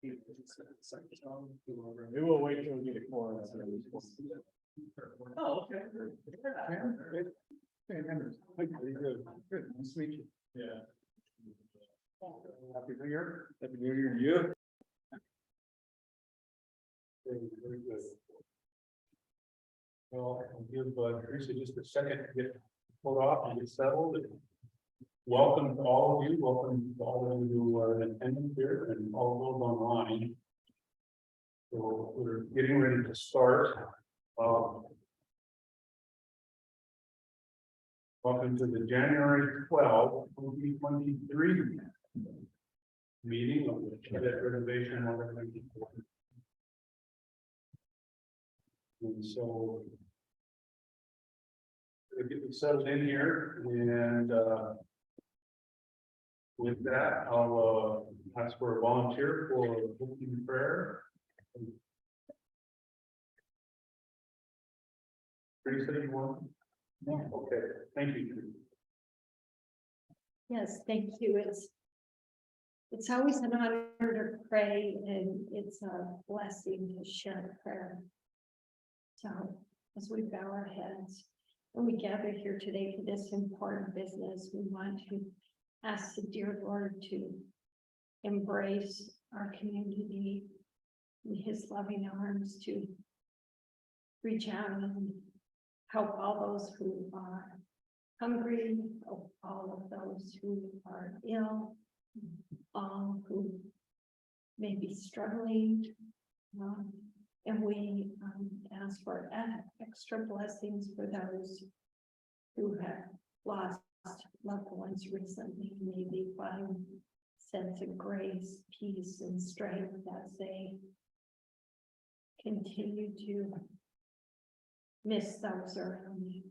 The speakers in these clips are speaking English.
We will wait till we get a quorum. Oh, okay. Good, nice to meet you. Yeah. Happy New Year. Happy New Year to you. Very good. Well, I'll give Teresa just a second to get pulled off and get settled. Welcome to all of you. Welcome to all of you who are in attendance here and all those online. So we're getting ready to start. Welcome to the January 12th, 2023 meeting of the Cadet Renovation Organization. And so we'll get settled in here, and with that, I'll ask for a volunteer for opening prayer. Teresa, you want? Yeah. Okay, thank you. Yes, thank you. It's always an honor to pray, and it's a blessing to share prayer. So as we bow our heads and we gather here today for this important business, we want to ask the dear Lord to embrace our community in his loving arms, to reach out and help all those who are hungry, help all of those who are ill, all who may be struggling. And we ask for extra blessings for those who have lost loved ones recently. May they find sense of grace, peace, and strength as they continue to miss those around them.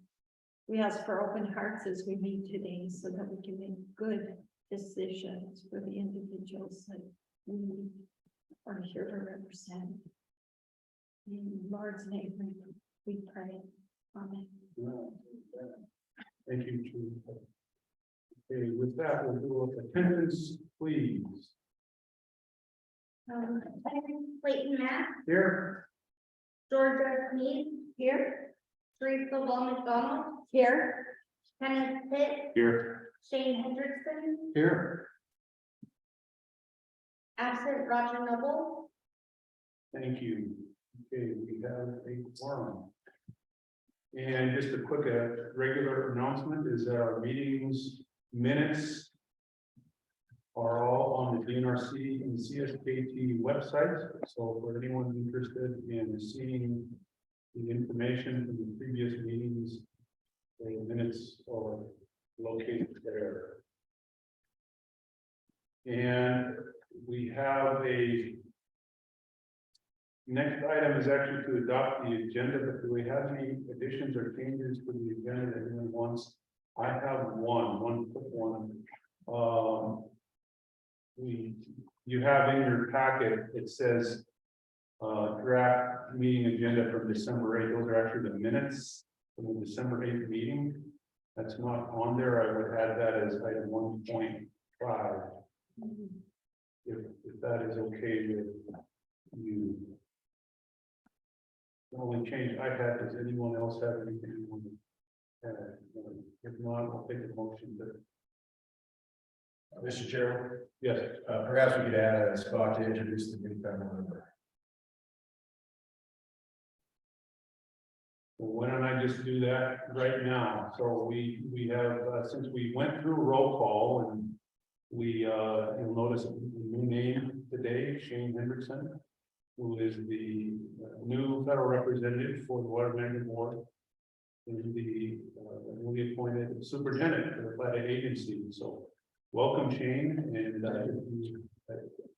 We ask for open hearts as we meet today so that we can make good decisions for the individuals that we are here to represent. In the Lord's name we pray. Amen. Thank you, Teresa. Okay, with that, we'll do attendance, please. Clayton Matt, Here. Georgia Mead, here. Teresa McDonald, here. Kenneth Pitt, Here. Shane Hendrickson, Here. absent Roger Noble. Thank you. Okay, we have a quorum. And just a quick regular announcement is that our meetings minutes are all on the DNRC and CSKT websites. So for anyone interested in seeing the information from the previous meetings, the minutes are located there. And we have a next item is actually to adopt the agenda, but do we have any additions or changes to the agenda that anyone wants? I have one quick one. You have in your packet, it says draft meeting agenda from December 8th. Those are actually the minutes from the December 8th meeting. That's not on there. I would add that as item 1.5. If that is okay with you. The only change I had, does anyone else have anything you want to add? If not, I'll take a motion to. Mr. Chairman, Yes. perhaps we could add a spot to introduce the new family member. Well, why don't I just do that right now? So we have, since we went through roll call and you'll notice a new name today, Shane Hendrickson, who is the new federal representative for the Water Management Board and the newly appointed superintendent for the Flathead Agency. So welcome, Shane, and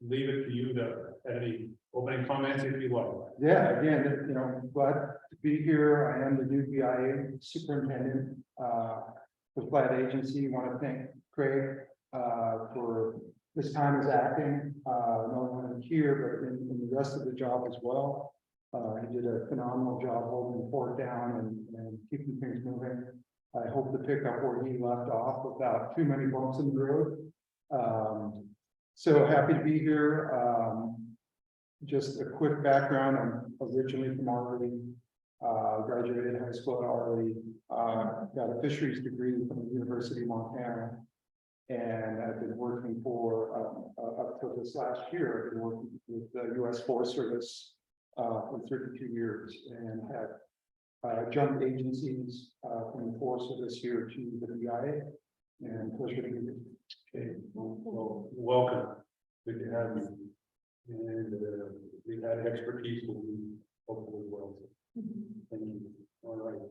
leave it to you to add any opening comments if you like. Yeah, again, glad to be here. I am the new BIA superintendent for Flat Agency. Want to thank Craig for this time as acting, not only here, but in the rest of the job as well. He did a phenomenal job holding the fort down and keeping things moving. I hope to pick up where he left off without too many bumps in the road. So happy to be here. just a quick background, I'm originally from Arley. Graduated high school at Arley, got a fisheries degree from the University of Montana. And I've been working for, up till this last year, I've been working with the US Forest Service for 32 years and have jumped agencies from the Forest Service here to the BIA. And pleasure to be here. Okay, well, welcome. Good to have you. And we've had expertise will be hopefully well. Thank you. All right.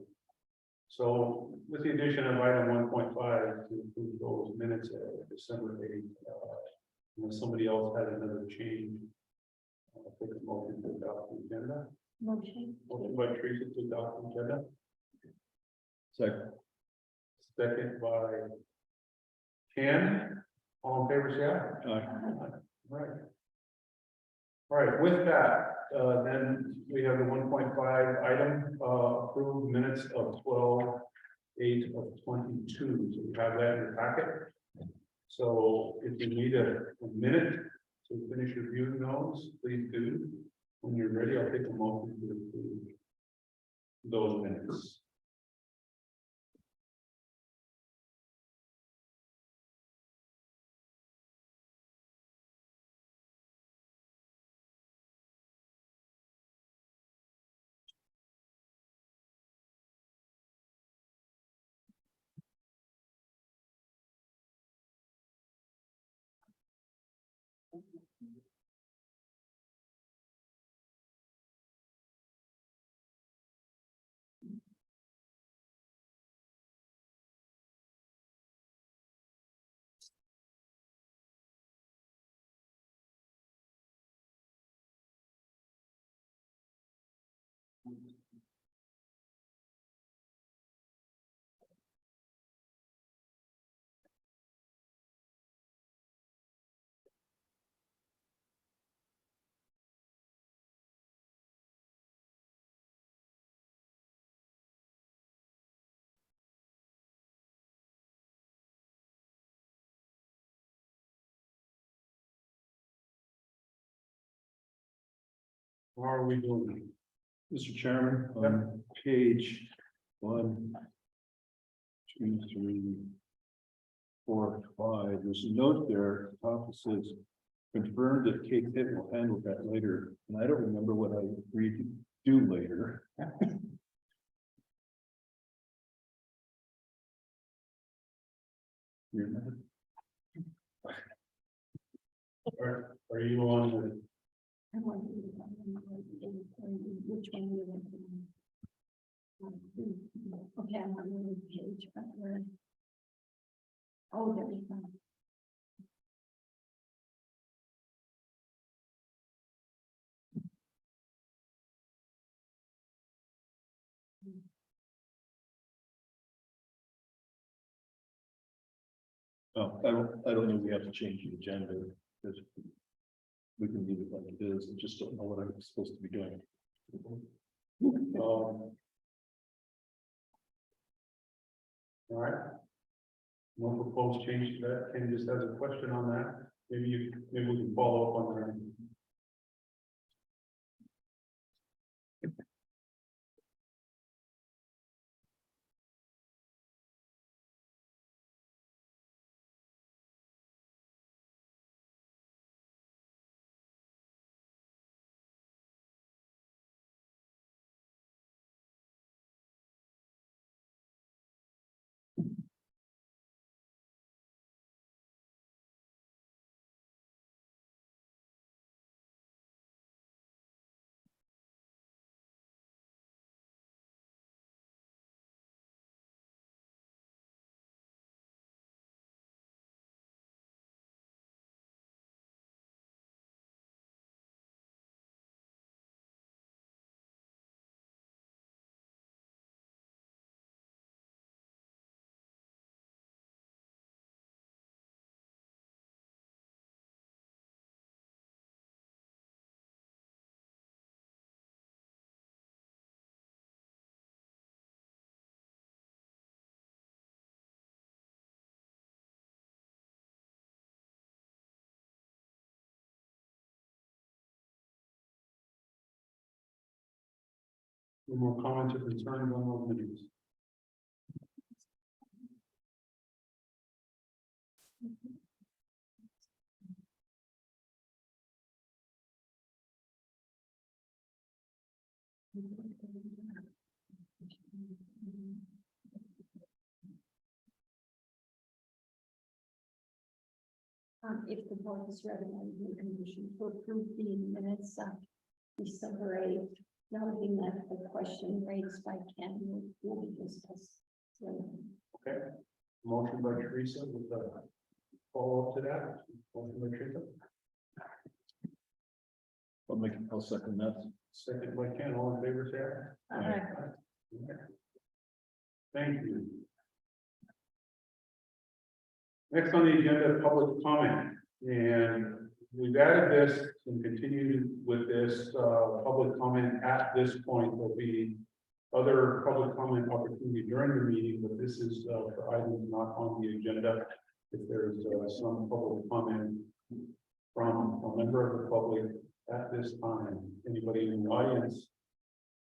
So with the addition of item 1.5 to approve those minutes of December 8th, unless somebody else had another change, I'll take a motion to adopt the agenda. Motion. Motion by Teresa to adopt the agenda. Second. Second by Ken. All in favor, say aye. Aye. Right. All right, with that, then we have the 1.5 item, approved minutes of 12/8 of 22. So you have that in your packet. So if you need a minute to finish reviewing those, please do. When you're ready, I'll take a motion to approve those minutes. How are we doing? Mr. Chairman, on page 1, 2, 3, 4, 5, there's a note there, at the top that says, confirmed that Kate Pitt will handle that later, and I don't remember what I agreed to do later. You remember? Are you on the? I want you to which one you want to. Okay, I'm on the page, but where? Oh, there we go. Oh, I don't know, we have to change the agenda, because we can leave it like it is, I just don't know what I'm supposed to be doing. All right. No proposed change to that. Ken just has a question on that. Maybe we can follow up on that. Any more comments or concerns on those minutes? If the board is ready, I would make a motion to approve the minutes of December 8th, noting that the question raised by Ken will be discussed. Okay, motion by Teresa with the follow-up to that. Motion by Teresa, I'll second that. second by Ken, all in favor, say aye. Aye. Okay. Thank you. Next on the agenda, public comment, and we've added this and continued with this, public comment at this point. There'll be other public comment opportunity during the meeting, but this is, for items not on the agenda. If there's, some public comment from a member of the public at this time, anybody in the audience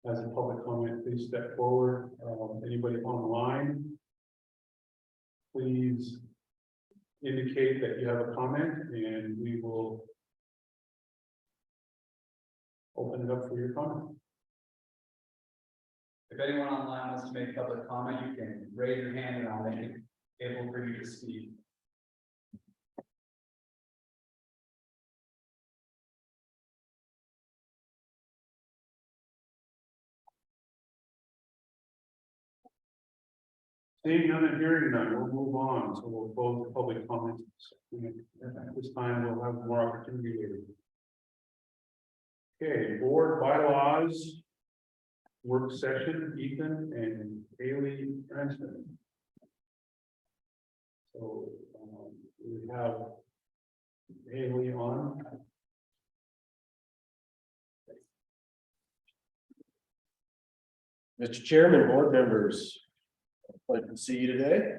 has a public comment, please step forward. Anybody online, please indicate that you have a comment and we will open it up for your comment. If anyone online wants to make public comment, you can raise your hand and I'll make it able for you to speak. Seeing none and hearing none, we'll move on. So we'll close the public comments. At this time, we'll have more opportunity later. Okay, board bylaws. Work session, Ethan and Haley Cranston. So we have Haley on. Mr. Chairman, board members, pleasure to see you today.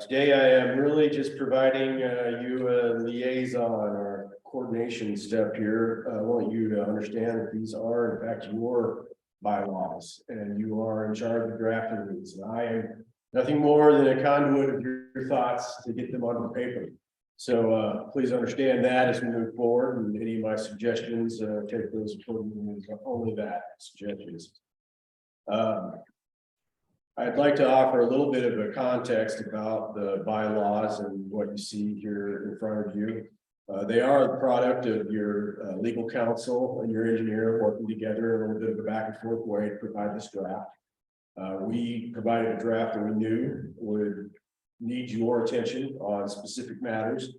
Today I am really just providing you a liaison or coordination step here. I want you to understand that these are in fact your bylaws and you are in charge of drafting these. And I am nothing more than a conduit of your thoughts to get them onto paper. So please understand that as we move forward, and any of my suggestions, take those accordingly as only that suggestions. I'd like to offer a little bit of a context about the bylaws and what you see here in front of you. They are the product of your legal counsel and your engineer working together in a little bit of a back and forth way to provide this draft. We provided a draft that we knew would need your attention on specific matters,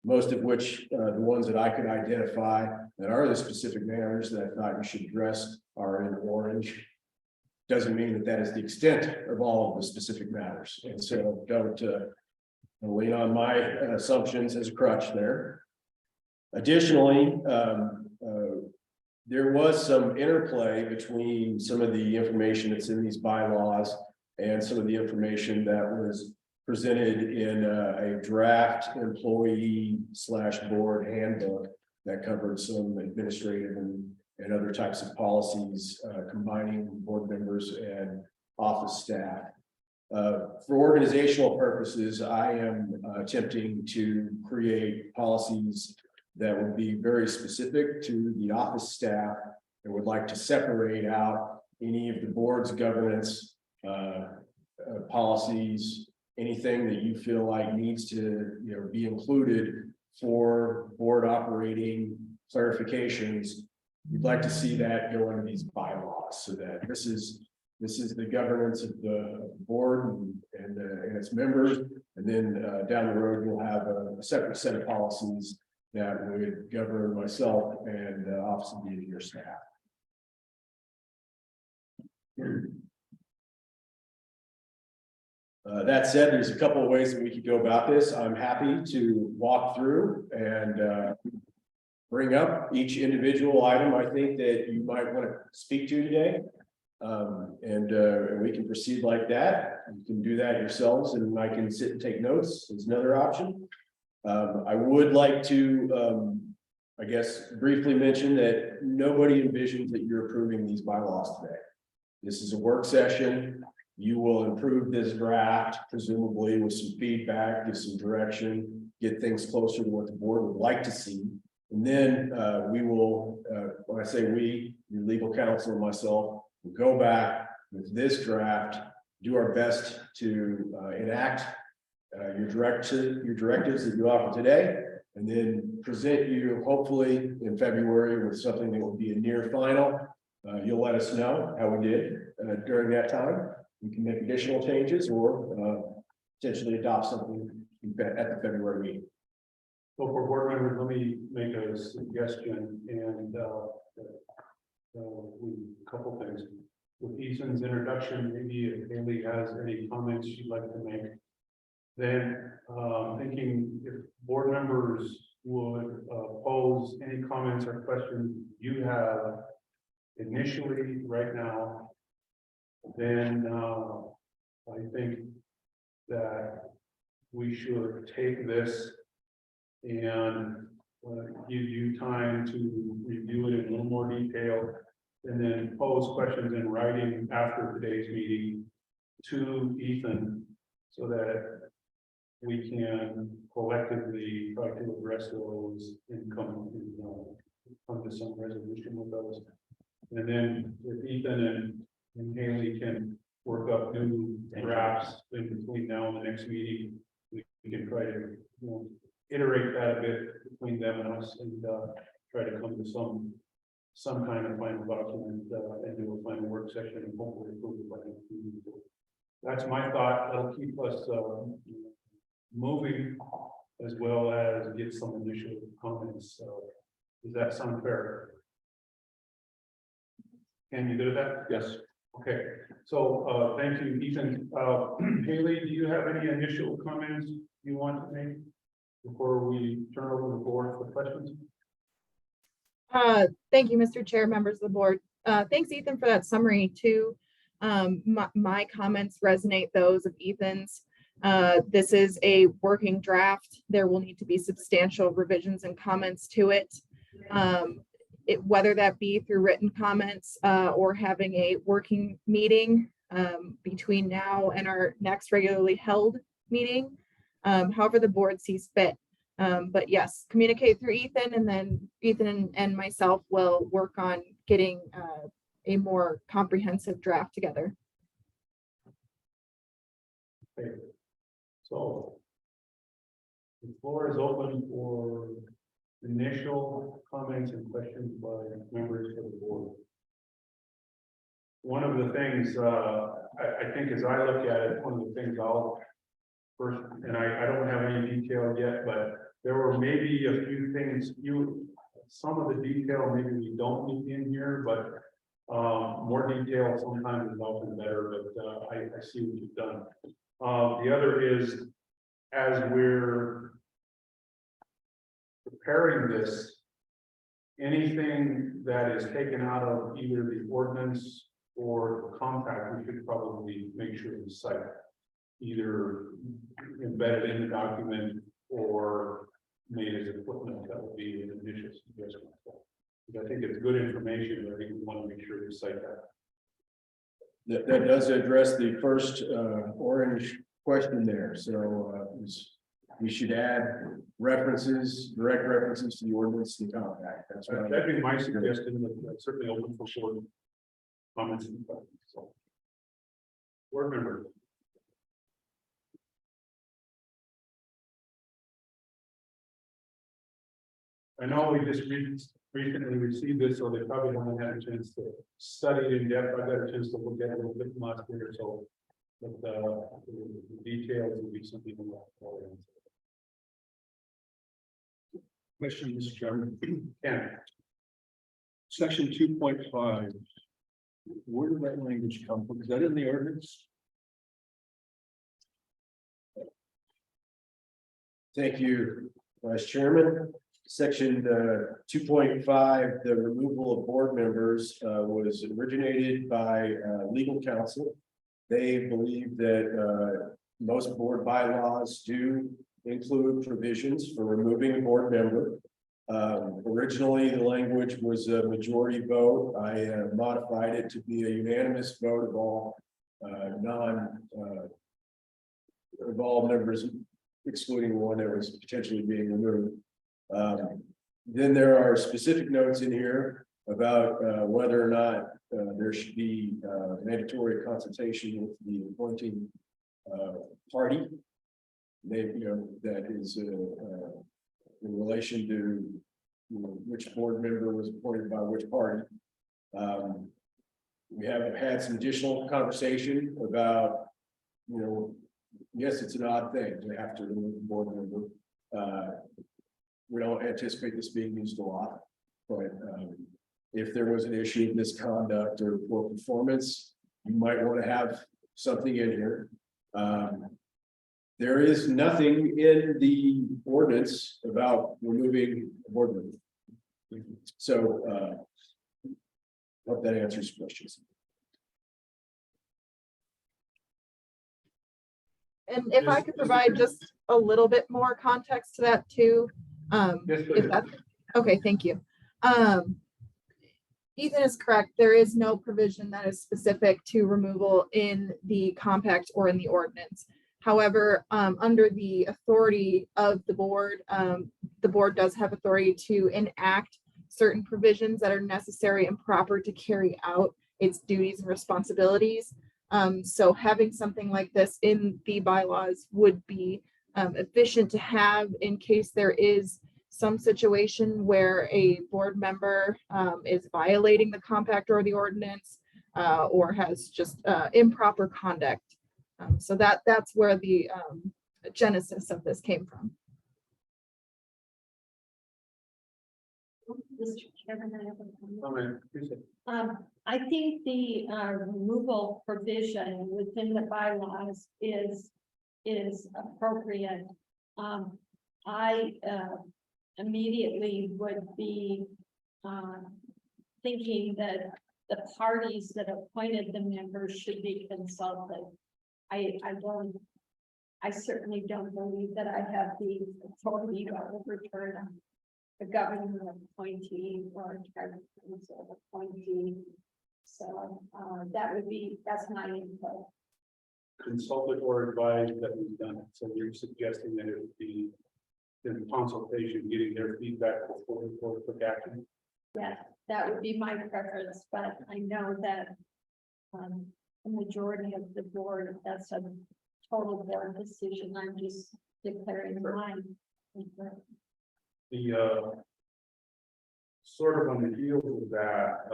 most of which the ones that I could identify that are the specific matters that I thought you should address are in orange. Doesn't mean that that is the extent of all of the specific matters. And so don't lean on my assumptions as a crutch there. Additionally, there was some interplay between some of the information that's in these bylaws and some of the information that was presented in a draft employee / board handbook that covered some administrative and other types of policies, combining board members and office staff. For organizational purposes, I am attempting to create policies that would be very specific to the office staff and would like to separate out any of the board's governance policies, anything that you feel like needs to be included for board operating clarifications. You'd like to see that go into these bylaws so that this is the governance of the board and its members. And then down the road, you'll have a separate set of policies that would govern myself and Office of the Engineer staff. That said, there's a couple of ways that we could go about this. I'm happy to walk through and bring up each individual item I think that you might want to speak to today. And we can proceed like that. You can do that yourselves and I can sit and take notes. There's another option. I would like to I guess briefly mention that nobody envisions that you're approving these bylaws today. This is a work session. You will improve this draft presumably with some feedback, give some direction, get things closer to what the board would like to see. And then we will, when I say we, your legal counsel and myself, will go back with this draft, do our best to enact your directives that you offer today, and then present you hopefully in February with something that will be a near final. You'll let us know how we did during that time. We can make additional changes or potentially adopt something at the February meeting. So for board members, let me make a suggestion and a couple things. With Ethan's introduction, maybe if Haley has any comments she'd like to make. Then thinking if board members would pose any comments or questions you have initially right now, then I think that we should take this and give you time to review it in a little more detail, and then pose questions in writing after today's meeting to Ethan, so that we can collectively try to address those and come to some resolution with those. And then if Ethan and Haley can work up new drafts in between now and the next meeting, we can try to iterate that a bit between them and us, and try to come to some kind of final document and do a final work session and hopefully approve it by next meeting. That's my thought. That'll keep us moving, as well as get some initial comments. Does that sound fair? Can you do that? Yes. Okay, so thank you, Ethan. Haley, do you have any initial comments you want to make before we turn over the board for questions? Thank you, Mr. Chair, members of the board. Thanks, Ethan, for that summary too. My comments resonate those of Ethan's. This is a working draft. There will need to be substantial revisions and comments to it. Whether that be through written comments or having a working meeting between now and our next regularly held meeting, however the board sees fit. But yes, communicate through Ethan, and then Ethan and myself will work on getting a more comprehensive draft together. Okay. So the floor is open for initial comments and questions by members of the board. One of the things I think as I look at it, one of the things I'll first, and I don't have any detail yet, but there were maybe a few things some of the detail maybe we don't need in here, but more detail sometimes is often better, but I see what you've done. The other is, as we're preparing this, anything that is taken out of either the ordinance or the compact, we should probably make sure to cite either embedded in the document or made as a footnote. That would be an initial suggestion. Because I think it's good information, but I think we want to make sure to cite that. That does address the first orange question there. So we should add references, direct references to the ordinance and compact. That's right. That'd be my suggestion, but certainly open for short comments and questions. So, board member. I know we just recently received this, so they probably haven't had a chance to study it in depth. I got a chance to look at it a little bit last year, so but the details will be something more. Question, Mr. Chairman. Ken, Section 2.5. Where did that language come from? Is that in the ordinance? Thank you, Vice Chairman. Section 2.5, the removal of board members was originated by legal counsel. They believe that most board bylaws do include provisions for removing a board member. Originally, the language was a majority vote. I modified it to be a unanimous vote of all of all members, excluding one that was potentially being removed. Then there are specific notes in here about whether or not there should be mandatory consultation with the appointing party. Maybe, that is in relation to which board member was appointed by which party. We have had some additional conversation about, yes, it's an odd thing to have to remove a board member. We don't anticipate this being used a lot, but if there was an issue of misconduct or poor performance, you might want to have something in here. There is nothing in the ordinance about removing a board member. So hope that answers questions. And if I could provide just a little bit more context to that too. Yes, If please. that's, okay, thank you. Ethan is correct. There is no provision that is specific to removal in the compact or in the ordinance. However, under the authority of the board does have authority to enact certain provisions that are necessary and proper to carry out its duties and responsibilities. So having something like this in the bylaws would be efficient to have in case there is some situation where a board member is violating the compact or the ordinance or has just improper conduct. So that's where the genesis of this came from. Mr. Chairman, I have a comment. Comment, please. I think the removal provision within the bylaws is appropriate. I immediately would be thinking that the parties that appointed the members should be consulted. I certainly don't believe that I have the authority to overturn the government appointee or tribal council appointee. So that's my input. Consulted or advised that we've done it. So you're suggesting that it would be in consultation, getting their feedback before we took action. Yeah, that would be my preference, but I know that the majority of the board, that's a total board decision. I'm just declaring mine. The sort of on the heels of that,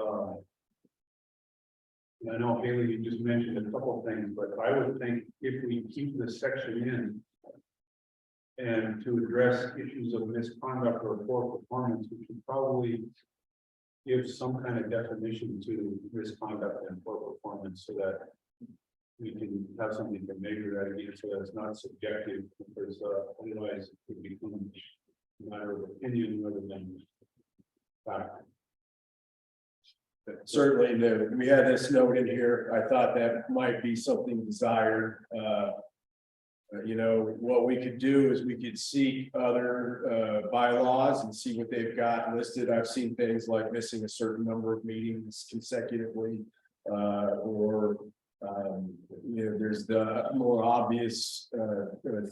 and I know Haley, you just mentioned a couple of things, but I would think if we keep this section in and to address issues of misconduct or poor performance, we should probably give some kind of definition to misconduct and poor performance so that we can have something to measure that against, so that it's not subjective, because otherwise it could become a matter of opinion rather than fact. Certainly, we had this note in here. I thought that might be something desired. What we could do is we could seek other bylaws and see what they've got listed. I've seen things like missing a certain number of meetings consecutively, or there's the more obvious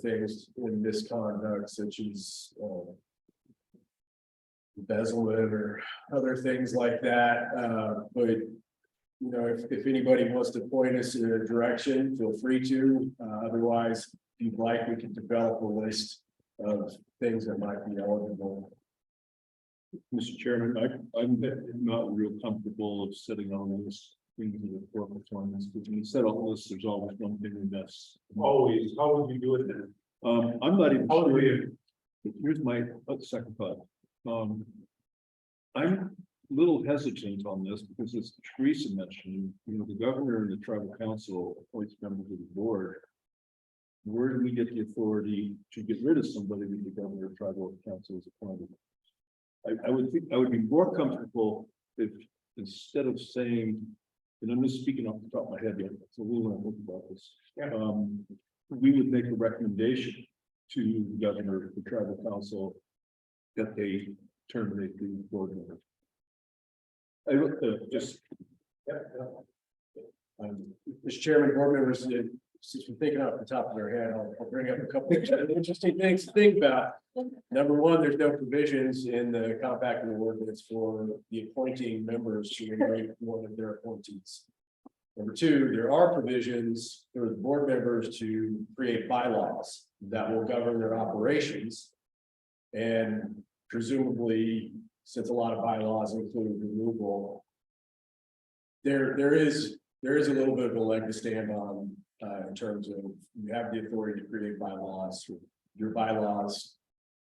things in misconduct, such as embezzlement or other things like that. But if anybody wants to point us in a direction, feel free to. Otherwise, if you'd like, we can develop a list of things that might be eligible. Mr. Chairman, I'm not real comfortable of sitting on this thing to the corporate performance, because when you set up lists, there's always one thing we miss. Always, how would you do it then? I'm not even How would sure. we, Here's my second thought. I'm a little hesitant on this because, as Teresa mentioned, the governor and the tribal council appoints members of the board. Where do we get the authority to get rid of somebody when the governor or tribal council is appointed? I would think I would be more comfortable if, instead of saying, and I'm just speaking off the top of my head yet, it's a little think about this. We would make a recommendation to the governor, the tribal council, that they terminate the board member. I look, just, Mr. Chairman, board members, since we're thinking off the top of their head, I'll bring up a couple of interesting things to think about. Number one, there's no provisions in the compact and ordinance for the appointing members to remain one of their appointees. Number two, there are provisions for the board members to create bylaws that will govern their operations. And presumably, since a lot of bylaws include removal, there is a little bit of a leg to stand on in terms of you have the authority to create bylaws. Your bylaws,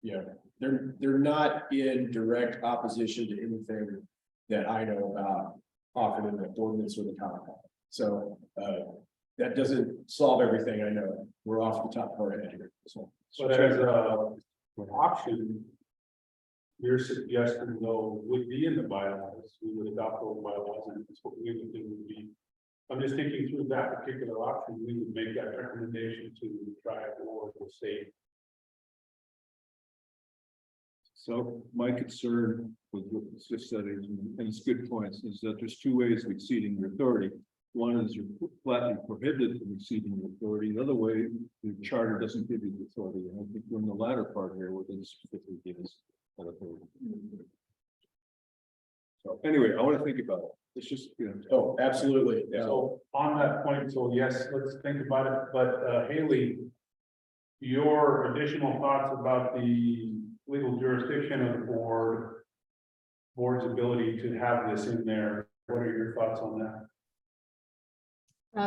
they're not in direct opposition to anything that I know about offered in the ordinance or the compact. So that doesn't solve everything. I know we're off the top of our head here. So, But as an option, your suggestion though would be in the bylaws, we would adopt those bylaws and it's what we would do would be. I'm just thinking through that particular option, we would make that recommendation to the tribe or the state. so my concern with what was just said, and it's good points, is that there's two ways of exceeding your authority. One is you're flatly prohibited from exceeding your authority. The other way, the charter doesn't give you the authority. And I think we're in the latter part here where it specifically gives that authority. So anyway, I want to think about it. It's just, oh, absolutely. So on that point, so yes, let's think about it, but Haley, your additional thoughts about the legal jurisdiction of the board's ability to have this in there, what are your thoughts on that?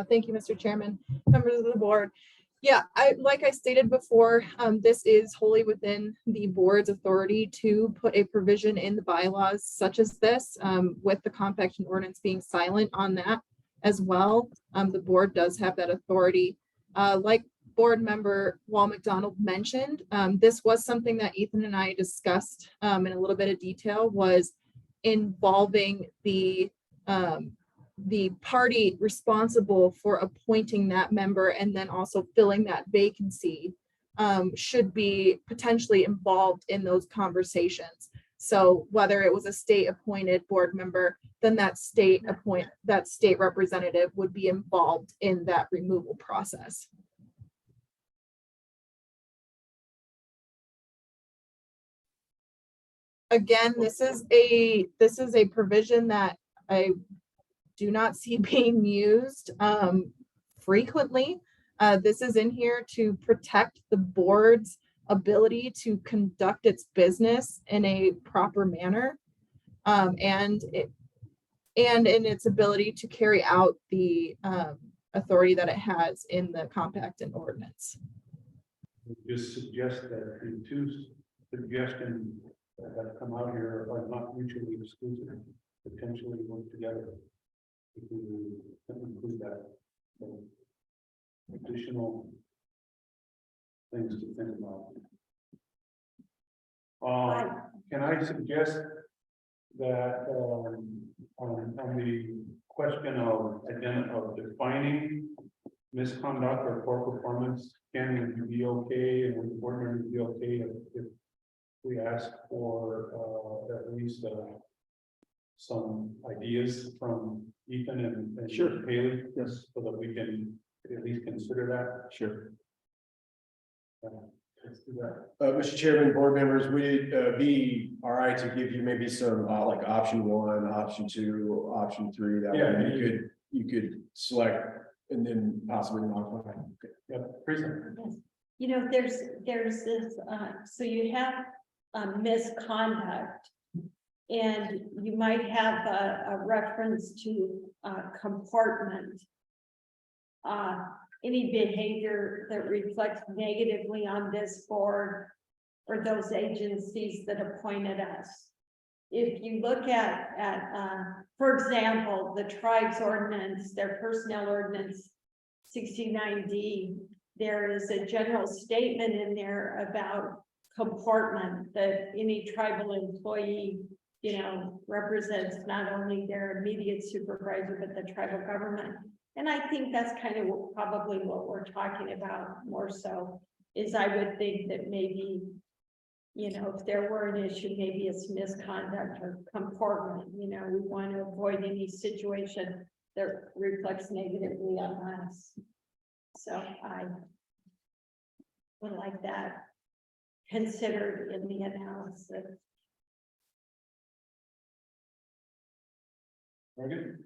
Thank you, Mr. Chairman, members of the board. Yeah, like I stated before, this is wholly within the board's authority to put a provision in the bylaws such as this, with the compact and ordinance being silent on that as well. The board does have that authority. Like board member Wall McDonald mentioned, this was something that Ethan and I discussed in a little bit of detail, was involving the party responsible for appointing that member and then also filling that vacancy should be potentially involved in those conversations. So whether it was a state appointed board member, then that state representative would be involved in that removal process. Again, this is a provision that I do not see being used frequently. This is in here to protect the board's ability to conduct its business in a proper manner, and in its ability to carry out the authority that it has in the compact and ordinance. Just suggest that the two suggestions that have come out here are not mutually exclusive, potentially work together. If we include that, so additional things to think about. Can I suggest that on the question of defining misconduct or poor performance, can it be okay and would the board members be okay if we ask for at least some ideas from Ethan and Sure. Haley? yes, So that we can at least consider that. sure. Let's do that. Mr. Chairman, board members, would it be all right to give you maybe some like option 1, option 2, option 3 that way you could select and then possibly modify? Okay. Yeah, Teresa. You know, there's this, so you have misconduct. And you might have a reference to comportment. Any behavior that reflects negatively on this board or those agencies that appointed us. If you look at for example, the tribe's ordinance, their personnel ordinance 69D, there is a general statement in there about comportment, that any tribal employee, represents not only their immediate supervisor, but the tribal government. And I think that's kind of probably what we're talking about more so, is I would think that maybe you know, if there were an issue, maybe it's misconduct or comportment, you know, we want to avoid any situation that reflects negatively on us. So I would like that considered in the analysis. Very good.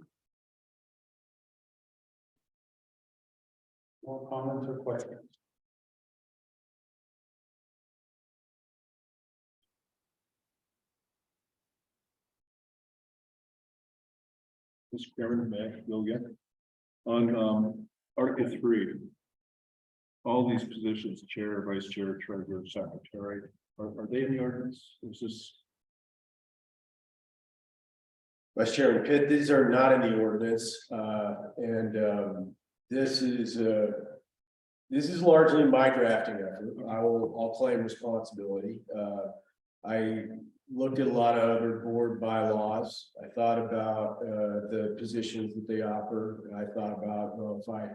More comments or questions? Mr. Chairman, may I go again? On Article 3. All these positions, chair, vice chair, treasurer, secretary, are they in the ordinance? Is this? Vice Chairman Pitt, these are not in the ordinance, this is largely my drafting effort. I'll claim responsibility. I looked at a lot of other board bylaws. I thought about the positions that they offer. And I thought about, well, if I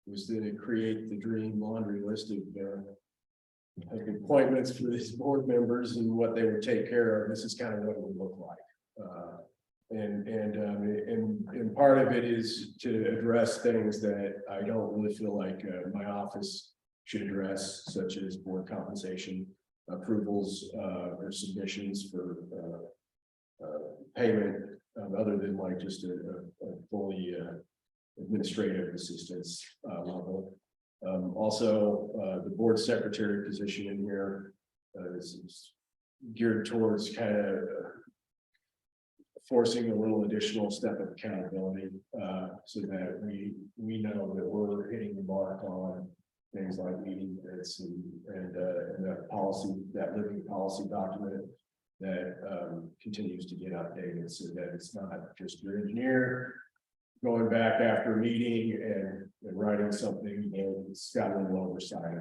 was to create the dream laundry list of appointments for these board members and what they would take care of, this is kind of what it would look like. And part of it is to address things that I don't really feel like my office should address, such as board compensation, approvals or submissions for payment, other than like just a fully administrative assistance level. Also, the board secretary position in here is geared towards kind of forcing a little additional step of accountability, so that we know that we're hitting the mark on things like meeting minutes and that policy, that living policy document that continues to get updated, so that it's not just your engineer going back after a meeting and writing something, and it's got a little oversight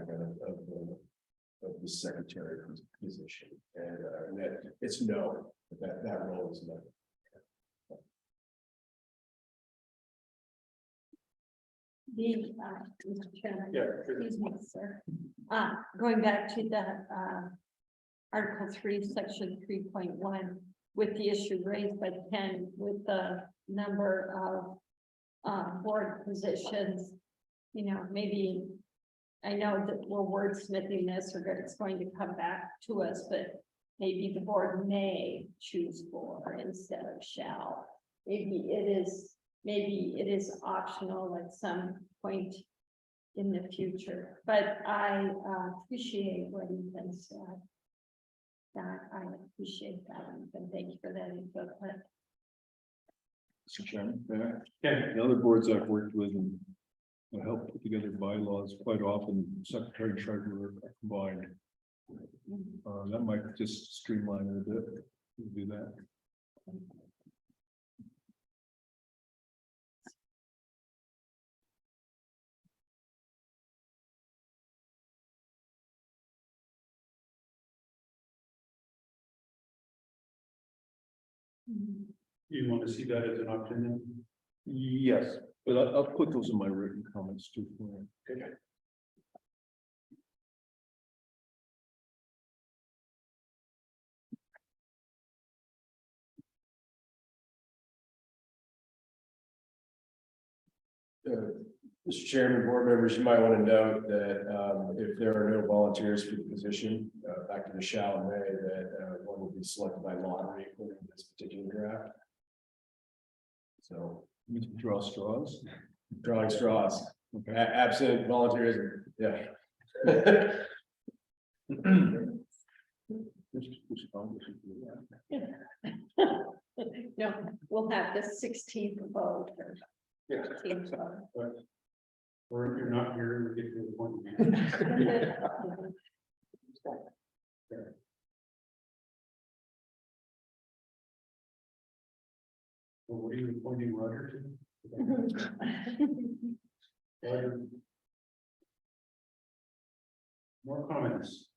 of the secretary position, and that it's known that role is known. Mr. Chairman. Yeah, sure. Excuse me, sir. Going back to the Article 3, Section 3.1, with the issue raised by Ken with the number of board positions, you know, maybe I know that we're wordsmithing this, or that it's going to come back to us, but maybe the board may choose for instead of shall. Maybe it is optional at some point in the future, but I appreciate what Ethan said. That I appreciate that, and thank you for that input. Mr. Chairman, Yeah. the other boards I've worked with and helped put together bylaws, quite often secretary and treasurer are combined. That might just streamline it a bit. We'll do that. You want to see that as an option then? Yes, but I'll put those in my written comments too. Okay. Mr. Chairman, board members, you might want to note that if there are no volunteers for the position, back to the shall and may, that one will be selected by lottery according to this particular draft. So You need to draw straws. drawing straws, Okay. absent volunteers, yeah. No, we'll have the 16th vote. Or Yeah. 15th vote. Or if you're not here, we get to the point. Well, what are you pointing Roger to? Roger. More comments?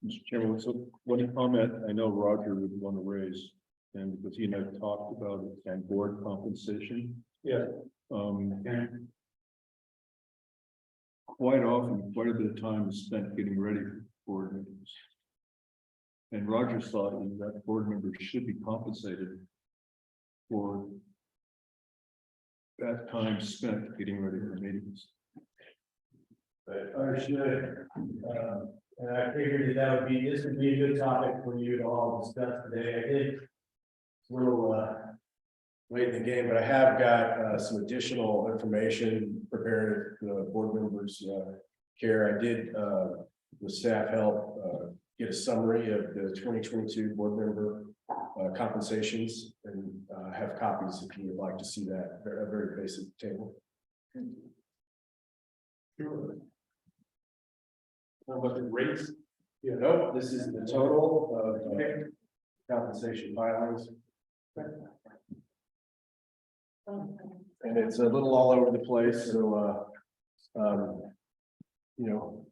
Mr. Chairman, so one comment I know Roger would want to raise, and because he and I talked about it, and board compensation. Yeah, And quite often, quite a bit of time is spent getting ready for board meetings. And Roger's thought is that board members should be compensated for that time spent getting ready for meetings. Understood. And I figured that would be, this would be a good topic for you to all discuss today. I did. We'll, Late in the game, but I have got some additional information prepared if the board members care. I did with staff help get a summary of the 2022 board member compensations and have copies if you would like to see that, a very basic table. sure. How about the rates? Yeah, nope, this is the total of compensation filings. And it's a little all over the place, so you know,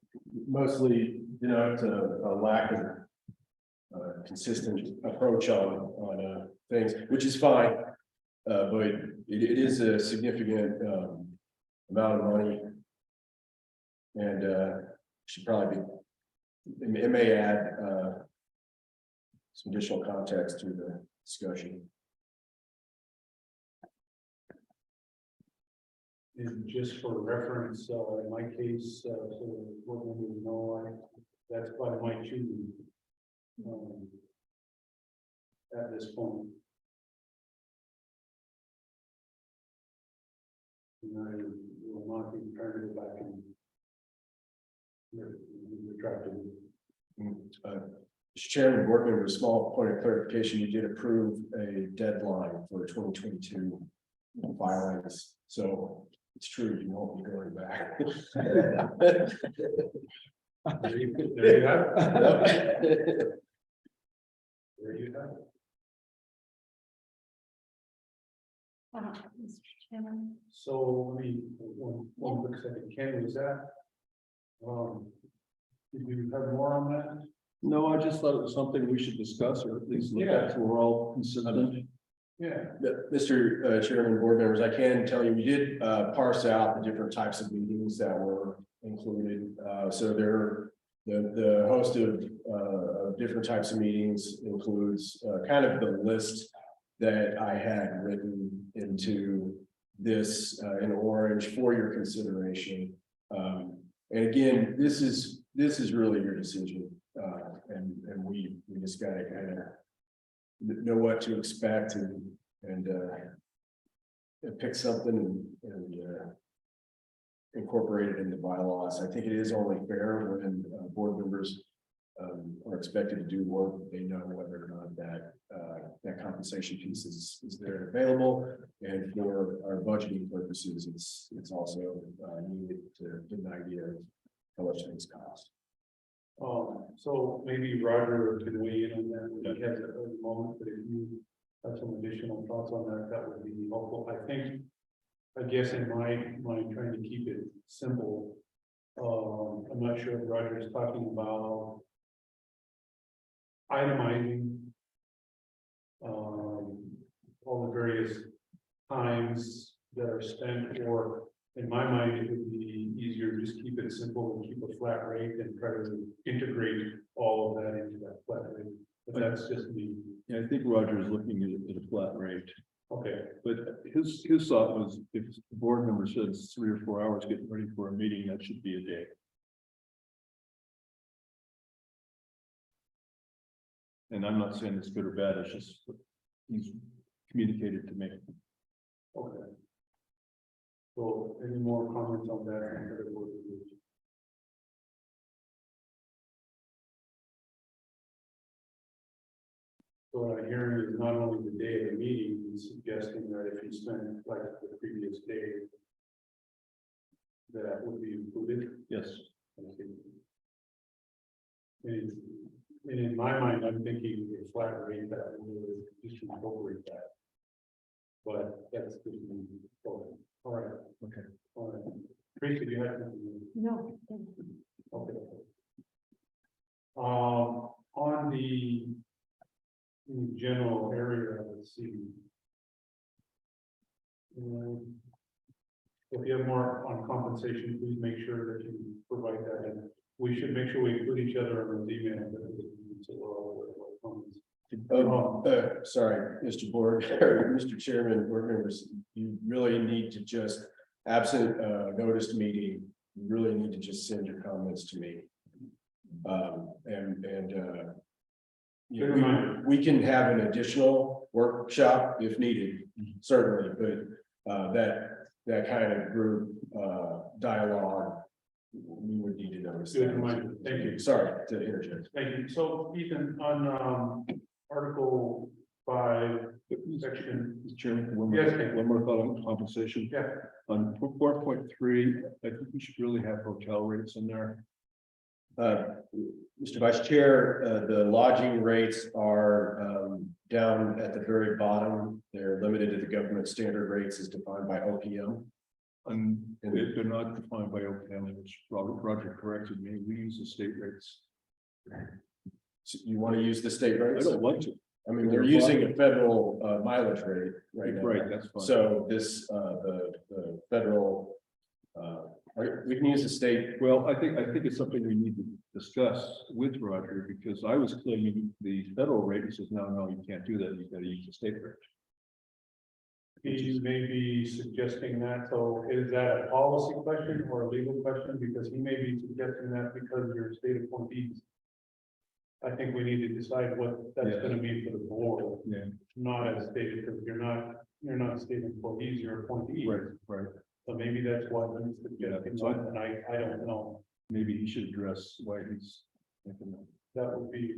mostly denote a lack of consistent approach on things, which is fine. But it is a significant amount of money. And should probably be, it may add some additional context to the discussion. And just for reference, in my case, so what we know, that's by my choosing. At this point. And I will not be trying to go back and retract it. Mr. Chairman, board member, small point of clarification, you did approve a deadline for 2022 filings, so it's true, you won't be going back. There you have it. There you have it. Mr. Chairman. So, I mean, one quick second, Ken, was that? Did you have more on that? No, I just thought it was something we should discuss, or at least look at, so we're all consistent. Yeah. Mr. Chairman, board members, I can tell you, we did parse out the different types of meetings that were included. So there, the host of different types of meetings includes kind of the list that I had written into this in orange for your consideration. And again, this is really your decision, and we just got to kind of know what to expect and pick something and incorporate it into bylaws. I think it is only fair when board members are expected to do work, they know whether or not that compensation piece is there and available. And for our budgeting purposes, it's also needed to get an idea of how much things cost. So maybe Roger can weigh in on that. He has it at the moment, but if you have some additional thoughts on that, that would be helpful. I guess in my mind, trying to keep it simple. I'm not sure if Roger is talking about itemizing all the various times that are spent, or in my mind, it would be easier to just keep it simple and keep a flat rate and try to integrate all of that into that flat rate. But that's just me. Yeah, I think Roger is looking at a flat rate, Okay, but his thought was if the board member says 3 or 4 hours getting ready for a meeting, that should be a day. And I'm not saying it's good or bad, it's just what he's communicated to me. okay. So any more comments on that? So what I'm hearing is not only the day of the meeting, he's suggesting that if you spend like the previous day, that would be included. Yes. And in my mind, I'm thinking a flat rate that would just incorporate that. But that's just me. All right. Okay. All right. Tracy, do you have anything? No, thank you. Okay. in the general area, let's see. If you have more on compensation, please make sure that you provide that in. We should make sure we include each other in the email. So we're all aware of what comes. Sorry, Mr. Board, or Mr. Chairman, board members, you really need to just, absent noticed meeting, you really need to just send your comments to me. You Good reminder. know, we can have an additional workshop if needed, certainly, but that kind of group dialogue, we would need to notice. Good reminder. Thank you. Sorry to interject. Thank you. So Ethan, on Article 5, section. Mr. Chairman, one Yes. more thought on compensation. Yeah. On 4.3, I think we should really have hotel rates in there. Mr. Vice Chair, the lodging rates are down at the very bottom. They're limited to the government standard rates as defined by OPM. And they're not defined by OPM, which Roger corrected me. We use the state rates. So you want to use the state I rates? don't want to. I mean, we're using a federal mileage rate right now. Right, that's fine. So this, the federal, we can use the state. Well, I think it's something we need to discuss with Roger, because I was claiming the federal rate. He says, no, you can't do that. You've got to use the state rate. He may be suggesting that, so is that a policy question or a legal question? Because he may be suggesting that because you're state appointees. I think we need to decide what that's Yes. gonna mean for the board, Yeah. not as stated, because you're not state employees, you're appointees. Right. So maybe that's why he's suggesting, so and I don't know. Maybe he should address why he's thinking that. That would be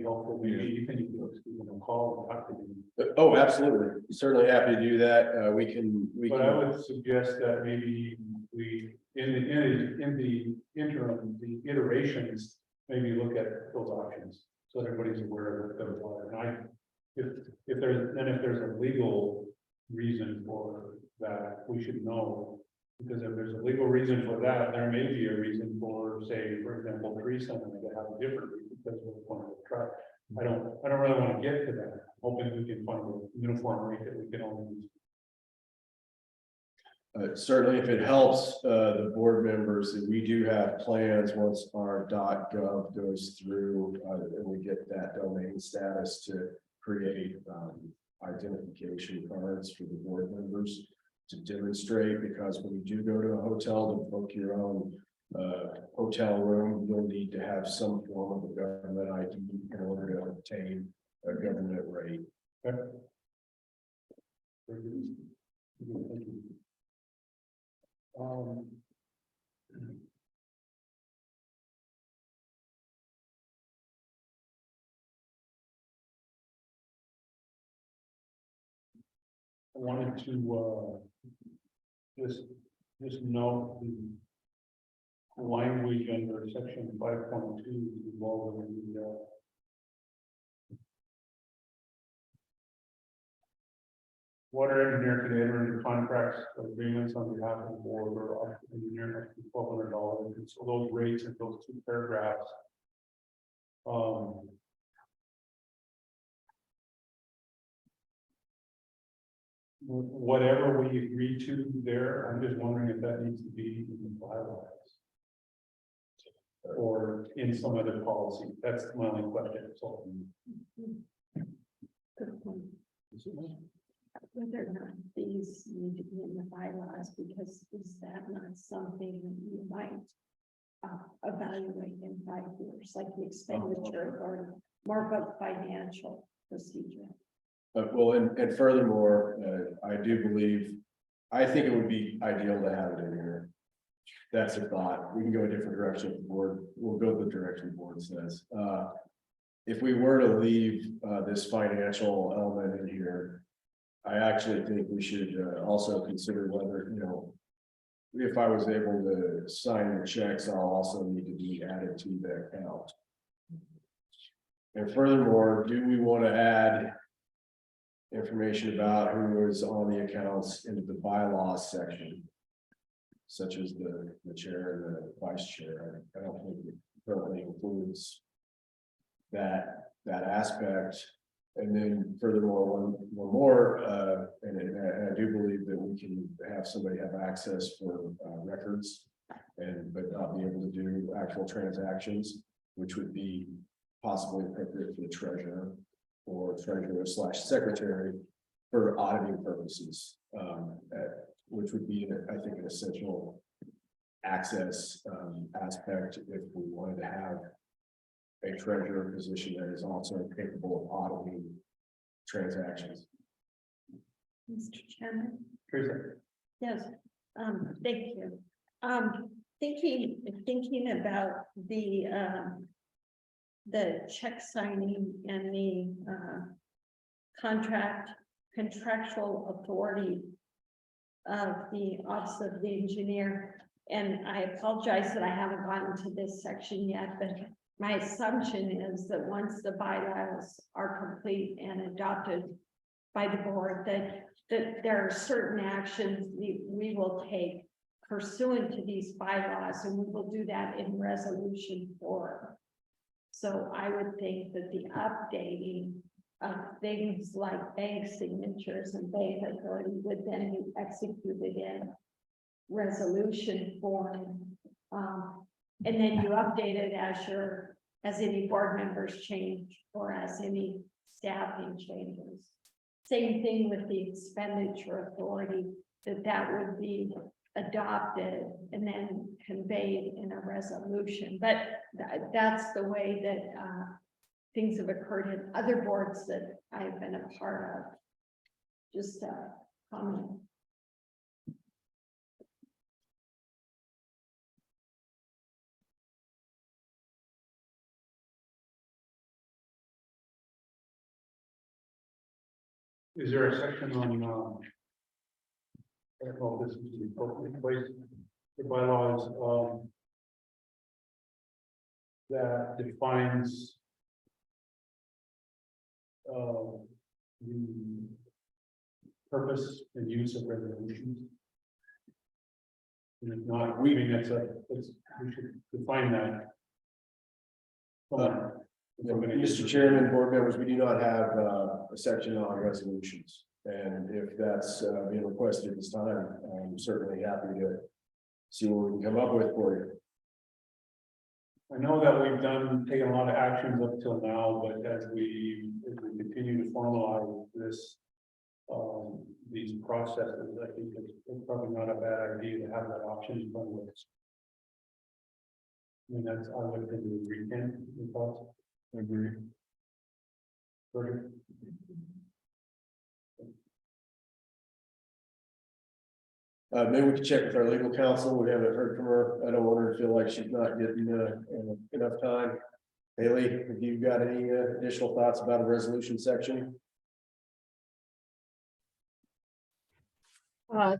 helpful. Maybe you can give him a call and talk to him. Oh, absolutely. Certainly happy to do that. We can. But I would suggest that maybe we, in the interim, the iterations, maybe look at those options. So that everybody's aware of what those are. And if there's a legal reason for that, we should know. Because if there's a legal reason for that, there may be a reason for, say, for example, Teresa, and they have a different reason because we're going to try. I don't really want to get to that, hoping we can find a uniform rate that we can all use. Certainly, if it helps the board members, that we do have plans once our .gov goes through and we get that domain status to create identification cards for the board members to demonstrate, because when you do go to a hotel to book your own hotel room, you'll need to have some form of a government ID in order to obtain a government rate. Okay. Very good. Thank you. I wanted to just note the language under section 5.2 involving the water engineer can enter into contracts agreements on behalf of the board or engineer up to $1,200. And so those rates in those two paragraphs. Whatever we agree to there, I'm just wondering if that needs to be in the bylaws. Or in some other policy. That's my only question. So. Good point. Whether or not these need to be in the bylaws, because is that not something you might evaluate in 5 years, like the expenditure or more about financial procedure? Well, and furthermore, I do believe, I think it would be ideal to have it in here. That's a thought. We can go a different direction if the board, we'll go the direction the board says. If we were to leave this financial element in here, I actually think we should also consider whether, if I was able to sign the checks, I'll also need to be added to the account. And furthermore, do we want to add information about who is on the accounts into the bylaws section, such as the chair and the vice chair? I don't think it currently includes that aspect. And then furthermore, one more, and I do believe that we can have somebody have access for records but not be able to do actual transactions, which would be possibly appropriate for the treasurer or treasurer/secretary for auditing purposes, which would be, I think, an essential access aspect if we wanted to have a treasurer position that is also capable of auditing transactions. Mr. Chairman. Teresa? Yes, thank you. Thinking about the check signing and the contractual authority of the Office of the Engineer. And I apologize that I haven't gotten to this section yet, but my assumption is that once the bylaws are complete and adopted by the board, that there are certain actions we will take pursuant to these bylaws, and we will do that in resolution form. So I would think that the updating of things like bank signatures and bank authority would then be executed in resolution form. And then you update it as any board members change or as any staffing changes. Same thing with the expenditure authority, that would be adopted and then conveyed in a resolution. But that's the way that things have occurred in other boards that I've been a part of. Just a comment. Is there a section on, I don't know if this is the appropriate place, the bylaws, that defines the purpose and use of resolutions? And if not, we should define that. Mr. Chairman, board members, we do not have a section on resolutions. And if that's being requested at this time, I'm certainly happy to see what we can come up with for you. I know that we've taken a lot of actions up till now, but as we continue to formalize this, these processes, I think it's probably not a bad idea to have that option in front of us. I mean, that's, I would think we agree, Ken, your thoughts? I agree. Roger? Maybe we could check with our legal counsel. We haven't heard from her. I don't want her to feel like she's not getting enough time. Haley, have you got any additional thoughts about a resolution section?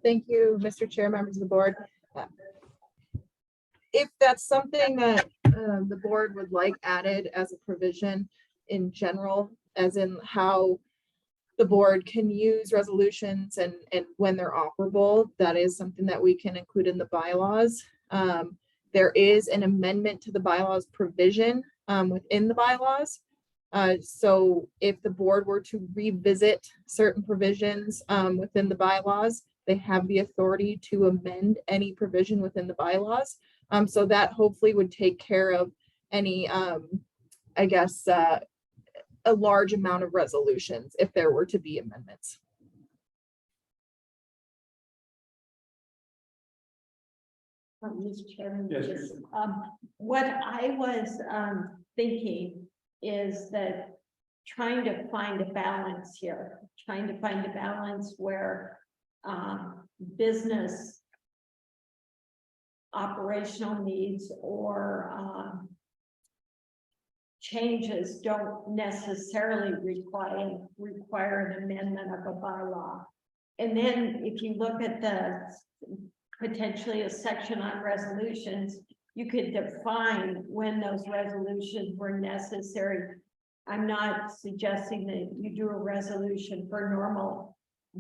Thank you, Mr. Chair, members of the board. If that's something that the board would like added as a provision in general, as in how the board can use resolutions and when they're operable, that is something that we can include in the bylaws. There is an amendment to the bylaws provision within the bylaws. So if the board were to revisit certain provisions within the bylaws, they have the authority to amend any provision within the bylaws. So that hopefully would take care of any, I guess, a large amount of resolutions if there were to be amendments. Mr. Chairman, Yes, yes, what I was thinking is that trying to find a balance here, where business operational needs or changes don't necessarily require an amendment of a bylaw. And then if you look at the potentially a section on resolutions, you could define when those resolutions were necessary. I'm not suggesting that you do a resolution for normal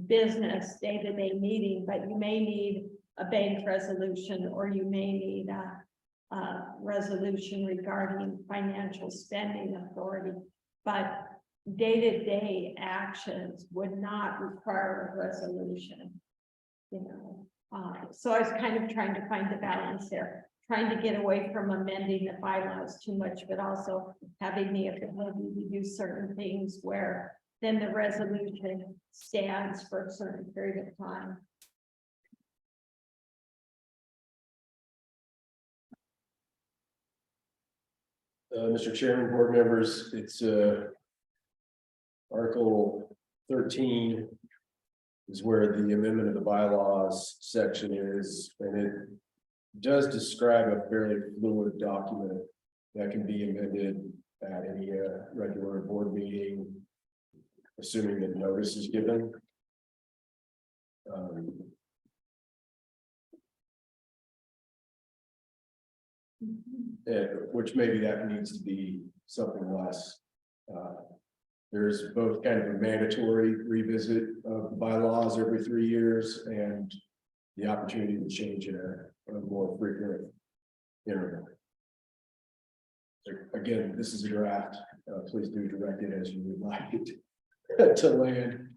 business day-to-day meeting, but you may need a bank resolution, or you may need resolution regarding financial spending authority, but day-to-day actions would not require a resolution. You know, so I was kind of trying to find the balance there, trying to get away from amending the bylaws too much, but also having the ability to do certain things where then the resolution stands for a certain period of time. Mr. Chairman, board members, it's Article 13 is where the amendment of the bylaws section is, and it does describe a fairly fluid document that can be amended at any regular board meeting, assuming that notice is given. Which maybe that needs to be something less. There's both kind of a mandatory revisit of the bylaws every 3 years and the opportunity to change in a more frequent interval. Again, this is a draft. Please do direct it as you would like it to land.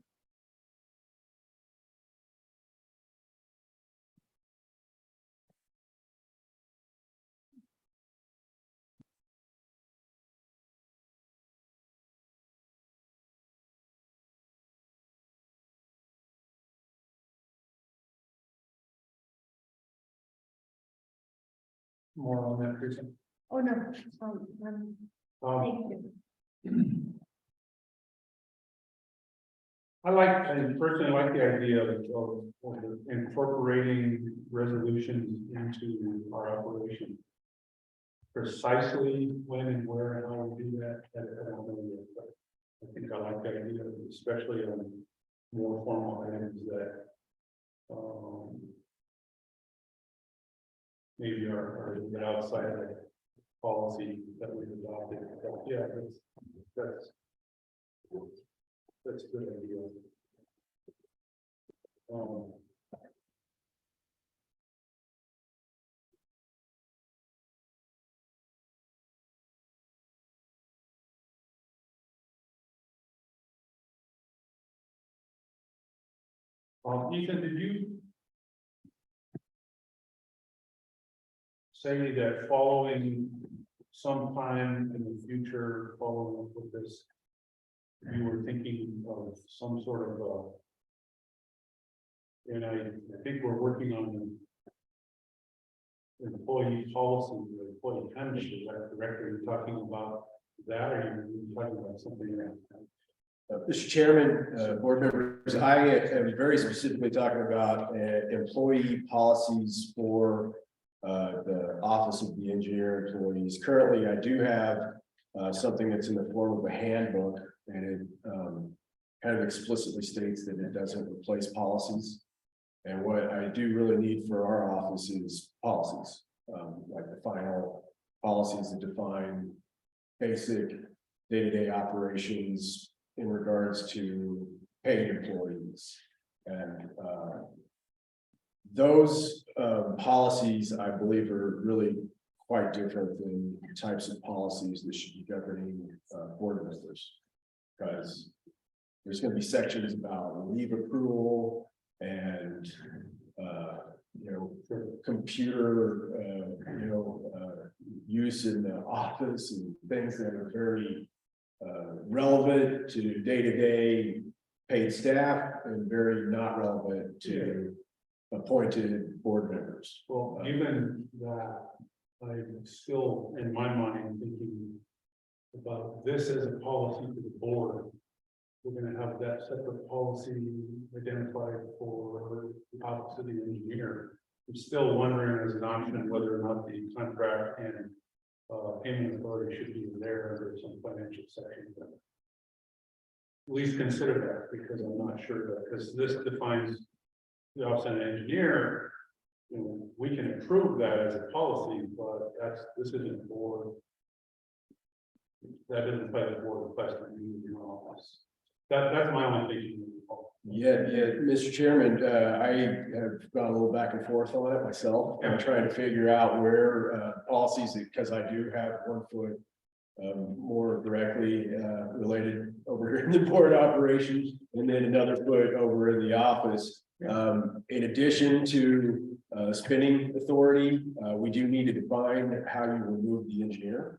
More on that, Teresa. Oh, no, thank you. I personally like the idea of incorporating resolutions into our operation. Precisely when and where and how we do that, I don't know yet, but I think I like that idea, especially on more formal items that maybe are a little bit outside of the policy that we've adopted. But yeah, that's a good idea. Ethan, did you say that following sometime in the future, following up with this, you were thinking of some sort of and I think we're working on the employee policy, the employee membership, is that correct? Are you talking about that, or are you talking about something else? Mr. Chairman, board members, I am very specifically talking about employee policies for the Office of the Engineer employees. Currently, I do have something that's in the form of a handbook, and it kind of explicitly states that it doesn't replace policies. And what I do really need for our office is policies, like the final policies that define basic day-to-day operations in regards to paid employees. And those policies, I believe, are really quite different than the types of policies that should be governing board members. Because there's going to be sections about leave accrual and computer use in the office and things that are very relevant to day-to-day paid staff and very not relevant to appointed board members. Well, given that, I'm still in my mind thinking about this as a policy for the board. We're going to have that separate policy identified for the Office of the Engineer. I'm still wondering as an option whether or not the contract and payment authority should be there or some financial section. But at least consider that, because I'm not sure that, because this defines the Office of the Engineer. We can approve that as a policy, but this isn't for that isn't by the board requesting you in your office. That's my only thinking. Yeah, Mr. Chairman, I have gone a little back and forth on it myself. I'm trying to figure out where policies, because I do have one foot more directly related over here in the board operations, and then another foot over in the office. In addition to spending authority, we do need to define how you remove the engineer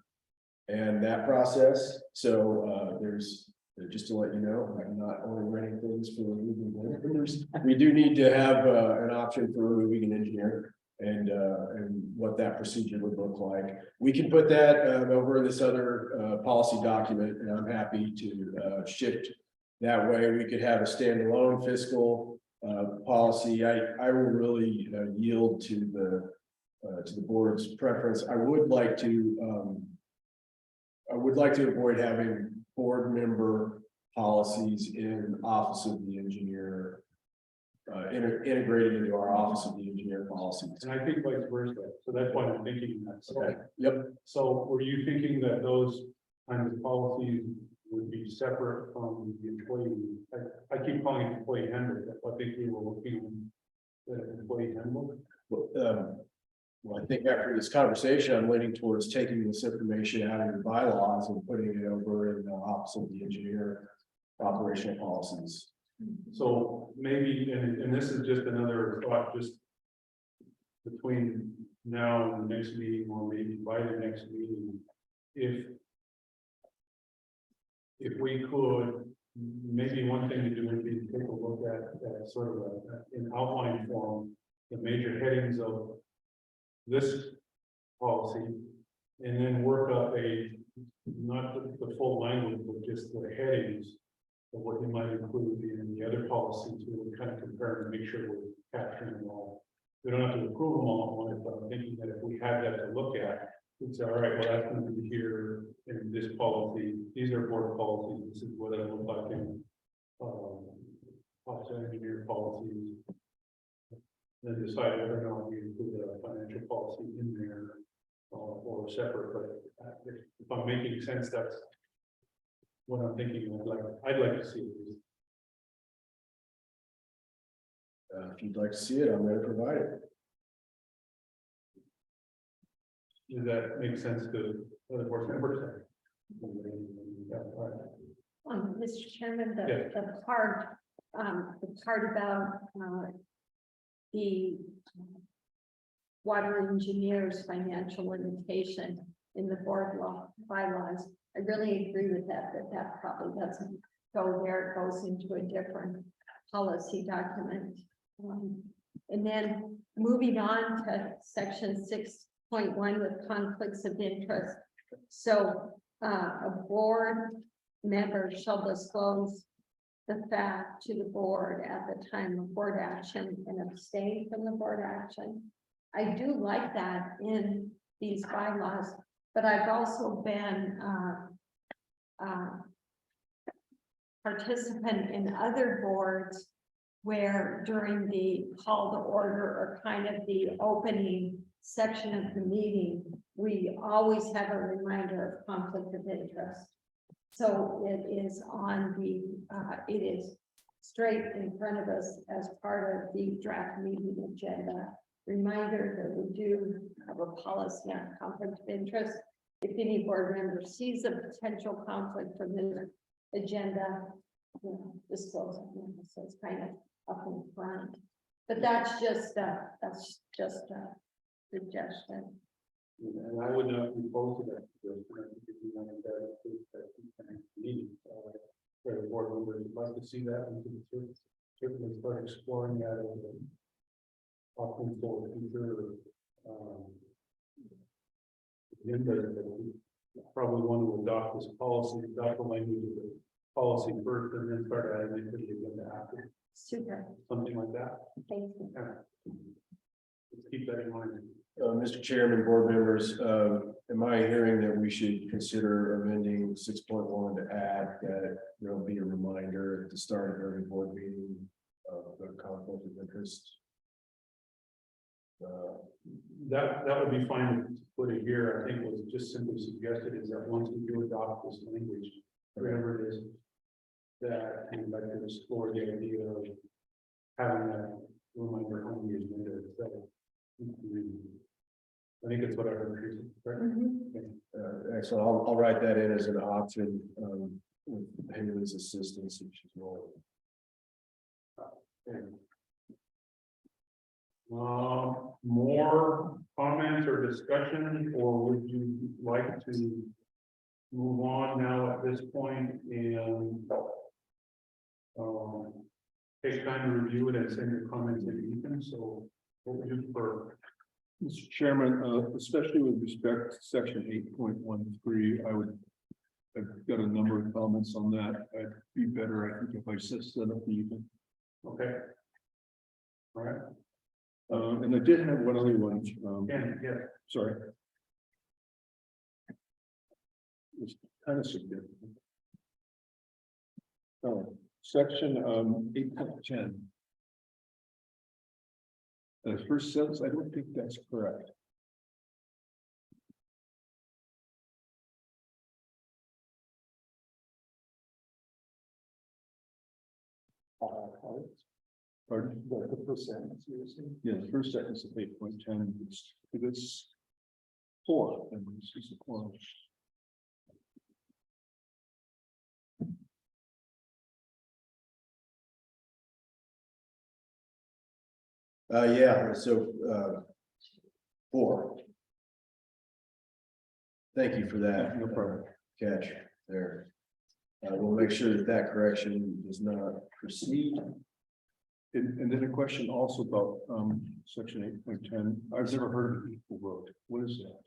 and that process. So there's, just to let you know, I'm not only running things for removing board members. We do need to have an option for removing an engineer and what that procedure would look like. We can put that over in this other policy document, and I'm happy to shift that way. We could have a standalone fiscal policy. I will really yield to the board's preference. I would like to avoid having board member policies in office of the engineer integrated into our office of the engineer policies. And I think vice versa, so that's why I'm thinking that. So, Okay. Yep. so were you thinking that those kinds of policies would be separate from the employee? I keep calling it employee handbook, I think we were looking at the employee handbook. Well, I think after this conversation, I'm leaning towards taking this information out of the bylaws and putting it over in the office of the engineer operational policies. So maybe, and this is just another thought, just between now and the next meeting, or maybe by the next meeting, if we could, maybe one thing to do would be to take a look at sort of an outline form, the major headings of this policy, and then work up not the full language, but just the headings of what you might include in the other policies. We would kind of compare and make sure we're capturing them all. We don't have to approve them all at once, but I'm thinking that if we had that to look at, we'd say, all right, well, that's going to be here in this policy. These are board policies. This is what it looks like in office engineer policies. Then decide whether or not we include a financial policy in there or separate. But if I'm making sense, that's what I'm thinking. I'd like to see it. If you'd like to see it, I'm going to provide it. Does that make sense to other board members? Yeah, all right. Mr. Chairman, Yeah. the part about the water engineer's financial limitation in the board law bylaws, I really agree with that probably doesn't go there, it goes into a different policy document. And then moving on to section 6.1 with conflicts of interest. So a board member shall disclose the fact to the board at the time of board action and abstain from the board action. I do like that in these bylaws, but I've also been participant in other boards where during the call to order or kind of the opening section of the meeting, we always have a reminder of conflict of interest. So it is on the, it is straight in front of us as part of the draft meeting agenda. Reminder that we do have a policy on conflict of interest. If any board member sees a potential conflict from the agenda, disclose it. So it's kind of up in front. But that's just a suggestion. And I would not be opposed to that. Where the board members would like to see that, and certainly start exploring that as an option for the future. Agenda that we probably want to adopt this policy, adopt the language of the policy first, and then start adding it to the agenda after. Super. Something like that. Thank you. Let's keep that in mind. Mr. Chairman, board members, am I hearing that we should consider amending 6.1 to add that there'll be a reminder at the start of every board meeting of the conflict of interest? That would be fine to put it here. I think what was just simply suggested is that once we do adopt this language, whatever it is, that we'd like to explore the idea of having that reminder on the agenda instead of. I think it's what I heard. Teresa, Excellent. I'll write that in as an option, with Haley's assistance if she's willing. correct? More comments or discussion, or would you like to move on now at this point and take time to review it and send your comments to Ethan? So what would you prefer? Mr. Chairman, especially with respect to section 8.13, I've got a number of comments on that. I'd be better, I think, if I set up the evening. Okay. All right. And I did have one other one. Yeah. Sorry. It's kind of significant. Oh, section 8.10. The first sentence, I don't think that's correct. Pardon? The first sentence, you were saying? Yeah, the first sentence of 8.10, it's 4, and this is a 4. Yeah, so, 4. Thank you for that. No problem. Catch there. We'll make sure that that correction does not proceed. And then a question also about section 8.10. I've never heard of an equal vote. What is that?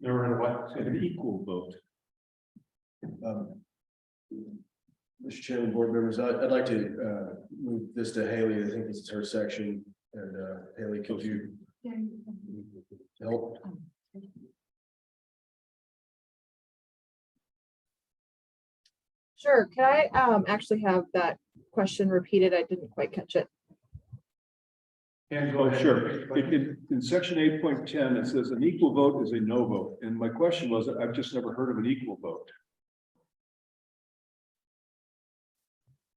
Never heard of what? An equal vote. Mr. Chairman, board members, I'd like to move this to Haley. I think this is her section. And Haley, could you help? Sure. Can I actually have that question repeated? I didn't quite catch it. And go Oh, ahead. sure. In section 8.10, it says an equal vote is a no vote. And my question was, I've just never heard of an equal vote.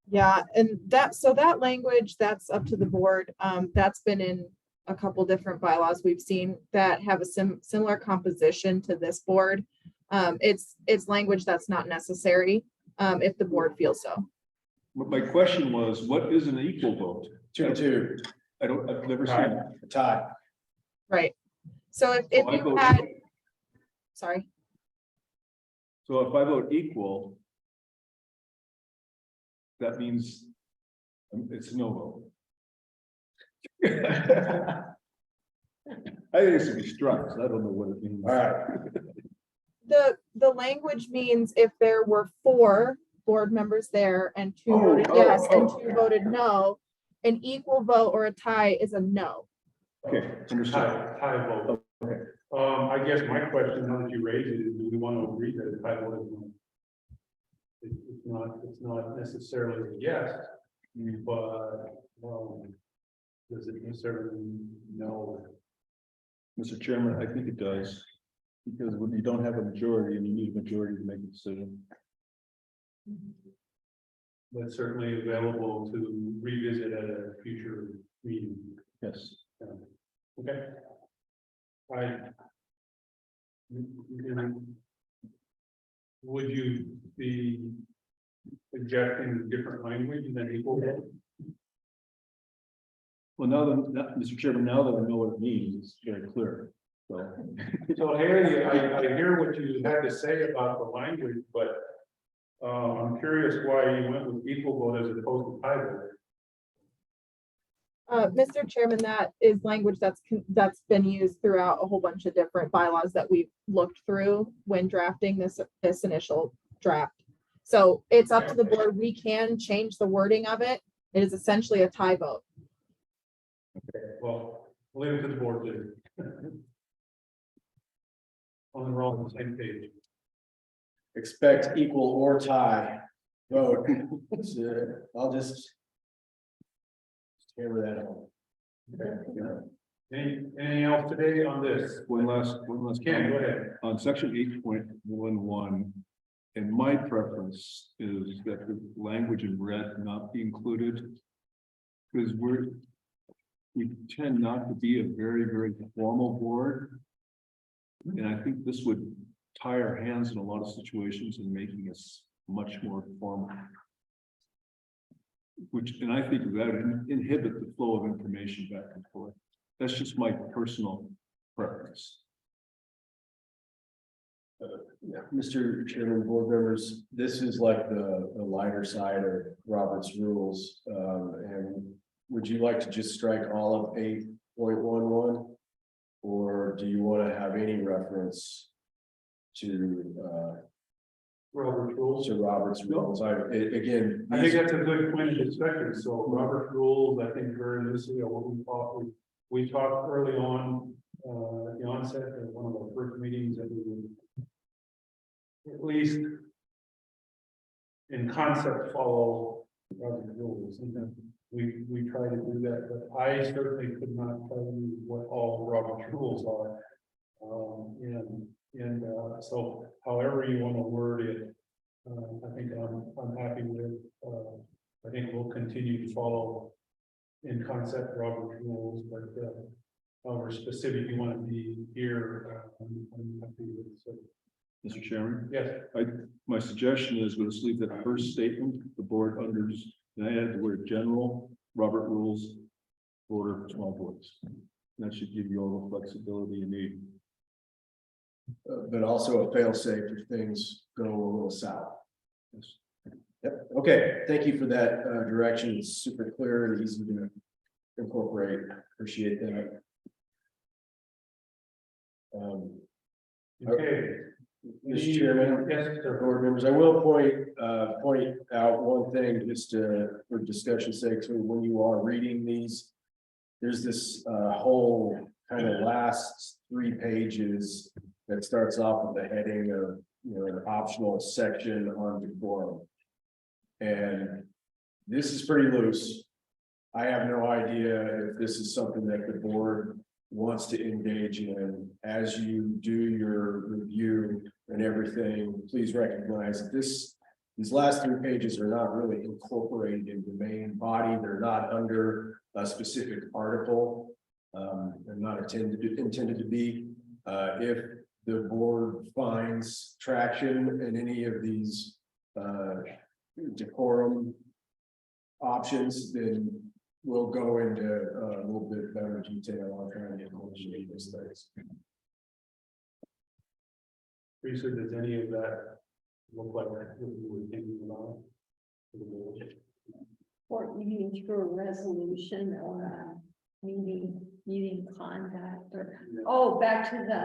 Yeah, and so that language, that's up to the board. That's been in a couple different bylaws we've seen that have a similar composition to this board. It's language that's not necessary, if the board feels so. But my question was, what is an equal vote? 2-2, I've never seen it. a tie. Right. So if I you vote- had, sorry, So if I vote equal, that means it's a no vote. I think it should be struck, 'cause I don't know what it means. All right. the language means if there were 4 board members there and 2 voted Oh, yes and oh. 2 voted no, an equal vote or a tie is a no. Okay, understood. Tie vote. Okay. I guess my question, now that you raised it, is do we want to agree that a tie vote is no? It's not necessarily a yes, but, does it necessarily mean no? Mr. Chairman, I think it does. Because when you don't have a majority and you need a majority to make a decision. But certainly available to revisit at a future meeting. Yes. Okay. Would you be suggesting different language than equal vote? Well, Mr. Chairman, now that I know what it means, it's very clear. So Haley, I hear what you had to say about the language, but I'm curious why you went with equal vote as opposed to tie vote. Mr. Chairman, that is language that's been used throughout a whole bunch of different bylaws that we've looked through when drafting this initial draft. So it's up to the board. We can change the wording of it. It is essentially a tie vote. Okay, well, leave it to the board to. We're all on the same page. Expect equal or tie vote. So, I'll just hammer that home. Anything else today on this? One last Ken, go comment. ahead. On section 8.11, And my preference is that the language in red not be included. Because we tend not to be a very, very formal board. And I think this would tie our hands in a lot of situations and making us much more formal. And I think that would inhibit the flow of information back and forth. That's just my personal preference. Yeah, Mr. Chairman, board members, this is like the lighter side of Robert's rules. And would you like to just strike all of 8.11? Or do you want to have any reference to Robert rules. Robert's rules? Again. I think that's a good point of discussion. So Robert rules, I think very loosely, what we talked early on, at the onset of one of our first meetings that we would at least in concept follow Robert rules. And then we try to do that, but I certainly could not tell you what all Robert's rules are. So however you want to word it, I think I'm happy with, I think we'll continue to follow in concept Robert's rules, but however specific you want to be here, I'm happy with. So, Mr. Chairman, yes, my suggestion is let's leave that first statement, the board unders, and I add the word general, Robert rules, order of small boards. That should give you all the flexibility you need. But also a fail safe if things go a little south. Yes. Yep, okay, thank you for that direction. It's super clear and easy to incorporate. Appreciate that. okay. Mr. Chairman, Yes, sir. board members, I will point out one thing just for discussion's sake. So when you are reading these, there's this whole kind of last 3 pages that starts off with the heading of, an optional section on decorum. And this is pretty loose. I have no idea if this is something that the board wants to engage in. As you do your review and everything, please recognize that these last 3 pages are not really incorporated in the main body. They're not under a specific article. They're not intended to be. If the board finds traction in any of these decorum options, then we'll go into a little bit better detail on trying to negotiate these things. Teresa, does any of that look like what you were thinking about? Or you mean through a resolution or a meeting conduct or, oh, back to the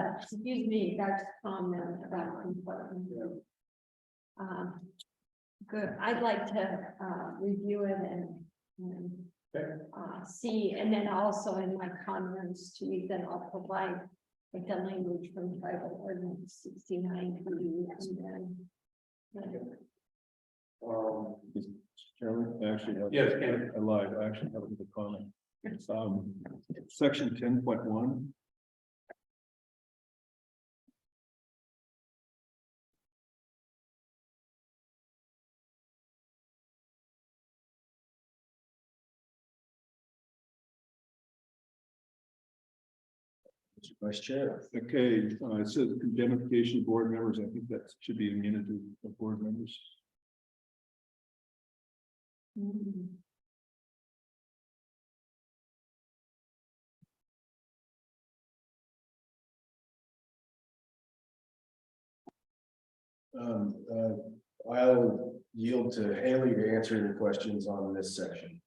comment about compliance. Good, I'd like to review it and see, and then also in my comments to you, then I'll provide like the language from tribal ordinance 69 for you, and then Chairman, I actually have. Yes, Ken. I lied, I actually have a comment. Section 10.1. Mr. Vice Chair. Okay, it says indemnification of board members. I think that should be immunity of board members. I'll yield to Haley to answer your questions on this section.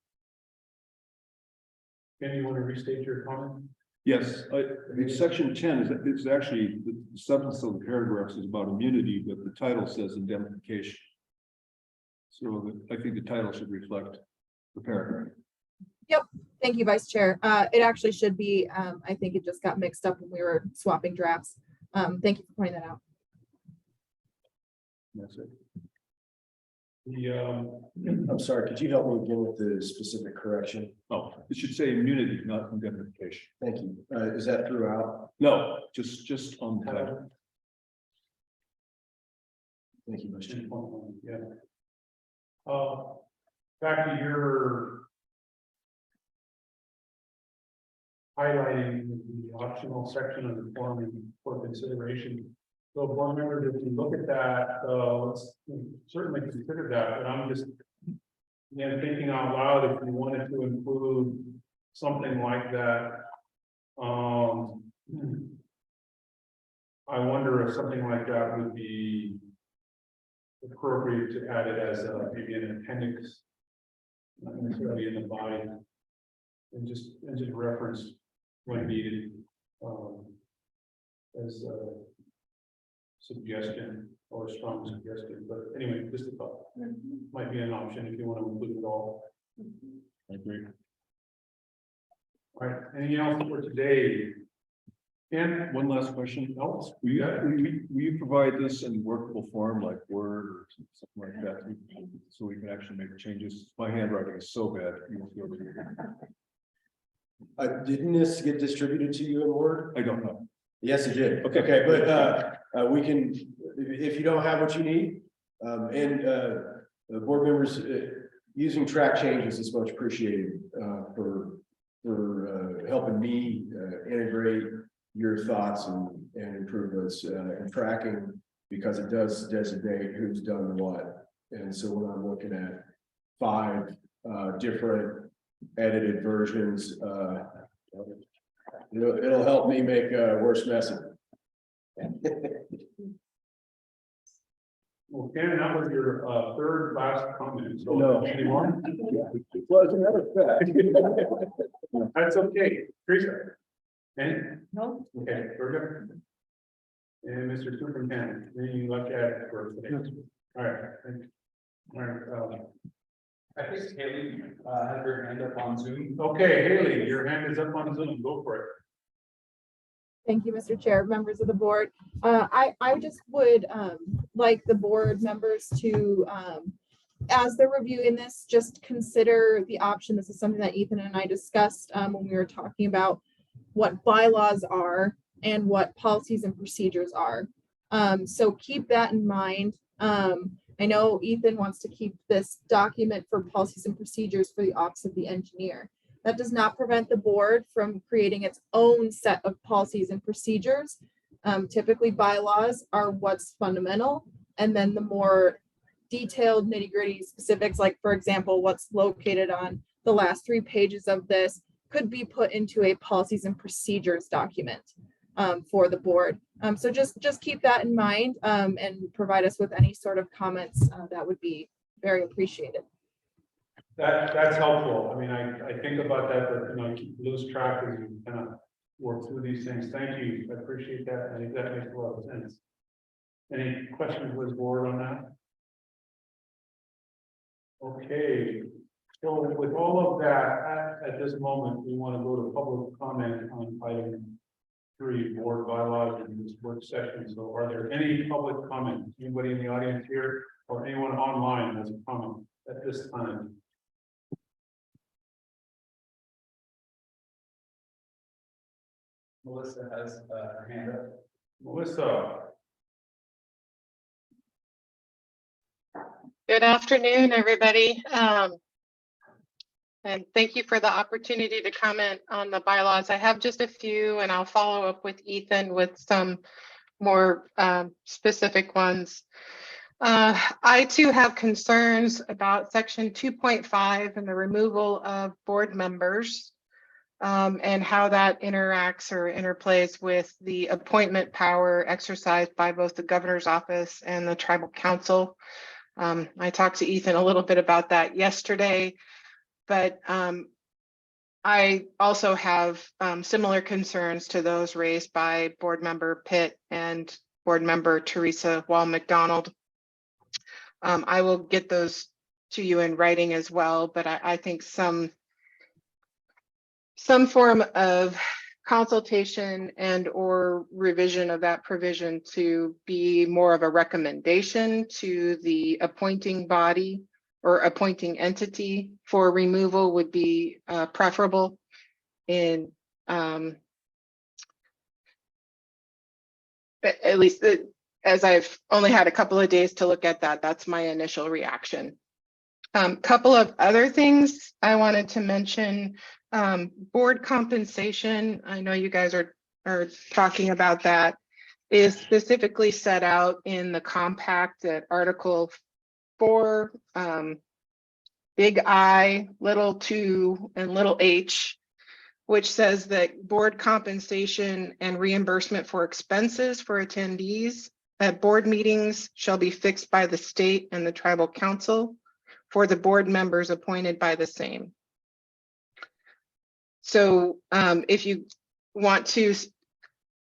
Ken, you want to restate your comment? Yes, section 10 is actually the substance of the paragraphs is about immunity, but the title says indemnification. So I think the title should reflect the paragraph. Thank you, Vice Chair. It actually should be, I think it just got mixed up when we were swapping drafts. Thank you for pointing that out. That's it. I'm sorry, could you help me again with the specific correction? Oh, it should say immunity, not indemnification. Thank you. Is that throughout? No, just on the title. Thank you, Mr. Chair. Yeah. Back to your highlighting the optional section of the form for consideration. So, board members, if you look at that, let's certainly consider that, but I'm just thinking out loud, if you wanted to include something like that, I wonder if something like that would be appropriate to add it as maybe an appendix, not necessarily in the body, and just reference when needed, as a suggestion or a strong suggestion. But anyway, just a thought. Might be an option if you want to include it all. I agree. All right, anything else for today? Ken? One last question. No? Will you provide this in workable form like Word or something like that? So we can actually make changes. My handwriting is so bad. You won't be able to read it. Didn't this get distributed to you in Word? I don't know. Yes, it did. Okay. But we can, if you don't have what you need, the board members, using track changes is much appreciated for helping me integrate your thoughts and improvements and tracking, because it does designate who's done what. And so when I'm looking at 5 different edited versions, it'll help me make a worse message. Well, Ken, that was your third last comment. So No. anymore? Well, as a matter of fact. That's okay. Teresa? And? No. Okay, very good. And Mr. Superintendent, anything you'd like to add for today? All right, thank you. All right, I think Haley, had her hand up on Zoom. okay, Haley, your hand is up on Zoom. Go for it. Thank you, Mr. Chair, members of the board. I just would like the board members to, as they're reviewing this, just consider the option. This is something that Ethan and I discussed when we were talking about what bylaws are and what policies and procedures are. So keep that in mind. I know Ethan wants to keep this document for policies and procedures for the Office of the Engineer. That does not prevent the board from creating its own set of policies and procedures. Typically bylaws are what's fundamental, and then the more detailed nitty-gritty specifics, like for example, what's located on the last 3 pages of this could be put into a policies and procedures document for the board. So just keep that in mind and provide us with any sort of comments that would be very appreciated. That's helpful. I mean, I think about that, but you lose track as you kind of work through these things. Thank you. I appreciate that. I think that makes a lot of sense. Any questions with the board on that? Okay. So with all of that, at this moment, we want to go to public comment on item 3, board bylaws in this work session. So are there any public comments? Anybody in the audience here or anyone online has a comment at this time? Melissa has her hand up. Melissa? Good afternoon, everybody. And thank you for the opportunity to comment on the bylaws. I have just a few, and I'll follow up with Ethan with some more specific ones. I too have concerns about section 2.5 and the removal of board members and how that interacts or interplays with the appointment power exercised by both the governor's office and the tribal council. I talked to Ethan a little bit about that yesterday, but I also have similar concerns to those raised by board member Pitt and board member Teresa Wall McDonald. I will get those to you in writing as well, but I think some form of consultation and or revision of that provision to be more of a recommendation to the appointing body or appointing entity for removal would be preferable in at least as I've only had a couple of days to look at that, that's my initial reaction. Couple of other things I wanted to mention, board compensation. I know you guys are talking about that, is specifically set out in the compact at Article 4, big I, little 2, and little h, which says that board compensation and reimbursement for expenses for attendees at board meetings shall be fixed by the state and the tribal council for the board members appointed by the same. So if you want to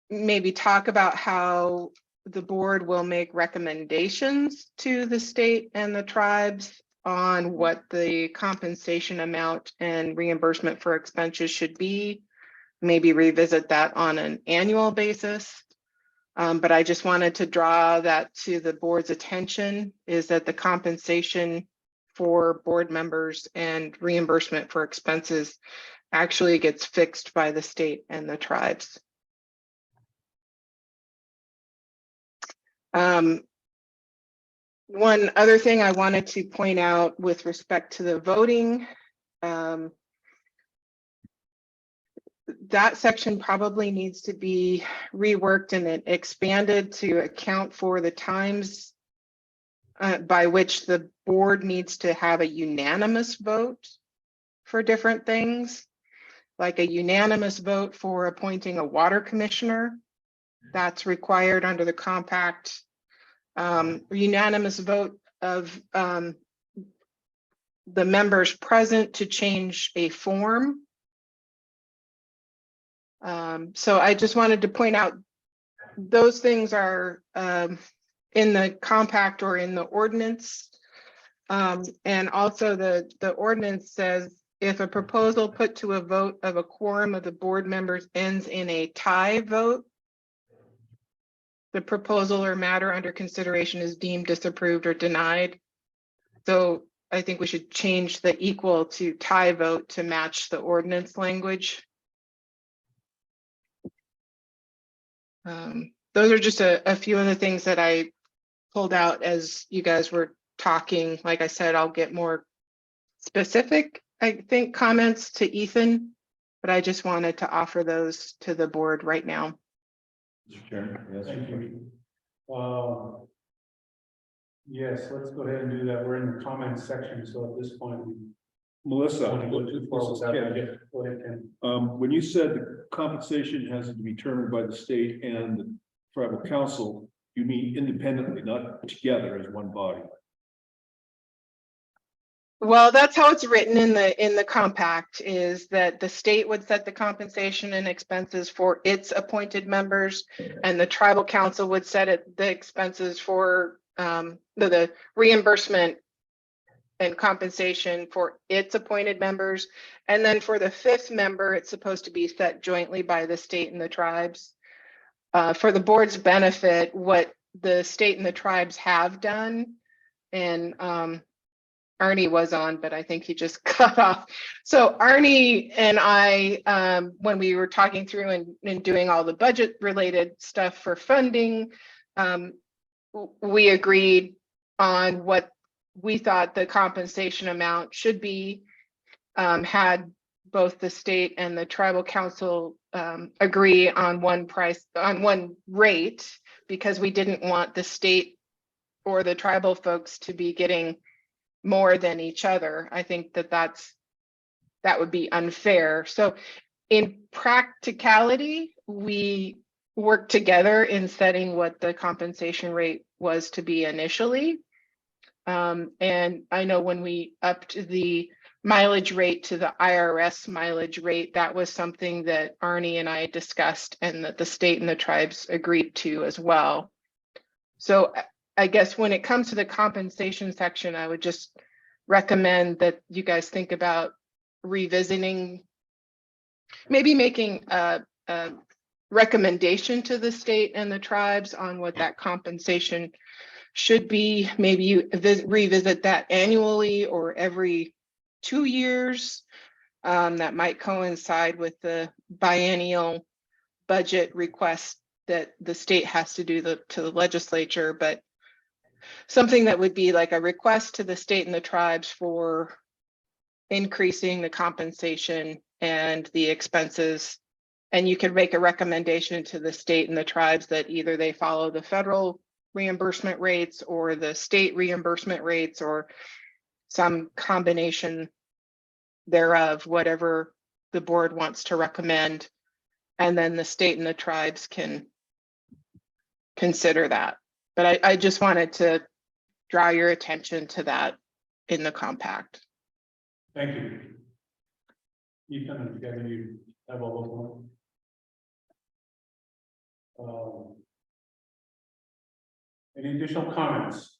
maybe talk about how the board will make recommendations to the state and the tribes on what the compensation amount and reimbursement for expenses should be, maybe revisit that on an annual basis. But I just wanted to draw that to the board's attention, is that the compensation for board members and reimbursement for expenses actually gets fixed by the state and the tribes. One other thing I wanted to point out with respect to the voting, that section probably needs to be reworked and expanded to account for the times by which the board needs to have a unanimous vote for different things, like a unanimous vote for appointing a water commissioner. That's required under the compact. Unanimous vote of the members present to change a form. So I just wanted to point out those things are in the compact or in the ordinance. And also the ordinance says if a proposal put to a vote of a quorum of the board members ends in a tie vote, the proposal or matter under consideration is deemed disapproved or denied. So I think we should change the equal to tie vote to match the ordinance language. Those are just a few of the things that I pulled out as you guys were talking. Like I said, I'll get more specific, I think, comments to Ethan, but I just wanted to offer those to the board right now. Mr. Chairman, yes. Thank you. Yes, let's go ahead and do that. We're in the comments section, so at this point, we Melissa, don't want to go too far this is without Ken. that. Go ahead, Ken. When you said the compensation has to be determined by the state and the tribal council, you mean independently, not together as one body. Well, that's how it's written in the compact, is that the state would set the compensation and expenses for its appointed members, and the tribal council would set the expenses for the reimbursement and compensation for its appointed members. And then for the fifth member, it's supposed to be set jointly by the state and the tribes. For the board's benefit, what the state and the tribes have done, and Arnie was on, but I think he just cut off. So Arnie and I, when we were talking through and doing all the budget related stuff for funding, we agreed on what we thought the compensation amount should be, had both the state and the tribal council agree on one rate, because we didn't want the state or the tribal folks to be getting more than each other. I think that would be unfair. So in practicality, we worked together in setting what the compensation rate was to be initially. And I know when we upped the mileage rate to the IRS mileage rate, that was something that Arnie and I discussed and that the state and the tribes agreed to as well. So I guess when it comes to the compensation section, I would just recommend that you guys think about revisiting, maybe making a recommendation to the state and the tribes on what that compensation should be. Maybe you revisit that annually or every 2 years. That might coincide with the biennial budget request that the state has to do to the legislature, but something that would be like a request to the state and the tribes for increasing the compensation and the expenses. And you could make a recommendation to the state and the tribes that either they follow the federal reimbursement rates or the state reimbursement rates or some combination thereof, whatever the board wants to recommend. And then the state and the tribes can consider that. But I just wanted to draw your attention to that in the compact. Thank you. Ethan, have you got any, have all those ones? Any additional comments?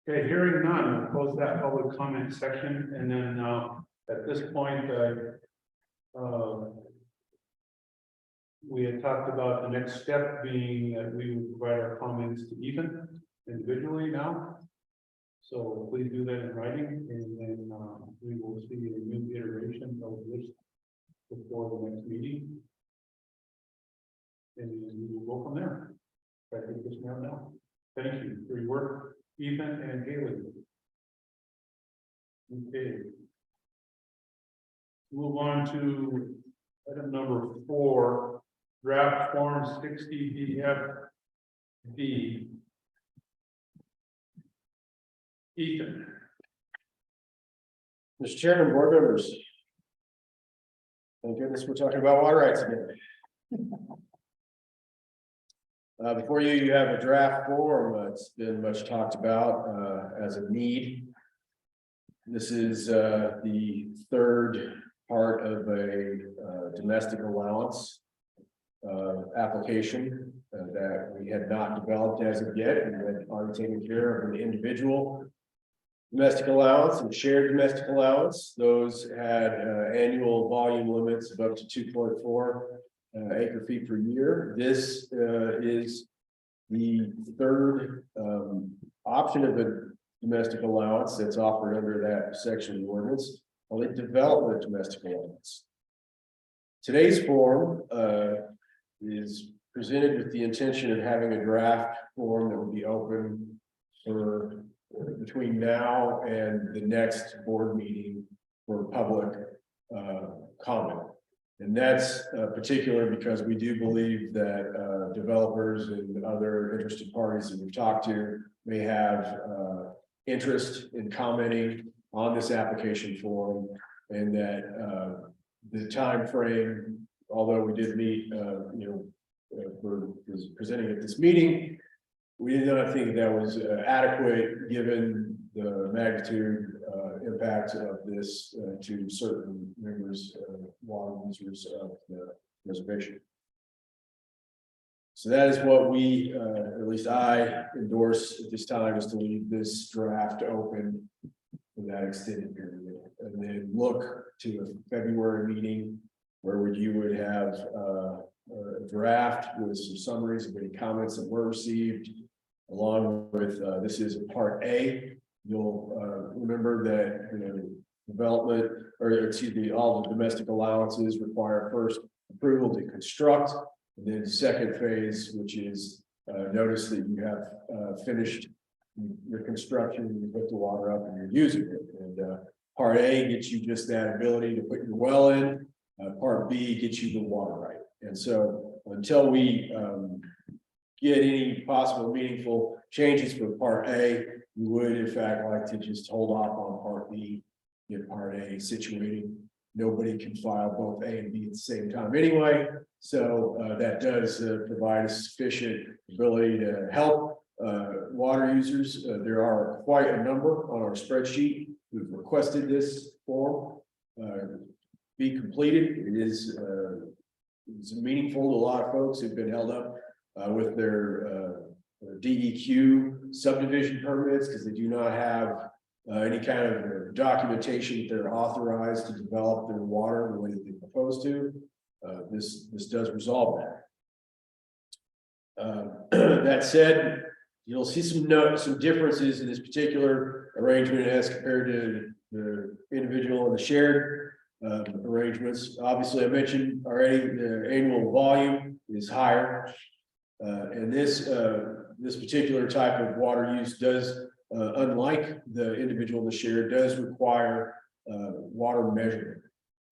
Okay, hearing none, we'll close that public comment section, and then at this point, we had talked about the next step being that we would provide our comments to Ethan individually now. So please do that in writing, and then we will see a new iteration of this before the next meeting. And we will go from there. I think this now. Thank you for your work, Ethan and Haley. Okay. Move on to item number 4, draft form 60 DFD. Ethan. Mr. Chairman, board members. Thank goodness we're talking about water rights again. Before you have a draft form. It's been much talked about as a need. This is the third part of a domestic allowance application that we had not developed as of yet, and had already taken care of an individual domestic allowance and shared domestic allowance. Those had annual volume limits of up to 2.4 acre feet per year. This is the third option of a domestic allowance that's offered under that section of the ordinance, called a development domestic allowance. Today's form is presented with the intention of having a draft form that will be open for between now and the next board meeting for public comment. And that's particular because we do believe that developers and other interested parties that we've talked to may have interest in commenting on this application form, and that the time frame, although we did meet, for presenting at this meeting, we did not think that was adequate given the magnitude impact of this to certain members, water users of the reservation. So that is what we, at least I endorse at this time, is to leave this draft open for that extended period, and then look to a February meeting where you would have a draft with some summaries of any comments that were received, along with this is a part A. You'll remember that development, or excuse me, all the domestic allowances require first approval to construct, and then the second phase, which is notice that you have finished your construction, you put the water up and you're using it. And part A gets you just that ability to put your well in. Part B gets you the water right. And so until we get any possible meaningful changes for part A, we would in fact like to just hold off on part B, get part A situated. Nobody can file both A and B at the same time anyway. So that does provide a sufficient ability to help water users. There are quite a number on our spreadsheet who've requested this form be completed. It is meaningful to a lot of folks who've been held up with their DEQ subdivision permits because they do not have any kind of documentation that they're authorized to develop their water the way that they propose to. This does resolve that. That said, you'll see some differences in this particular arrangement as compared to the individual and the shared arrangements. Obviously, I mentioned already the annual volume is higher. And this particular type of water use does, unlike the individual and the shared, does require water measurement.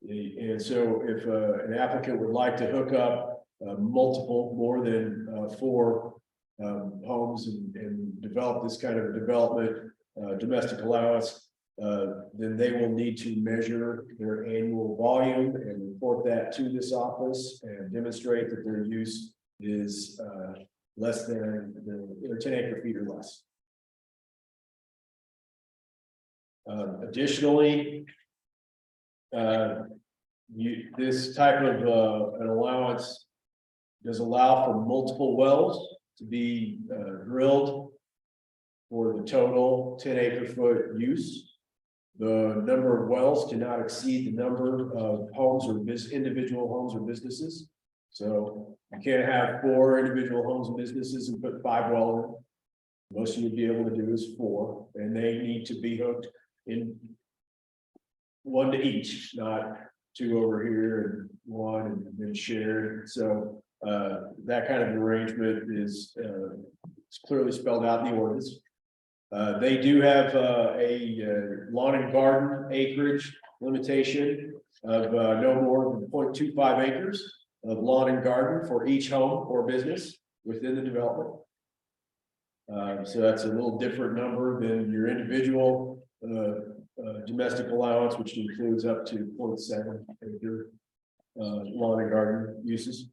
And so if an applicant would like to hook up multiple, more than 4 homes and develop this kind of development, domestic allowance, then they will need to measure their annual volume and report that to this office and demonstrate that their use is less than 10 acre feet or less. Additionally, this type of an allowance does allow for multiple wells to be drilled for the total 10 acre foot use. The number of wells cannot exceed the number of homes or individual homes or businesses. So you can't have 4 individual homes and businesses and put 5 wells in. Most you would be able to do is 4, and they need to be hooked in 1 to each, not 2 over here and 1 and then shared. So that kind of arrangement is clearly spelled out in the ordinance. They do have a lawn and garden acreage limitation of no more than 0.25 acres of lawn and garden for each home or business within the development. So that's a little different number than your individual domestic allowance, which includes up to 0.7 acre lawn and garden uses.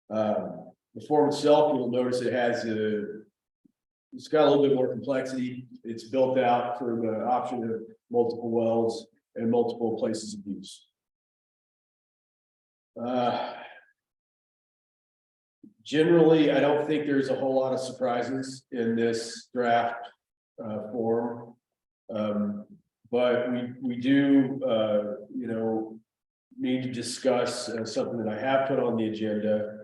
The form itself, you'll notice it has it's got a little bit more complexity. It's built out for the option of multiple wells and multiple places of use. Generally, I don't think there's a whole lot of surprises in this draft form. But we do, need to discuss something that I have put on the agenda.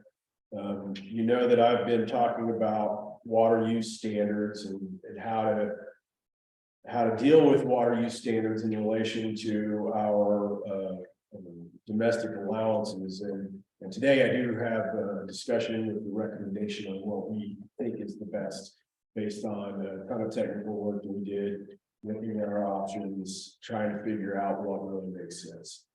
You know that I've been talking about water use standards and how to deal with water use standards in relation to our domestic allowances. And today I do have a discussion with the recommendation on what we think is the best based on the kind of technical work that we did, looking at our options, trying to figure out what really makes sense.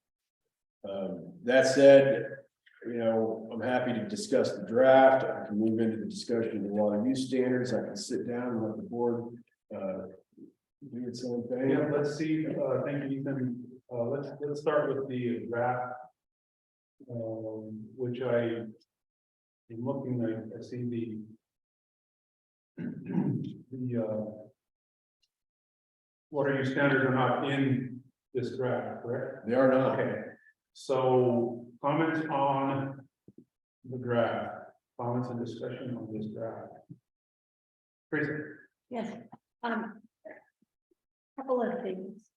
That said, I'm happy to discuss the draft. I can move into the discussion of the water use standards. I can sit down and let the board do its own thing. Yeah, let's see. Thank you, Ethan. Let's start with the draft, which I am looking at. I see the water use standards are not in this draft, correct? They are not. Okay. So comments on the draft, comments and discussion on this draft. Tracy? Yes, couple of things,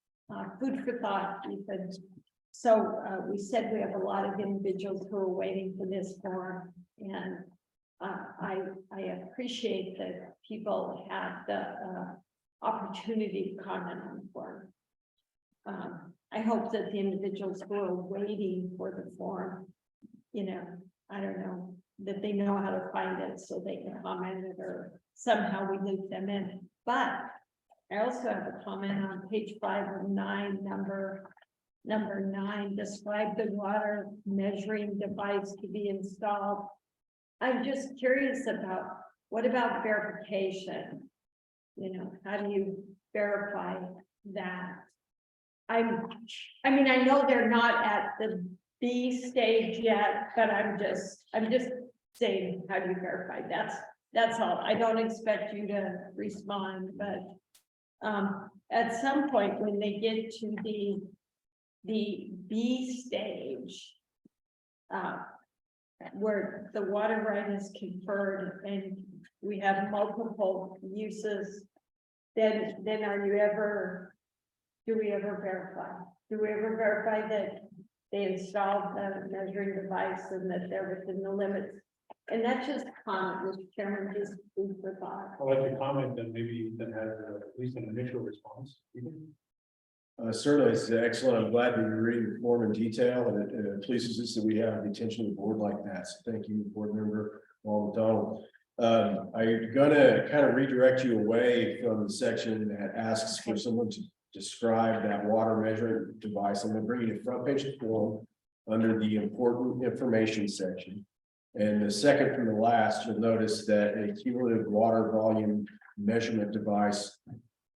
food for thought, Ethan. So we said we have a lot of individuals who are waiting for this form, and I appreciate that people have the opportunity to comment on the form. I hope that the individuals who are waiting for the form, I don't know, that they know how to find it so they can comment it, or somehow we loop them in. But I also have a comment on page 5 of 9, number 9, describe the water measuring device to be installed. I'm just curious about, what about verification? How do you verify that? I mean, I know they're not at the B stage yet, but I'm just saying, how do you verify? That's all. I don't expect you to respond, but at some point when they get to the B stage, where the water right is conferred and we have multiple uses, then do we ever verify? Do we ever verify that they installed the measuring device and that they're within the limits? And that's just a comment, Mr. Chairman, just food for thought. I'll let you comment, and maybe then have at least an initial response. Certainly, it's excellent. I'm glad that you're reading the form in detail, and it pleases us that we have the attention of the board like that. So thank you, board member Paul McDonald. I'm gonna kind of redirect you away from the section that asks for someone to describe that water measurement device. I'm gonna bring you to front page of the form under the important information section. And the second from the last, you'll notice that a cumulative water volume measurement device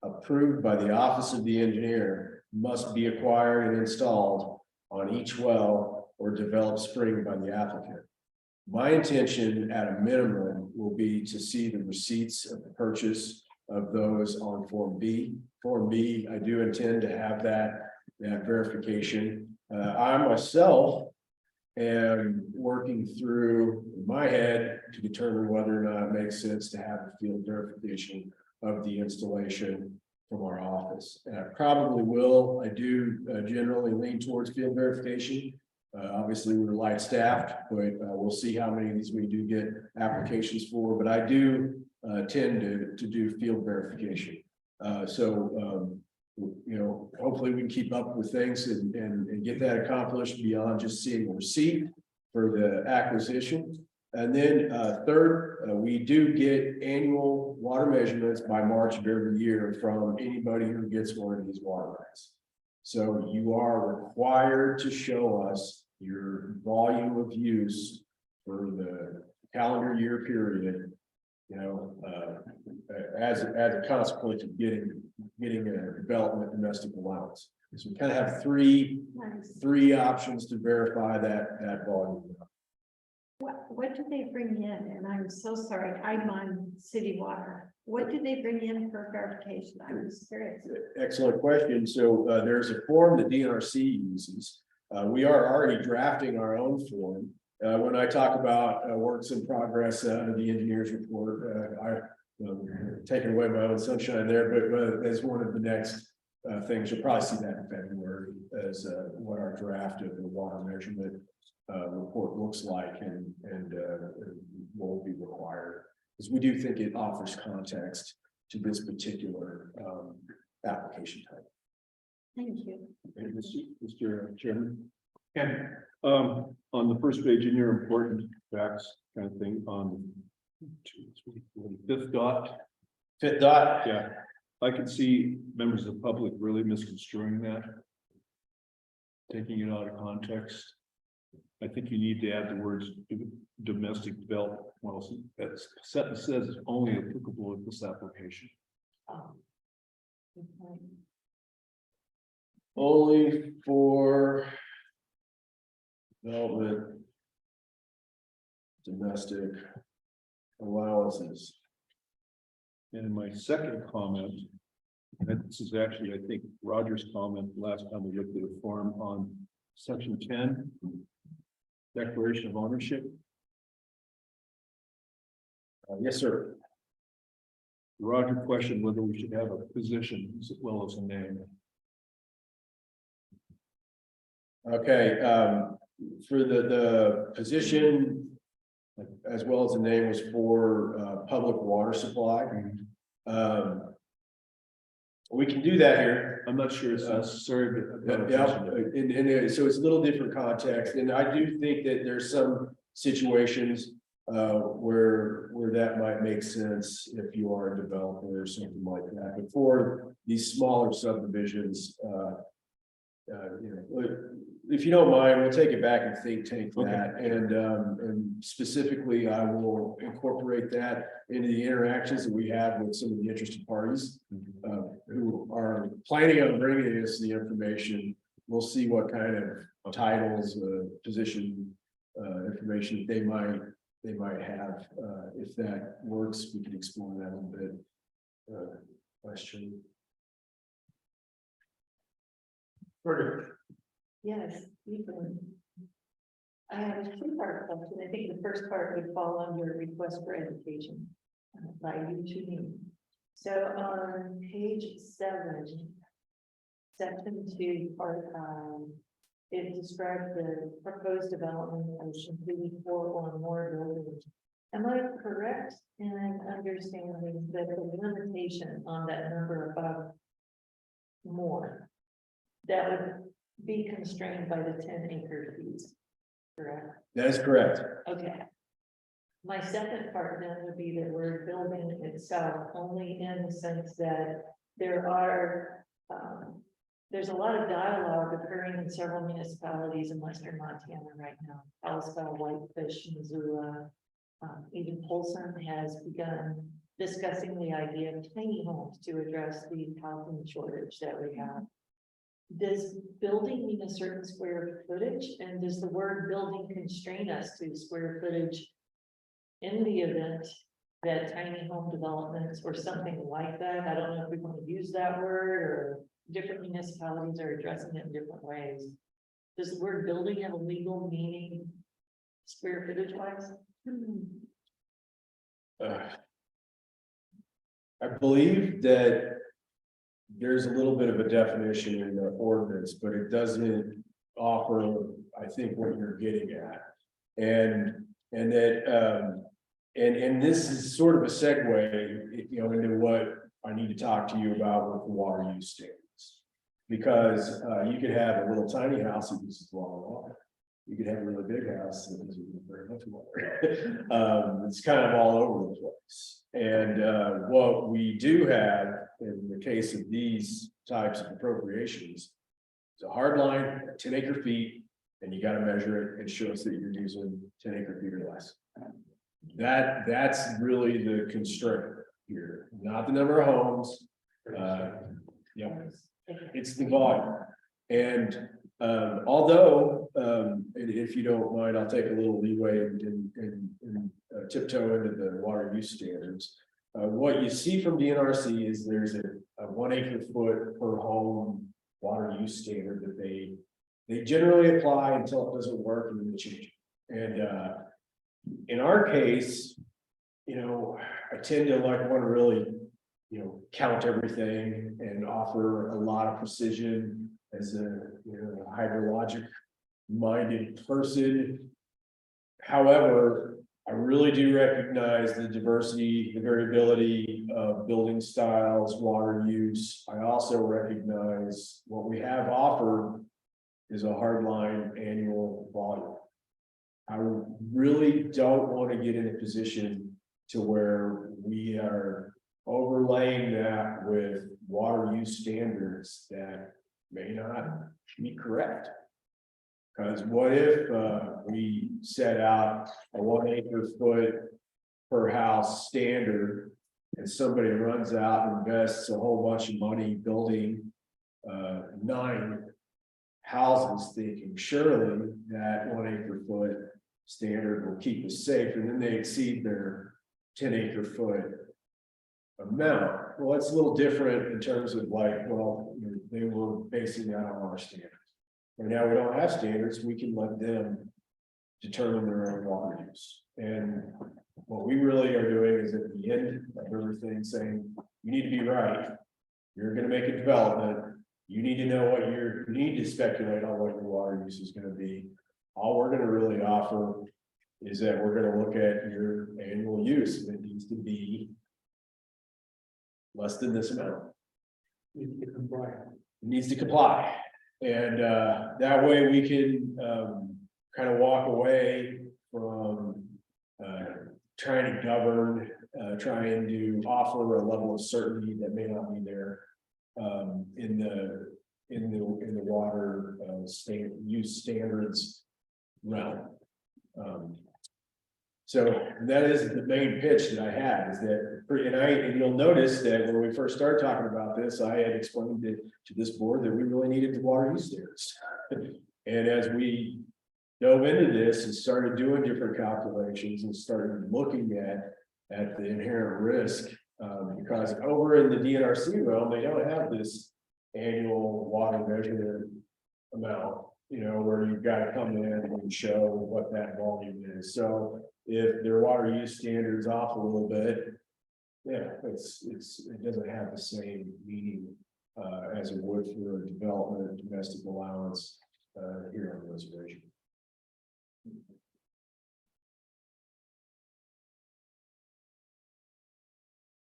approved by the Office of the Engineer must be acquired and installed on each well or developed spring by the applicant. My intention at a minimum will be to see the receipts of the purchase of those on Form B. Form B, I do intend to have that verification. I myself am working through my head to determine whether or not it makes sense to have a field verification of the installation from our office. And I probably will. I do generally lean towards field verification. Obviously, we're light staffed, but we'll see how many of these we do get applications for. But I do tend to do field verification. You know, hopefully we can keep up with things and get that accomplished beyond just seeing a receipt for the acquisition. And then third, we do get annual water measurements by March of every year from anybody who gets one of these water rights. So you are required to show us your volume of use for the calendar year period, you know, as a consequence of getting a development domestic allowance. So we kind of have three options to verify that volume. What do they bring in? And I'm so sorry, I'm on city water. What do they bring in for verification? I was curious. Excellent question. So there's a form that DNRC uses. We are already drafting our own form. When I talk about works in progress of the engineer's report, I've taken away my own sunshine there, but as one of the next things, you'll probably see that in February as what our draft of the water measurement report looks like and will be required, because we do think it offers context to this particular application type. Thank you. And Mr. Chairman, And on the first page in your important facts kind of thing on 2, 3, 4, fifth dot, Fifth dot. yeah, I can see members of the public really misconstruing that, taking it out of context. I think you need to add the words domestic development. Well, that sentence says it's only applicable with this application. Only for development domestic allowances. And in my second comment, and this is actually, I think, Roger's comment last time we looked at a form on section 10, declaration of ownership. Yes, sir. Roger questioned whether we should have a position as well as a name. Okay, for the position as well as the name was for public water supply. We can do that here. I'm not sure it's necessary, but Yeah, and so it's a little different context, and I do think that there's some situations where that might make sense if you are a developer or something like that. But for these smaller subdivisions, you know, if you don't mind, we'll take it back and think tank that, and specifically, I will incorporate that into the interactions that we have with some of the interested parties who are planning on bringing us the information. We'll see what kind of titles, position, information they might have. If that works, we can explore that a little bit. Question. Yes, you can. I have a two-part question. I think the first part would fall under request for education by you to me. So on page 7, section 2, part it described the proposed development as completing 4 or more buildings. Am I correct in understanding that the limitation on that number above more, that would be constrained by the 10-acre fees, correct? That is correct. Okay. My second part then would be the word building itself, only in the sense that there are, there's a lot of dialogue occurring in several municipalities in western Montana right now. Kalispell, Whitefish, Missoula, even Polson has begun discussing the idea of tiny homes to address the housing shortage that we have. Does building mean a certain square footage, and does the word building constrain us to square footage in the event that tiny home developments or something like that? I don't know if we want to use that word, or different municipalities are addressing it in different ways. Does the word building have a legal meaning square footage wise? I believe that there's a little bit of a definition in the ordinance, but it doesn't offer, I think, what you're getting at. And that, and this is sort of a segue, you know, into what I need to talk to you about with the water use standards. Because you could have a little tiny house that uses a lot of water. You could have a really big house that doesn't use very much water. It's kind of all over the place. And what we do have in the case of these types of appropriations is a hard line, 10 acre feet, and you got to measure it and show us that you're using 10 acre feet or less. That's really the constraint here, not the number of homes. Yeah, it's the volume. And although, if you don't mind, I'll take a little leeway and tiptoe into the water use standards. What you see from DNRC is there's a 1 acre foot per home water use standard that they generally apply until it doesn't work and then they change it. And in our case, you know, I tend to want to really, you know, count everything and offer a lot of precision as a, you know, a hydrologic minded person. However, I really do recognize the diversity, the variability of building styles, water use. I also recognize what we have offered is a hardline annual volume. I really don't want to get in a position to where we are overlaying that with water use standards that may not be correct. Because what if we set out a 1 acre foot per house standard and somebody runs out and invests a whole bunch of money building 9 houses, thinking surely that 1 acre foot standard will keep us safe, and then they exceed their 10 acre foot amount. Well, it's a little different in terms of like, well, you know, they were basing that on our standards. And now we don't have standards, we can let them determine their own water use. And what we really are doing is at the end of everything saying, you need to be right. You're going to make a development. You need to know what you need to speculate on what your water use is going to be. All we're going to really offer is that we're going to look at your annual use, and it needs to be less than this amount. It needs to comply. And that way we can kind of walk away from trying to govern, trying to offer a level of certainty that may not be there in the water use standards realm. So that is the main pitch that I had, is that, and you'll notice that when we first started talking about this, I had explained it to this board that we really needed the water use standards. And as we dove into this and started doing different calculations and started looking at the inherent risk, because over in the DNRC realm, they don't have this annual water measurement amount, you know, where you've got to come in and show what that volume is. So if their water use standards off a little bit, yeah, it doesn't have the same meaning as it would for a development domestic allowance here on the reservation.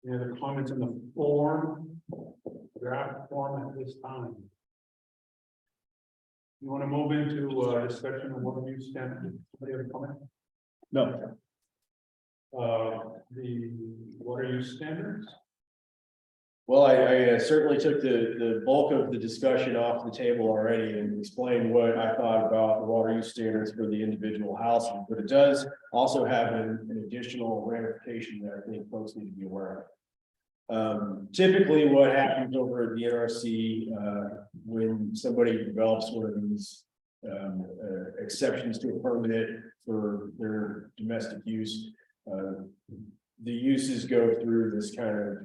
Any other comments on the form, draft form at this time? You want to move into discussion of water use standards? Somebody have a comment? No, The water use standards? Well, I certainly took the bulk of the discussion off the table already and explained what I thought about the water use standards for the individual houses, but it does also have an additional ramification that I think folks need to be aware of. Typically what happens over at the NRC, when somebody develops one of these exceptions to a permit for their domestic use, the uses go through this kind of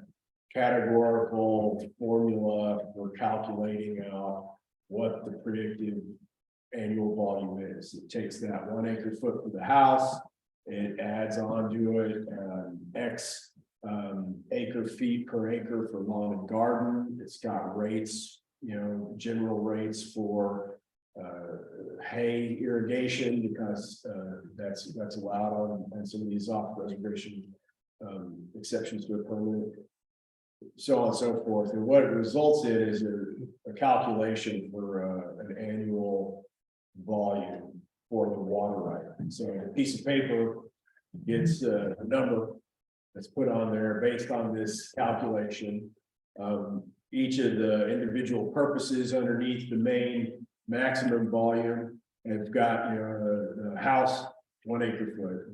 categorical formula for calculating out what the predicted annual volume is. It takes that 1 acre foot for the house, it adds on to it X acre feet per acre for lawn and garden. It's got rates, general rates for hay irrigation, because that's allowed on some of these off reservation exceptions to a permit, so on and so forth. And what it results in is a calculation for an annual volume for the water right. So a piece of paper gets a number that's put on there based on this calculation. Each of the individual purposes underneath the main maximum volume have got, the house 1 acre foot.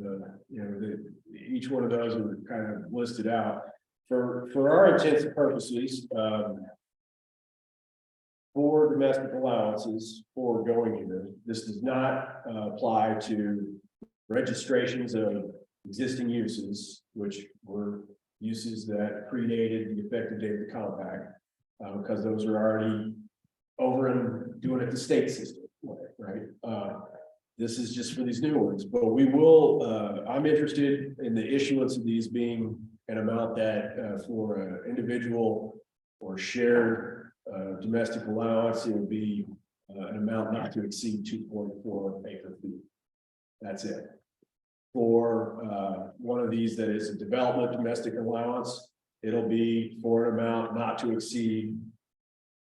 Each one of those are kind of listed out. For our intents and purposes, for domestic allowances for going unit, this does not apply to registrations of existing uses, which were uses that predated the effective date of the compact, because those are already over and doing it the state system, right? This is just for these new ones, but we will, I'm interested in the issuance of these being an amount that for an individual or shared domestic allowance, it would be an amount not to exceed 2.4 acre feet. That's it. For one of these that is a development domestic allowance, it'll be for an amount not to exceed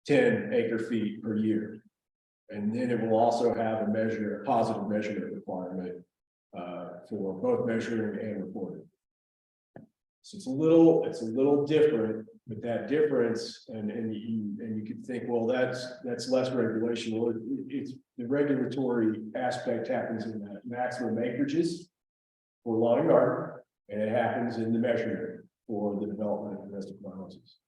10 acre feet per year. And then it will also have a positive measurement requirement for both measuring and reporting. So it's a little different, but that difference, and you could think, well, that's less regulation. Well, it's the regulatory aspect happens in that maximum acreages for lawn and garden, and it happens in the measurement for the development of domestic allowances.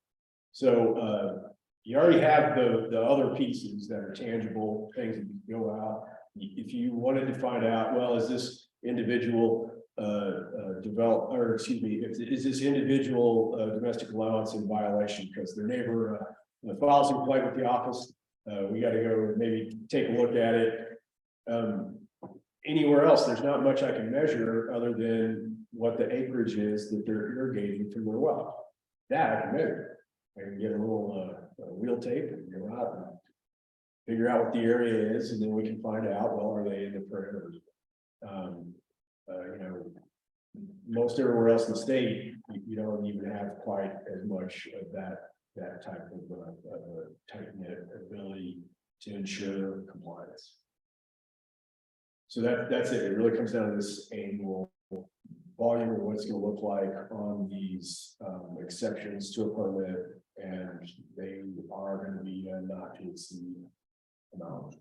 So you already have the other pieces that are tangible things that you go out. If you wanted to find out, well, is this individual is this individual domestic allowance in violation because their neighbor files a complaint with the office? We got to go maybe take a look at it. Anywhere else, there's not much I can measure other than what the acreage is that they're irrigating through their well. That I can measure. I can get a little wheel tape and go out and figure out what the area is, and then we can find out, well, are they in the perimeters? Most everywhere else in the state, you don't even have quite as much of that type of tight knit ability to ensure compliance. So that's it. It really comes down to this annual volume of what it's going to look like on these exceptions to a permit, and they are going to be not to exceed amount.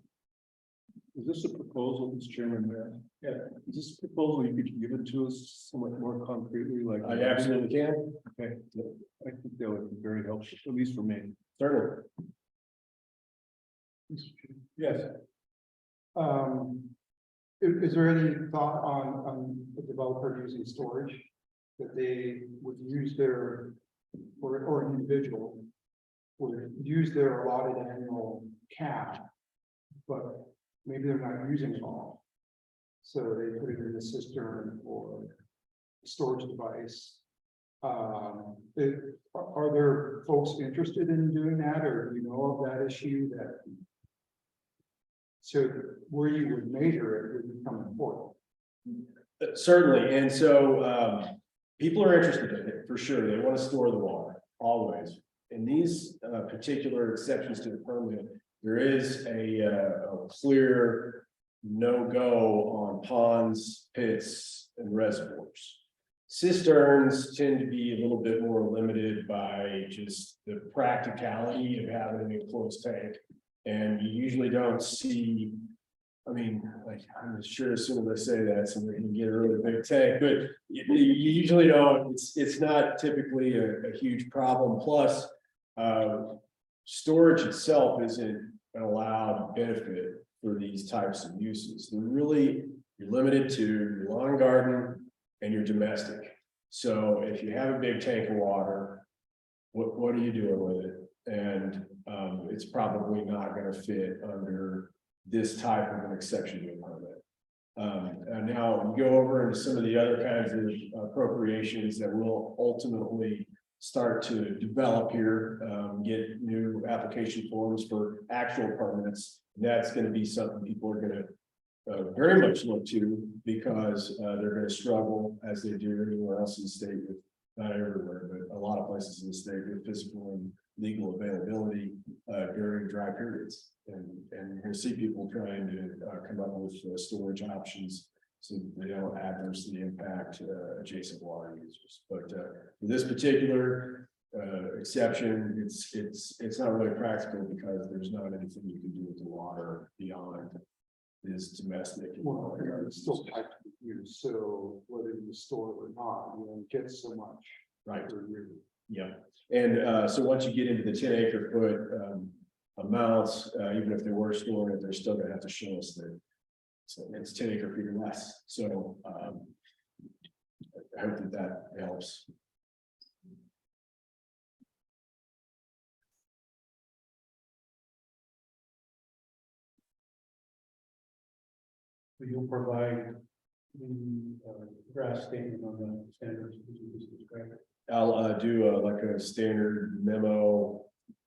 is this a proposal, Mr. Chairman? Yeah. Is this a proposal you could give it to us somewhat more concretely, like? I absolutely can. Okay, I think that would be very helpful, at least for me. Certainly. Yes. Is there any thought on the developer using storage? That they would use their, or an individual would use their allotted annual cap, but maybe they're not using it all. So they put it in the cistern or storage device. Are there folks interested in doing that, or do you know of that issue that So where you would measure it would become important. Certainly, and so people are interested in it for sure. They want to store the water always. In these particular exceptions to the permit, there is a clear no-go on ponds, pits, and reservoirs. Cisterns tend to be a little bit more limited by just the practicality of having an enclosed tank. And you usually don't see, I mean, like, I'm sure as soon as I say that, somebody can get a really big tank, but you usually don't, it's not typically a huge problem. Plus, storage itself isn't an allowed benefit for these types of uses. They're really, you're limited to your lawn and garden and your domestic. So if you have a big tank of water, what are you doing with it? And it's probably not going to fit under this type of an exception to a permit. And now you go over into some of the other kinds of appropriations that will ultimately start to develop here, get new application forms for actual permits. That's going to be something people are going to very much look to, because they're going to struggle, as they do anywhere else in the state, with, not everywhere, but a lot of places in the state, with physical and legal availability during dry periods. And you're going to see people trying to come up with storage options so that they don't adversely impact adjacent water users. But for this particular exception, it's not really practical, because there's not anything you can do with the water beyond this domestic. Well, it's still type of use, so whether you store it or not, you don't get so much. Right. per year. Yeah, and so once you get into the 10-acre-foot amounts, even if they were storing it, they're still gonna have to show us that it's 10 acre-feet or less. So I hope that helps. You'll provide the draft statement on the standards that you just described. I'll do like a standard memo,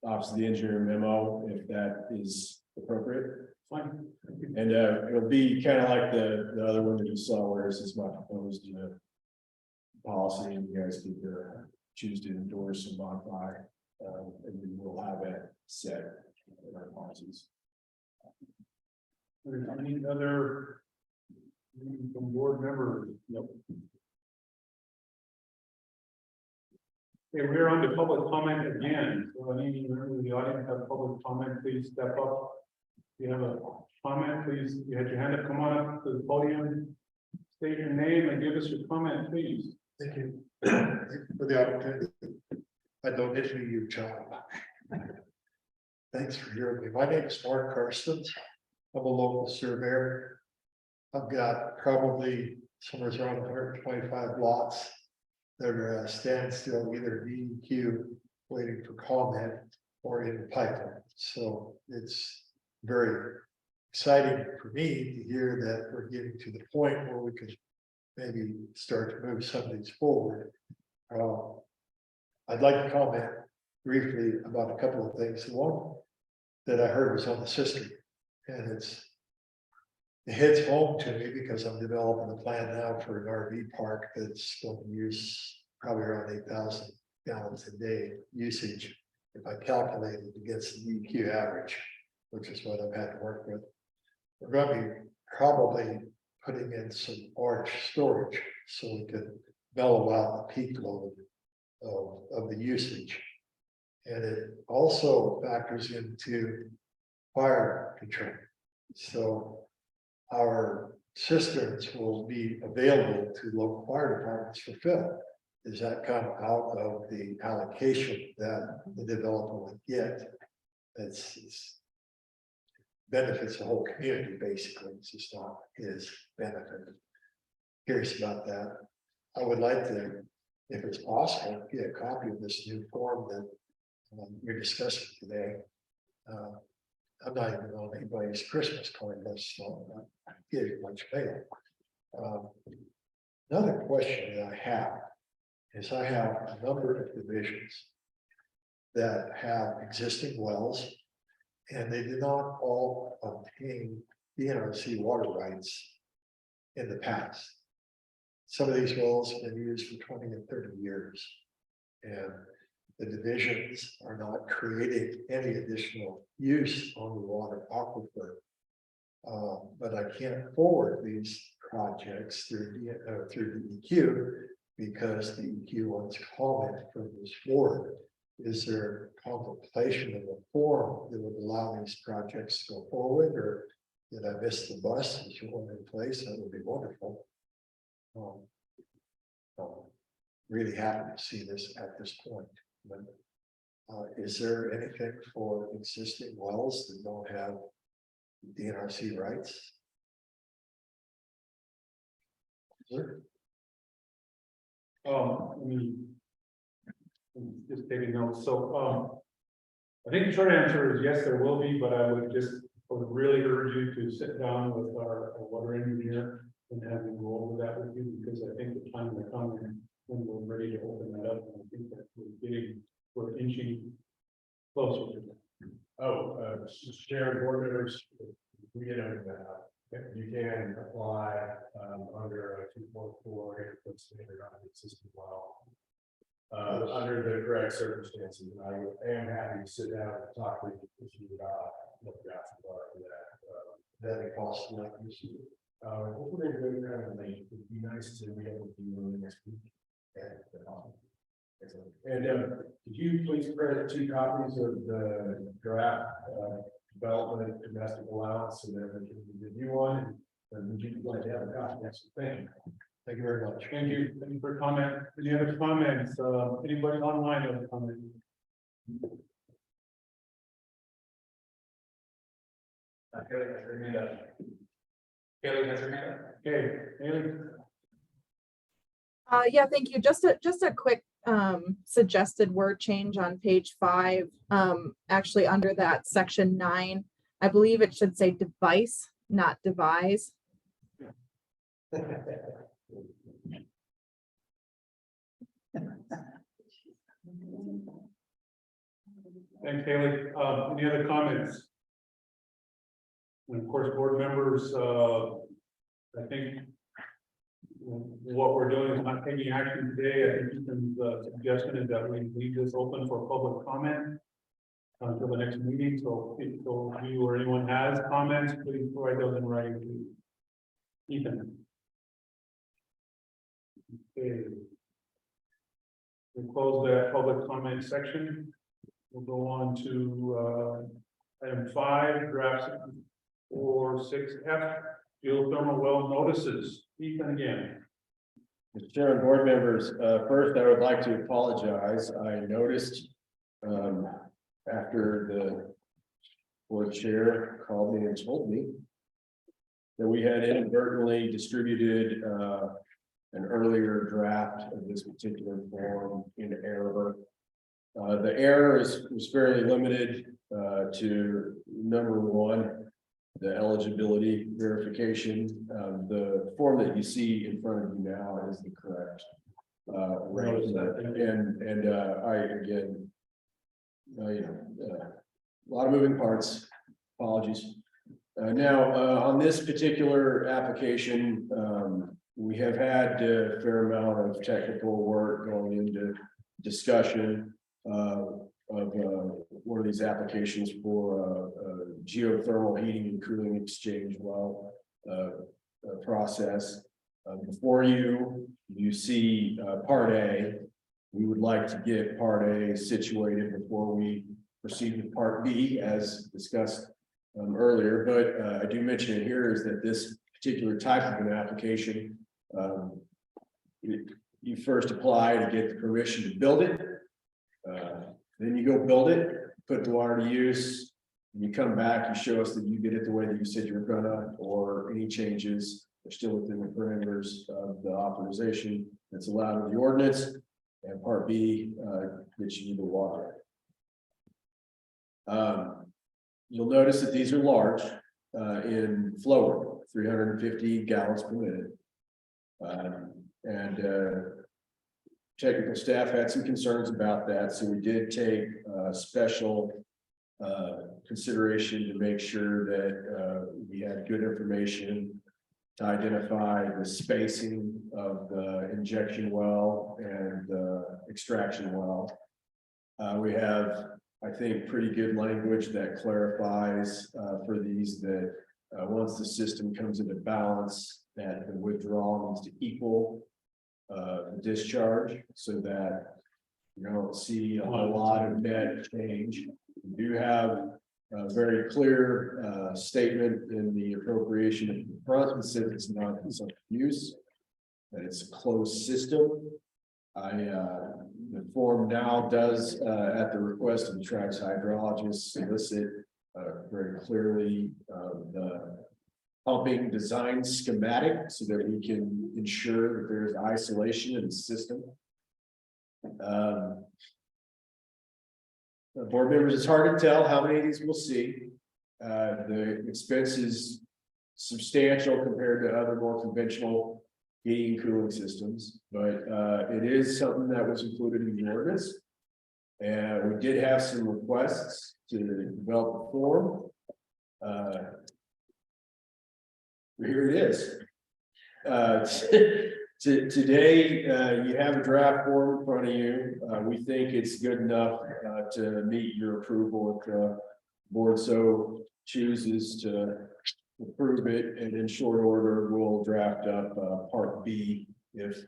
Office of the Engineer memo, if that is appropriate. Fine. And it'll be kind of like the other one that you saw, where this is my proposed policy, and you guys could choose to endorse or modify, and then we'll have it set in our policies. Any other from board members? Nope. Okay, we're on to public comment again. So any member of the audience have public comment, please step up. If you have a comment, please, you had your hand up, come on up to the podium, state your name and give us your comment, please. Thank you for the opportunity. I don't issue your job. Thanks for hearing me. My name is Mark Karsten. I'm a local surveyor. I've got probably somewhere around 125 lots that are standstill, either DEQ, waiting for comment, or in the pipeline. So it's very exciting for me to hear that we're getting to the point where we could maybe start to move some of these forward. I'd like to comment briefly about a couple of things. The one that I heard was on the system, and it hits home to me because I'm developing a plan now for an RV park that's going to use probably around 8,000 gallons a day usage. If I calculate it against the DEQ average, which is what I've had to work with, we're going to be probably putting in some large storage so we can mellow out the peak load of the usage. And it also factors into fire control. So our cisterns will be available to local fire departments for fill. Does that come out of the allocation that the developer would get? It's benefits the whole community, basically. It's just not his benefit. Curious about that. I would like to, if it's possible, get a copy of this new form that we're discussing today. I'm not even on anybody's Christmas card list, so I'm not getting much mail. Another question that I have is I have a number of divisions that have existing wells And they did not all obtain DNRC water rights in the past. Some of these wells have been used for 20 and 30 years. And the divisions are not creating any additional use on the water aquifer. But I can't forward these projects through DEQ because the EQ wants comment from this board. Is there contemplation of a forum that would allow these projects to go forward, or did I miss the bus? Is you one in place? That would be wonderful. Really happy to see this at this point. But, is there anything for existing wells that don't have DNRC rights? Sure. I mean, I'm just taking notes, so, I think the short answer is yes, there will be, but I would really urge you to sit down with our water engineer and have him go over that with you, because I think the time will come when we're ready to open that up, and I think that we're inching closer to that. Sharon, board members, we get over that. You can apply under a 2.4 standard on the existing well. Under the correct circumstances, and I am happy to sit down and talk with you about what the options are for that. That it costs like you see. Hopefully they're going kind of late. It'd be nice to be able to do it next week. And could you please credit 2 copies of the draft development domestic allowance, and then we can review one, and would you like to have a copy? Yes, thank you. Thank you very much. Thank you for comment. Any other comments? Anybody online have a comment? Kelly has her hand up. Kelly has her hand up. Okay, Haley? Yeah, thank you. Just a quick suggested word change on page 5. Actually, under that section 9, I believe it should say device, not devise. Thanks, Haley. Any other comments? And of course, board members, I think what we're doing is not taking action today. I think Ethan's suggestion is that we leave this open for public comment until the next meeting. So if you or anyone has comments, please provide those in writing, please. Ethan. Okay. We'll close that public comment section. We'll go on to item 5, draft 4.6F, geothermal well notices. Ethan again. Mr. Chairman, board members, first I would like to apologize. I noticed after the board chair called me and told me that we had inadvertently distributed an earlier draft of this particular form in error. The error was fairly limited to number 1, the eligibility verification. The form that you see in front of you now is the correct rate. And I again, a lot of moving parts. Apologies. Now on this particular application, we have had a fair amount of technical work going into discussion of one of these applications for geothermal heating and cooling exchange well process. Before you see part A. We would like to get part A situated before we proceed with part B as discussed earlier, but I do mention it here is that this particular type of an application, you first apply to get the permission to build it. Then you go build it, put the water to use, and you come back, you show us that you did it the way that you said you were gonna, or any changes are still within the parameters of the authorization that's allowed in the ordinance. And part B gets you the water. You'll notice that these are large in flow rate, 350 gallons per minute. Technical staff had some concerns about that, so we did take special consideration to make sure that we had good information to identify the spacing of the injection well and the extraction well. We have, I think, pretty good language that clarifies for these that once the system comes into balance, that the withdrawal needs to equal the discharge, so that you don't see a whole lot of net change. We do have a very clear statement in the appropriation in front that says it's not consumptive use, that it's a closed system. The form now does, at the request of the tribe's hydrologist, solicit very clearly the pumping design schematic so that we can ensure that there's isolation in the system. Board members, it's hard to tell how many of these we'll see. The expense is substantial compared to other more conventional heating and cooling systems, but it is something that was included in the ordinance. And we did have some requests to develop a form. Here it is. Today, you have a draft form in front of you. We think it's good enough to meet your approval if the board so chooses to approve it, and in short order, we'll draft up part B if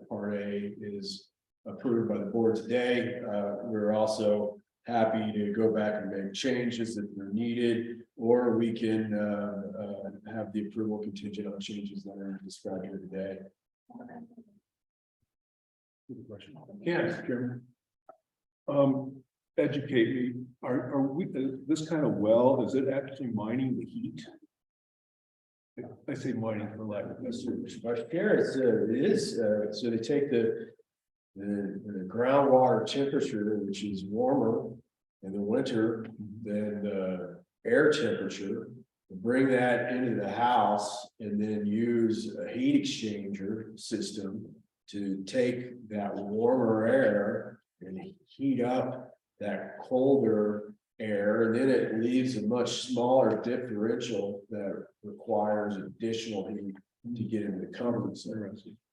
part A is approved by the board today. We're also happy to go back and make changes if they're needed, or we can have the approval contingent on changes that are described here today. Good question. Yes, Chairman. Educate me, are we, this kind of well, is it actually mining the heat? I say mining for lack of best service. It is, so they take the groundwater temperature, which is warmer in the winter than the air temperature, bring that into the house and then use a heat exchanger system to take that warmer air and heat up that colder air, and then it leaves a much smaller differential that requires additional heat to get into the covers.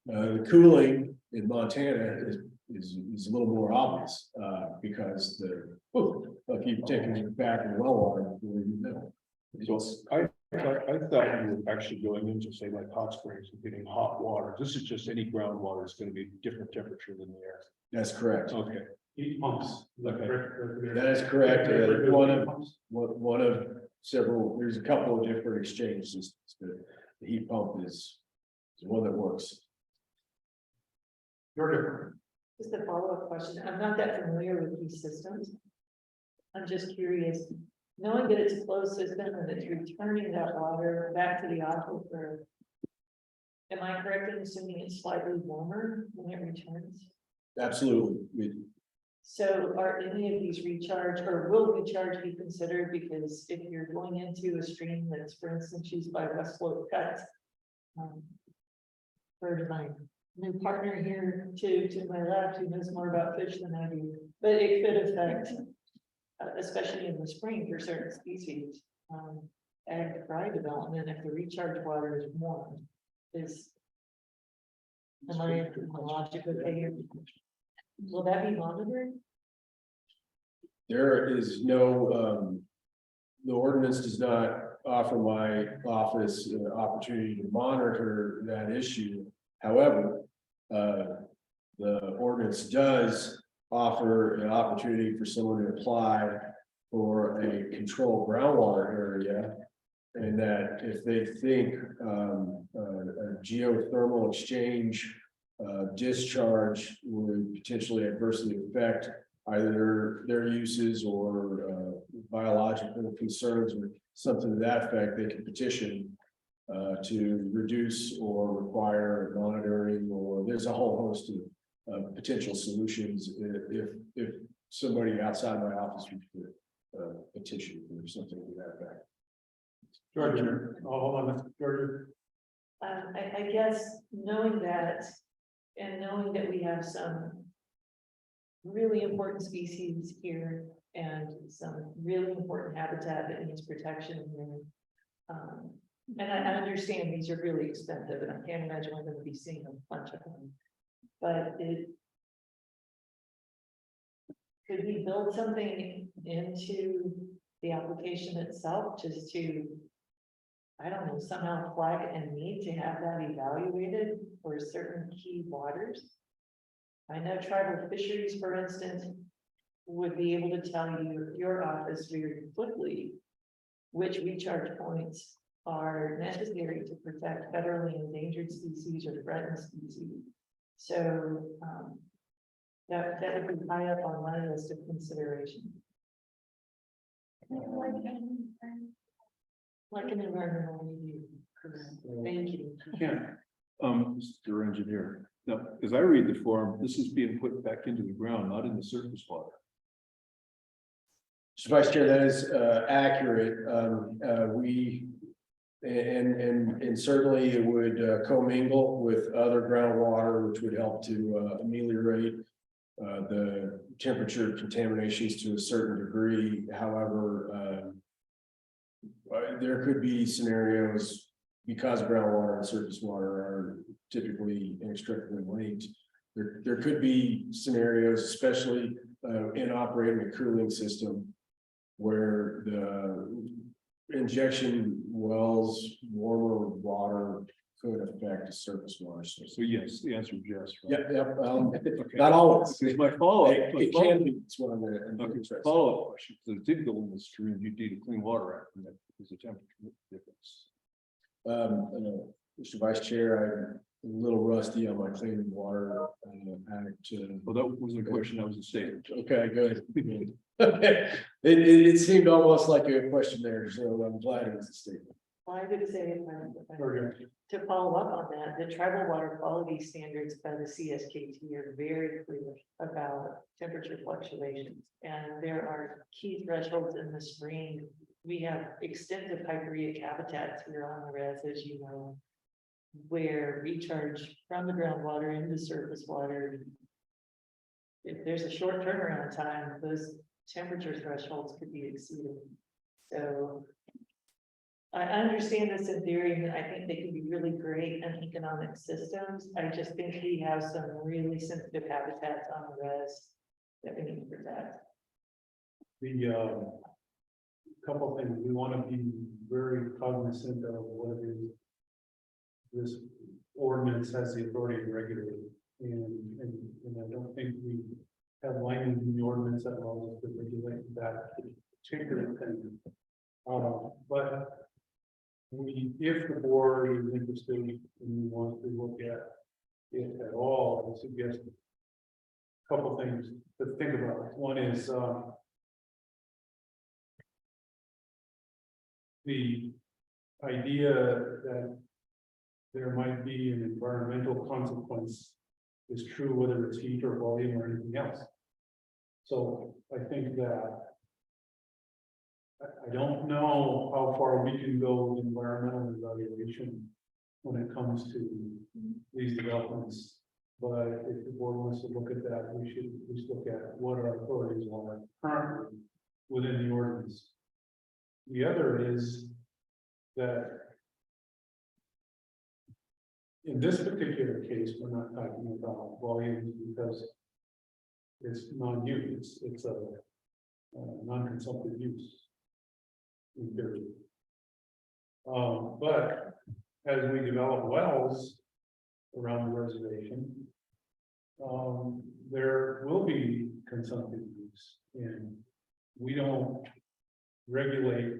The cooling in Montana is a little more obvious because if you've taken it back in well water before you know. So I thought you were actually going into say like hot springs and getting hot water. This is just any groundwater is going to be different temperature than the air. That's correct. Okay. heat pumps. That is correct. One of several, there's a couple of different exchange systems, but the heat pump is one that works. You're different. Just a follow-up question. I'm not that familiar with these systems. I'm just curious, knowing that it's a closed system and it's returning that water back to the aquifer. Am I correct in assuming it's slightly warmer when it returns? Absolutely. So are any of these recharge or will recharge be considered? Because if you're going into a stream that's, for instance, used by West Slope Cut, for my new partner here to my left, who knows more about fish than I do, but it could affect, especially in the spring for certain species, ag fry development if the recharge water is warm. Am I in logic okay here? Will that be monitored? There is no, the ordinance does not offer my office an opportunity to monitor that issue. However, the ordinance does offer an opportunity for someone to apply for a controlled groundwater area. And that if they think a geothermal exchange discharge would potentially adversely affect either their uses or biological concerns or something to that effect, they can petition to reduce or require monitoring, or there's a whole host of potential solutions if somebody outside my office would petition or something to that effect. Georgia, hold on, Georgia. I guess knowing that, and knowing that we have some really important species here and some really important habitat that needs protection. And I understand these are really expensive, and I can't imagine we're gonna be seeing a bunch of them. But could we build something into the application itself just to, I don't know, somehow flag and need to have that evaluated for certain key waters? I know tribal fisheries, for instance, would be able to tell you, your office very quickly, which recharge points are necessary to protect federally endangered species or threatened species. So that would be high up on my list of consideration. Like an environmental review. Correct. Thank you. Yeah. Mr. Engineer, now, as I read the form, this is being put back into the ground, not in the surface water. Mr. Vice Chair, that is accurate. And certainly it would commingle with other groundwater, which would help to ameliorate the temperature contaminations to a certain degree. However, there could be scenarios, because groundwater and surface water are typically inextricably linked. There could be scenarios, especially in operating a cooling system, where the injection wells, warmer water could affect the surface water system. So yes, the answer is yes. Right? Yep. Okay. Not always. Because my follow-up. It can be. It's what I'm Follow-up question, because it did go in the stream, you need a Clean Water Act, and that is a temperature difference. Mr. Vice Chair, I'm a little rusty on my Clean Water Act. Well, that wasn't a question, that was a statement. Okay, good. Okay, it seemed almost like a question there, so I'm glad it was a statement. Well, I would say, to follow up on that, the tribal water quality standards by the CSKT are very clear about temperature fluctuations. And there are key thresholds in the spring. We have extensive hyporheic habitats here on the res, as you know, where recharge from the groundwater into surface water, if there's a short turnaround time, those temperature thresholds could be exceeded. So I understand this in theory, and I think they can be really great in economic systems. I just think we have some really sensitive habitats on the res that we need to protect. The couple things, we want to be very cognizant of what it is this ordinance has the authority to regulate, and I don't think we have language in the ordinance that allows us to regulate that particular thing. But if the board is interested and wants to look at it at all, I suggest a couple things to think about. One is the idea that there might be an environmental consequence is true whether it's heat or volume or anything else. So I think that I don't know how far we can go with environmental evaluation when it comes to these developments. But if the board wants to look at that, we should just look at what our authorities are currently within the ordinance. The other is that in this particular case, we're not talking about volumes because it's non-use, it's a non-consumptive use. In theory. But as we develop wells around the reservation, there will be consumptive use, and we don't regulate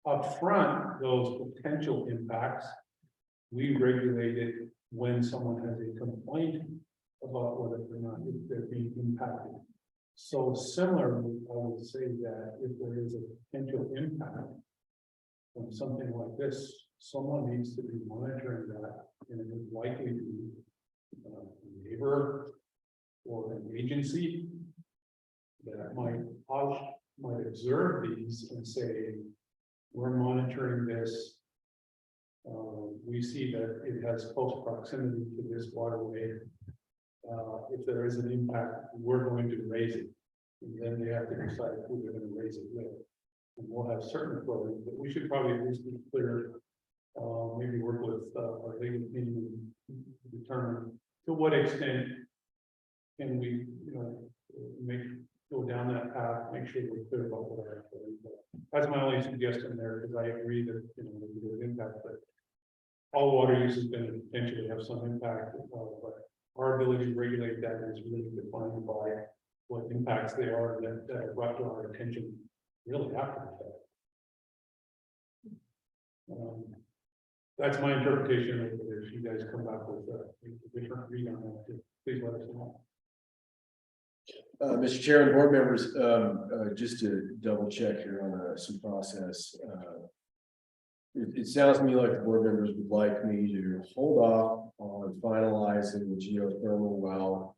upfront those potential impacts. We regulate it when someone has a complaint about whether or not they're being impacted. So similarly, I would say that if there is a potential impact from something like this, someone needs to be monitoring that, and it is likely to be a neighbor or an agency that might observe these and say, we're monitoring this. We see that it has close proximity to this waterway. if there is an impact, we're going to raise it. And then they have to decide who they're gonna raise it with. And we'll have certain flows, but we should probably at least be clear, maybe work with, our legal team and determine to what extent can we, go down that path, make sure we're clear about what our. That's my only suggestion there, because I agree that, there's impact, but all water use is going to potentially have some impact, but our ability to regulate that is really defined by what impacts they are that are brought to our attention really after the fact. That's my interpretation of it. If you guys come back with a different read on that, please let us know. Mr. Chair and board members, just to double check here on some process. It sounds to me like the board members would like me to hold off on finalizing the geothermal well.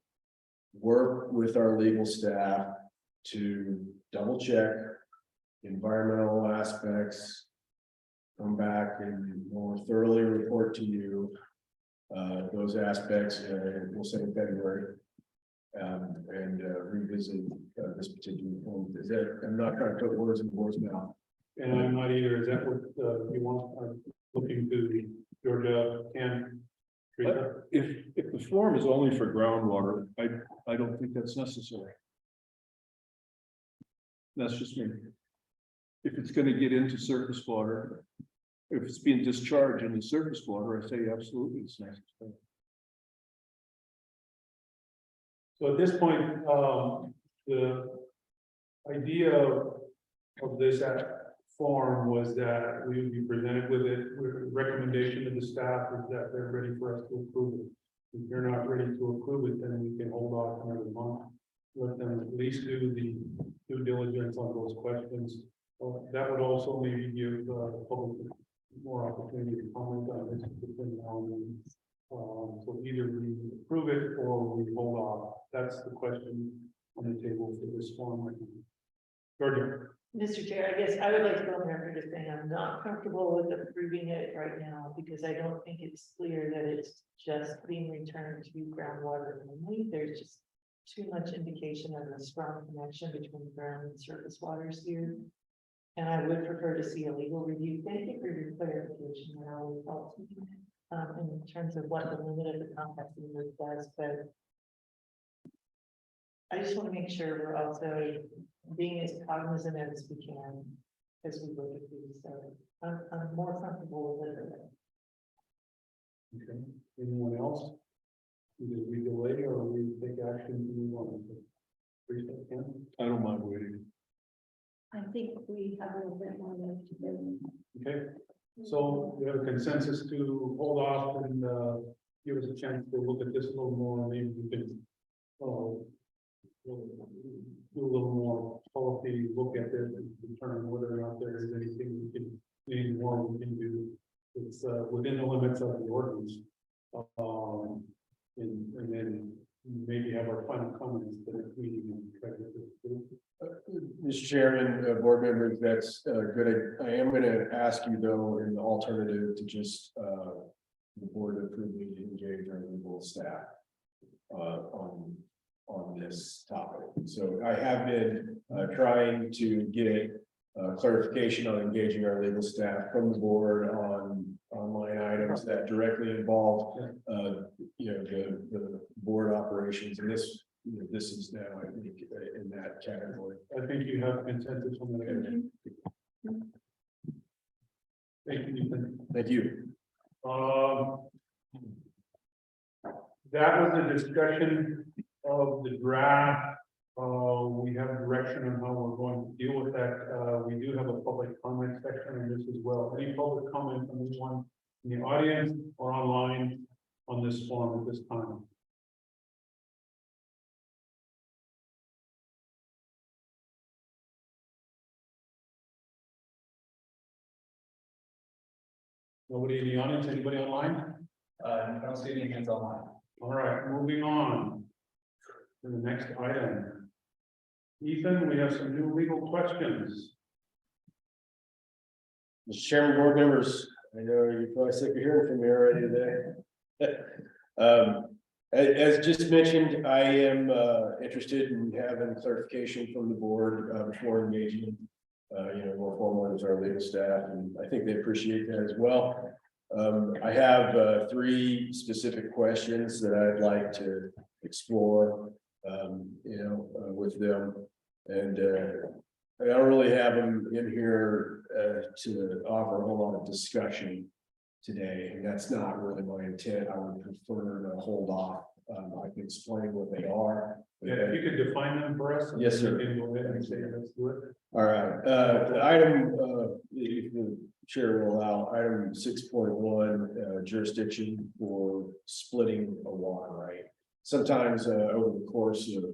Work with our legal staff to double check environmental aspects. Come back and more thoroughly report to you those aspects, we'll say in February. And revisit this particular point. Is that, I'm not trying to put words in the board's mouth. And I'm not either. Is that what you want? Looking to the Georgia and If the form is only for groundwater, I don't think that's necessary. That's just me. If it's going to get into surface water, if it's being discharged into surface water, I say absolutely it's necessary. So at this point, the idea of this form was that we would be presented with it. Recommendation to the staff is that they're ready for us to approve it. If you're not ready to approve it, then we can hold off another month. Let them at least do the due diligence on those questions. That would also maybe give the public more opportunity to comment on this between now and then. So either we approve it or we hold off. That's the question on the table for this form right now. Georgia. Mr. Chair, I guess I would like to go on record as saying I'm not comfortable with approving it right now because I don't think it's clear that it's just being returned to groundwater only. There's just too much indication of a strong connection between ground and surface waters here. And I would prefer to see a legal review. Thank you for your clarification. That always helps me in terms of what the limit of the compact unit does, but I just want to make sure we're also being as cognizant as we can as we look at these. So I'm more comfortable with it. Okay. Anyone else? Either we delay or we take action to move on. I don't mind waiting. I think we have a little bit more left to do. Okay. So we have a consensus to hold off and give us a chance to look at this a little more. Maybe we can do a little more policy, look at this and determine whether or not there is anything we can, any more we can do. It's within the limits of the ordinance. And then maybe have our final comments, but if we try to. Mr. Chairman, board members, that's good. I am going to ask you though, in the alternative to just the board to approve me to engage our legal staff on this topic. So I have been trying to get clarification on engaging our legal staff from the board on line items that directly involve the board operations, and this is now, I think, in that category. I think you have consensus on that. Thank you, Ethan. Thank you. That was a discussion of the draft. We have direction on how we're going to deal with that. We do have a public comment section on this as well. Any public comment from anyone in the audience or online on this form at this time? Nobody in the audience? Anybody online? I don't see any hands online. All right, moving on to the next item. Ethan, we have some new legal questions. Mr. Chairman, board members, I know you're probably sick of hearing from me already today. As just mentioned, I am interested in having clarification from the board before engaging. More formally with our legal staff, and I think they appreciate that as well. I have 3 specific questions that I'd like to explore, with them. And I don't really have them in here to offer a whole lot of discussion today, and that's not really my intent. I would prefer to hold off. I can explain what they are. Yeah, if you could define them for us. Yes, sir. We can go ahead and say, let's do it. All right, the item, if the chair will allow, item 6.1, jurisdiction for splitting a water right. Sometimes over the course of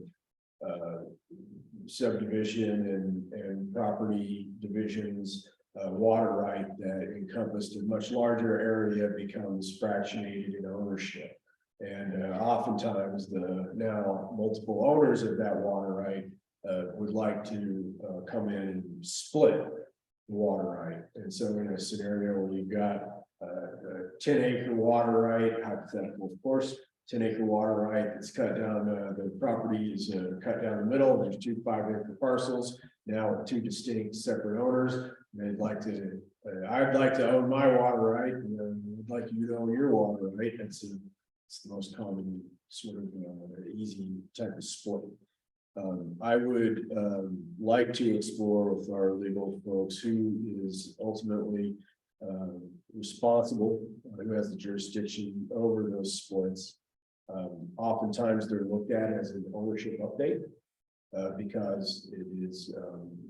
subdivision and property divisions, water right that encompassed a much larger area becomes fractionated in ownership. And oftentimes the now multiple owners of that water right would like to come in and split the water right. And so in a scenario where you've got a 10-acre water right, hypothetical, of course, 10-acre water right that's cut down, the property is cut down the middle. There's 2 5-acre parcels now with 2 distinct separate owners. They'd like to, I'd like to own my water right, and I'd like you to own your water right. It's the most common sort of easy type of split. I would like to explore with our legal folks who is ultimately responsible, who has the jurisdiction over those splits. Oftentimes they're looked at as an ownership update because it is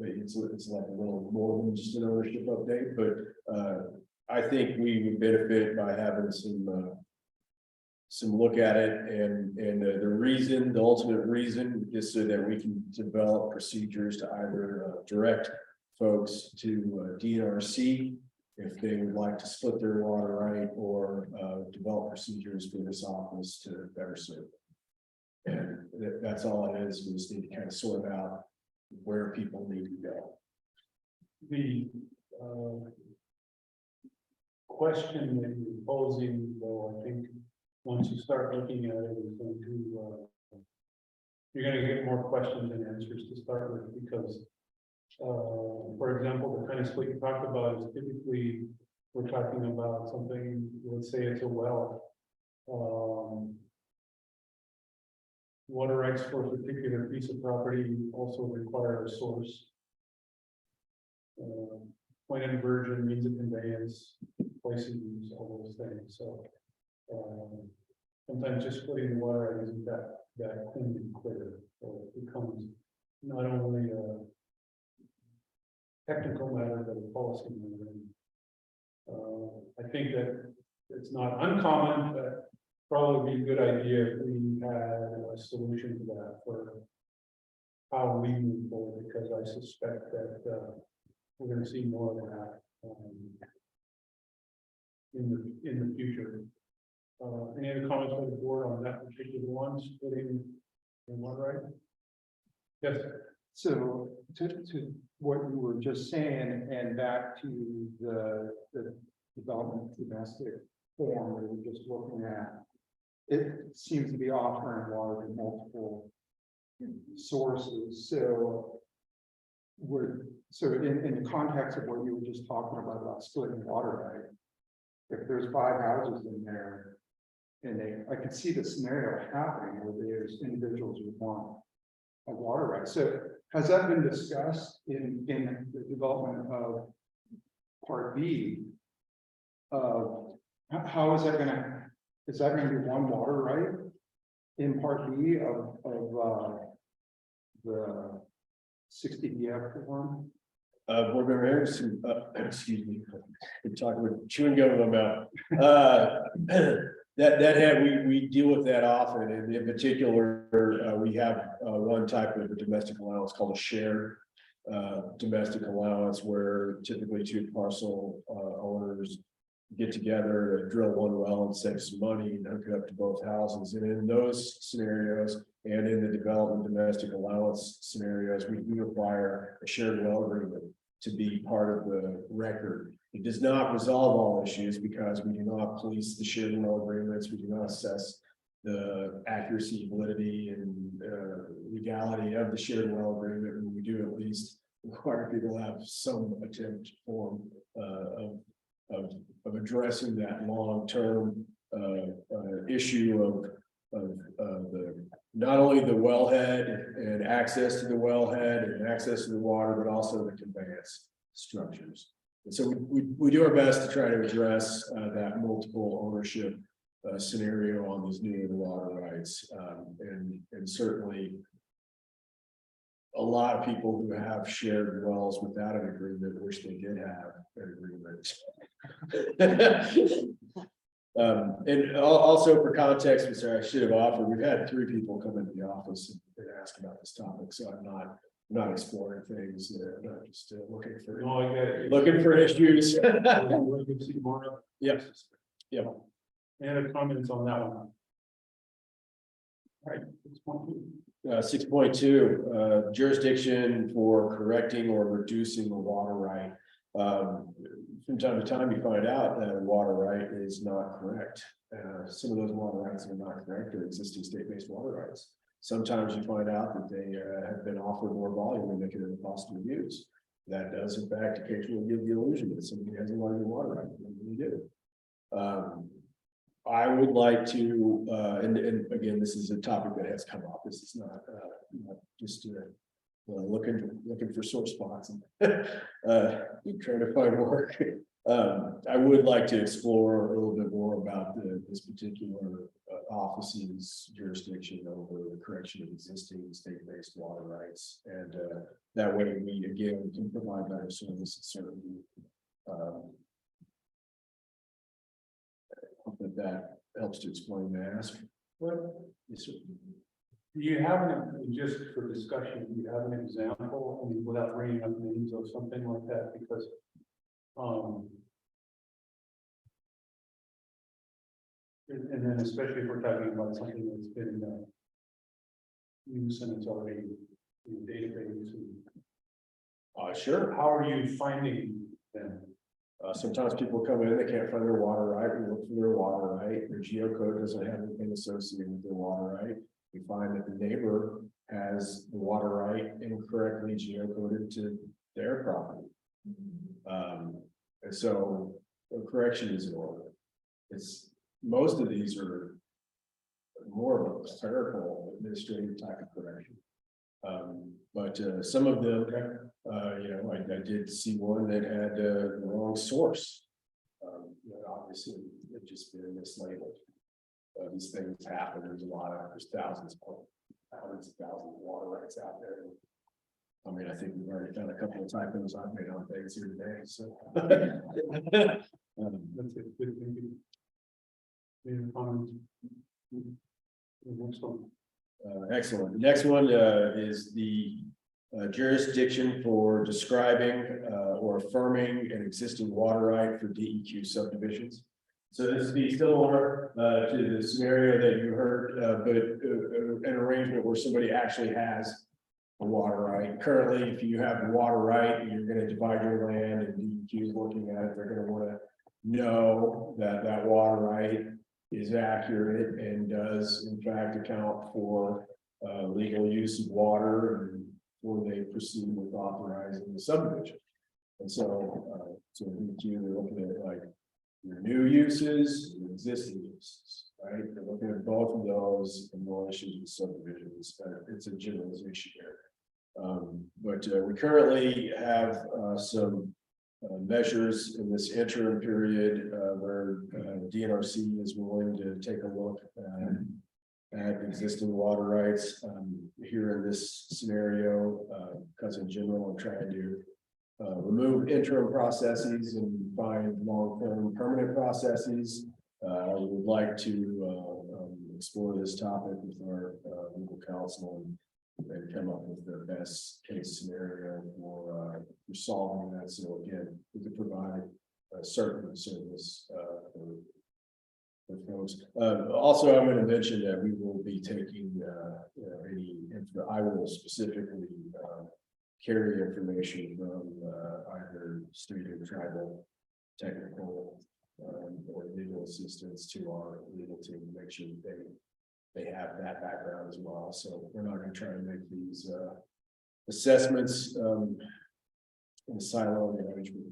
it's like a little more than just an ownership update. But I think we would benefit by having some look at it, and the ultimate reason is so that we can develop procedures to either direct folks to DNRC if they would like to split their water right, or develop procedures for this office to better serve. And that's all it is. We just need to kind of sort out where people need to go. The question that you're posing, though, I think once you start looking at it, is going to you're going to get more questions than answers to start with, because for example, the kind of split you talked about is typically we're talking about something, let's say it's a well. Water rights for a particular piece of property also require a source. Point of diversion, means of conveyance, place of use, all those things. So sometimes just splitting the water right isn't that clean and clear. So it becomes not only a technical matter, but a policy matter. I think that it's not uncommon, but probably be a good idea if we had a solution to that for how we move forward, because I suspect that we're going to see more of that in the future. Any other comments from the board on that particular one, splitting the water right? Yes. So to what you were just saying, and back to the development domestic form that we're just looking at, it seems to be offering water to multiple sources. So in the context of what you were just talking about splitting water right, if there's 5 houses in there, and I could see the scenario happening where there's individuals who want a water right. So has that been discussed in the development of Part B? How is that gonna be one water right in Part B of the 60 DF form? Board member Harrison, excuse me, I'm talking with chewing gum in my mouth. We deal with that often, and in particular, we have one type of a domestic allowance called a shared domestic allowance, where typically 2 parcel owners get together to drill one well and save some money and hook it up to both houses. And in those scenarios, and in the development domestic allowance scenarios, we do require a shared well agreement to be part of the record. It does not resolve all issues because we do not police the shared well agreements. We do not assess the accuracy, validity, and legality of the shared well agreement, and we do at least require people to have some attempt form of addressing that long-term issue of the not only the wellhead and access to the wellhead and access to the water, but also the conveyance structures. And so we do our best to try to address that multiple ownership scenario on these new water rights, and certainly a lot of people who have shared wells without an agreement wish they did have an agreement. And also for context, which I should have offered, we've had 3 people come into the office and ask about this topic, so I'm not exploring things. I'm not just looking for No, I get it. looking for issues. We'll see more of it. Yep. Yep. Any other comments on that one? All right, 6.2. 6.2, jurisdiction for correcting or reducing a water right. From time to time, you find out that a water right is not correct. Some of those water rights are not correct, or existing state-based water rights. Sometimes you find out that they have been offered more volume than they could have possibly use. That does, in fact, occasionally give the illusion that somebody has a larger water right than they do. I would like to, and again, this is a topic that has come up. This is not just looking for sore spots and trying to find work. I would like to explore a little bit more about this particular office's jurisdiction over the correction of existing state-based water rights, and that way we again can provide better service and certainty. That helps to explain the ask. Yes, sir. Do you have just for discussion, do you have an example, I mean, without bringing up names or something like that, because and then especially if we're talking about something that's been used and it's already in the database. And, Sure. how are you finding them? Sometimes people come in, they can't find their water right. We look for their water right. Their geocode doesn't have anything associated with their water right. We find that the neighbor has the water right incorrectly geocoded to their property. And so a correction is in order. It's most of these are more of a clerical administrative type of correction. But some of them, I did see one that had the wrong source. Obviously, it just been mislabeled. These things happen. There's thousands of hundreds of thousands of water rights out there. I mean, I think we've already done a couple of typos I've made on things here today. So That's a good thing. Any comments? The next one. Excellent. The next one is the jurisdiction for describing or affirming an existing water right for DEQ subdivisions. So this would be similar to the scenario that you heard, but an arrangement where somebody actually has a water right. Currently, if you have a water right, you're going to divide your land, and DEQ is looking at it. They're going to want to know that that water right is accurate and does in fact account for legal use of water and before they proceed with authorizing the subdivision. And so DEQ, they're looking at like your new uses and existing uses, right? They're looking at both of those and more issues with subdivisions. It's a generalization here. But we currently have some measures in this interim period where DNRC is willing to take a look at existing water rights. Here in this scenario, because in general, I'm trying to remove interim processes and find long-term permanent processes. I would like to explore this topic with our legal counsel and come up with the best case scenario for solving that. So again, we could provide a certain service for folks. Also, I'm going to mention that we will be taking I will specifically carry information from either state or tribal technical or legal assistance to our legal team to make sure that they they have that background as well, so we're not gonna try to make these assessments in a silo management.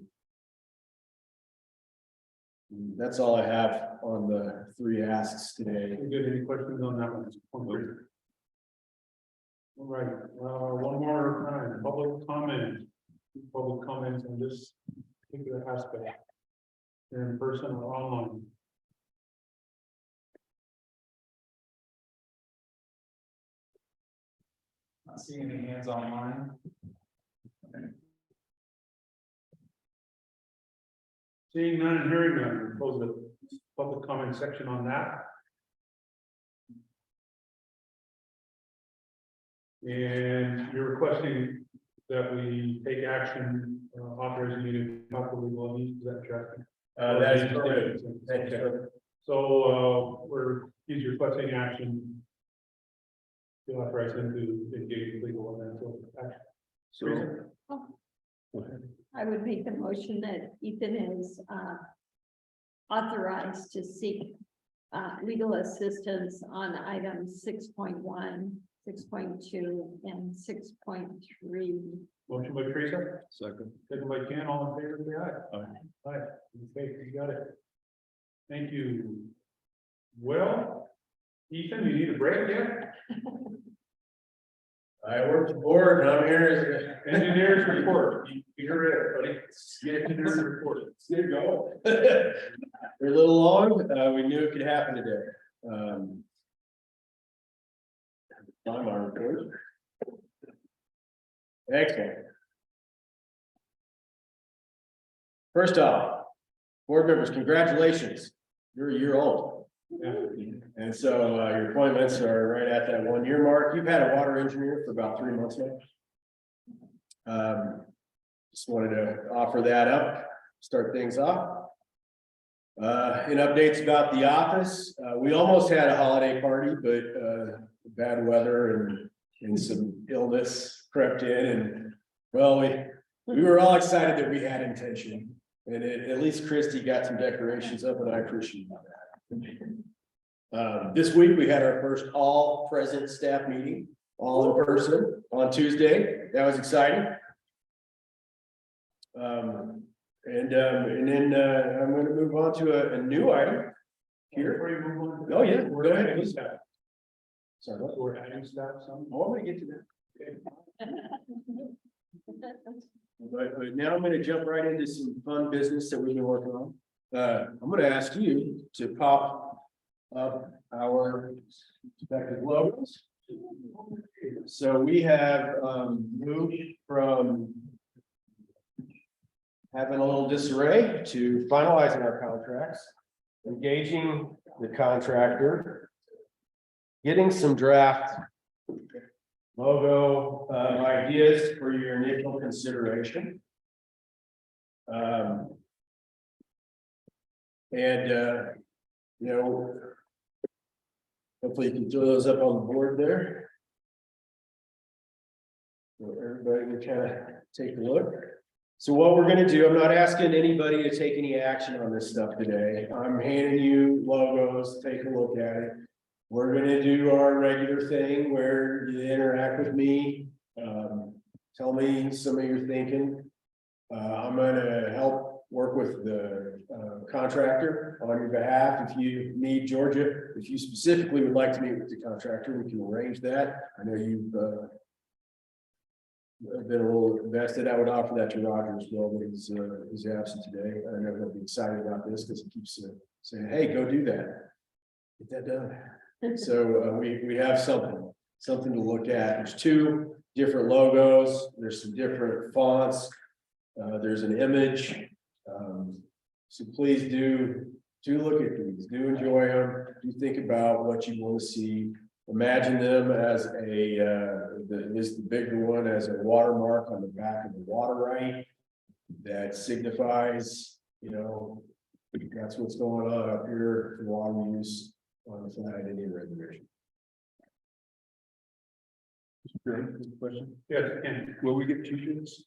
That's all I have on the 3 asks today. You got any questions on that one? All right, one more time, public comment. Public comments on this particular aspect. In person or online. Not seeing any hands online. Seeing none and hearing none, we'll close the public comment section on that. And you're requesting that we take action, authorizing you to talk to legal needs, is that correct? That is correct. Thank you. So, he's requesting action. To authorize him to engage with legal on that, so action. So, I would make the motion that Ethan is authorized to seek legal assistance on items 6.1, 6.2, and 6.3. Motion by Teresa, second. second by Ken, all in favor, say aye. Aye. Aye, okay, you got it. Thank you. Well, Ethan, you need a break yet? I work the board and I'm here Engineers report, you're it, buddy. Get engineers report. as a, go. They're a little long, we knew it could happen today. On our report. Excellent. First off, board members, congratulations, you're a year old. Yeah. And so your appointments are right at that 1 year mark. You've had a water engineer for about 3 months now. Just wanted to offer that up, start things off. In updates about the office, we almost had a holiday party, but bad weather and some illness crept in, and well, we were all excited that we had intention. And at least Christy got some decorations up, and I appreciate that. This week, we had our first all present staff meeting, all in person on Tuesday. That was exciting. And then I'm going to move on to a new item here. Before you move on. Oh, yeah. We're Go ahead, adding please. staff. Sorry, what? We're adding staff some. Oh, I'm going to get to that. But now I'm going to jump right into some fun business that we've been working on. I'm going to ask you to pop up our respective logos. So we have moved from having a little disarray to finalizing our contracts, engaging the contractor, getting some draft logo ideas for your initial consideration. You know, hopefully you can throw those up on the board there. So everybody can kind of take a look. So what we're going to do, I'm not asking anybody to take any action on this stuff today. I'm handing you logos, take a look at it. We're going to do our regular thing where you interact with me. Tell me some of your thinking. I'm going to help work with the contractor on your behalf. If you need Georgia, if you specifically would like to meet with the contractor, we can arrange that. I know you've been a little invested. I would offer that to Roger as well, but he's absent today. I know he'll be excited about this because he keeps saying, hey, go do that. Get that done. So we have something to look at. There's 2 different logos. There's some different fonts. There's an image. So please do look at these, do enjoy them, do think about what you want to see. Imagine them as the bigger one as a watermark on the back of the water right that signifies, you know, that's what's going on up here for water use on the Flat Indian Reservation. Question? Yes, Ken. Will we get t-shirts?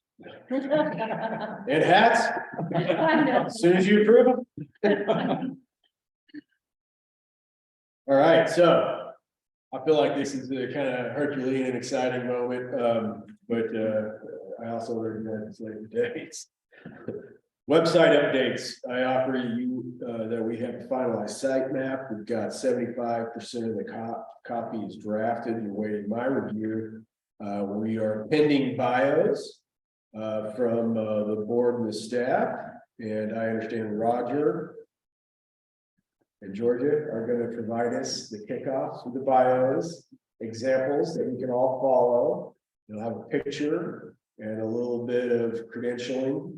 And hats, I know. as soon as you approve them. All right, so I feel like this is a kind of Herculean and exciting moment, but I also recognize it's later days. Website updates, I offer you that we have a finalized site map. We've got 75% of the copy is drafted. You're waiting my review. We are pending bios from the board and the staff, and I understand Roger and Georgia are going to provide us the kickoffs with the bios, examples that we can all follow. You'll have a picture and a little bit of credentialing,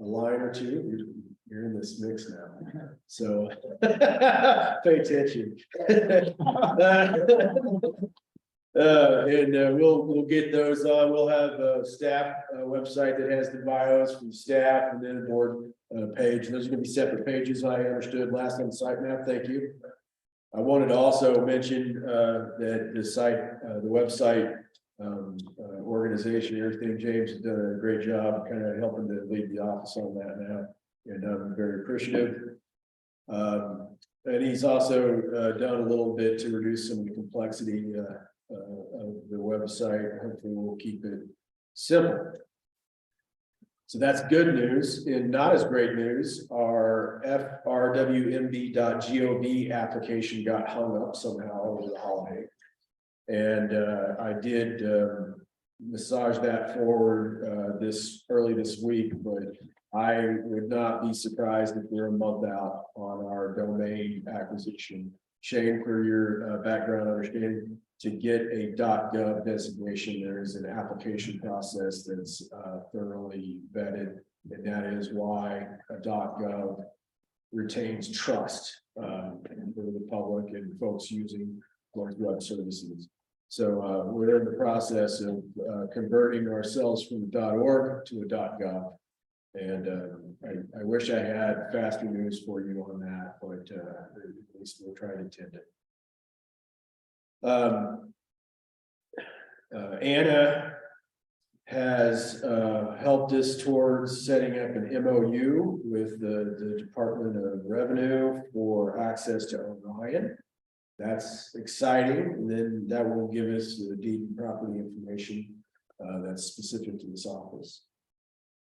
a line or two. You're in this mix now, so pay attention. We'll get those on. We'll have a staff website that has the bios from the staff, and then a board page. Those are going to be separate pages. I understood last on the site map. Thank you. I wanted to also mention that the site, the website organization, everything. James has done a great job, kind of helping to lead the office on that now, and I'm very appreciative. And he's also done a little bit to reduce some of the complexity of the website. Hopefully we'll keep it simple. So that's good news. And not as great news, our FRWMB.gov application got hung up somehow over the holiday. And I did massage that forward early this week, but I would not be surprised if we're a month out on our domain acquisition. Shane, for your background understanding, to get a .gov designation, there is an application process that's thoroughly vetted, and that is why a .gov retains trust for the public and folks using those web services. So we're in the process of converting ourselves from the .org to a .gov. And I wish I had faster news for you on that, but at least we'll try to attend it. Anna has helped us towards setting up an MOU with the Department of Revenue for access to Orion. That's exciting, and then that will give us the deed and property information that's specific to this office.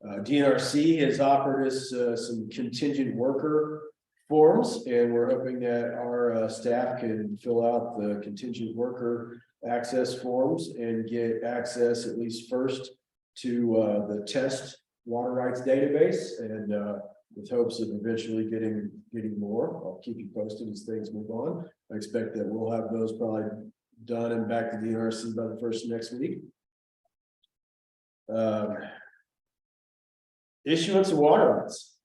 DNRC has offered us some contingent worker forms, and we're hoping that our staff can fill out the contingent worker access forms and get access at least first to the test water rights database, and with hopes of eventually getting more. I'll keep you posted as things move on. I expect that we'll have those probably done and back to DNRC by the first of next week. Issuance of water rights.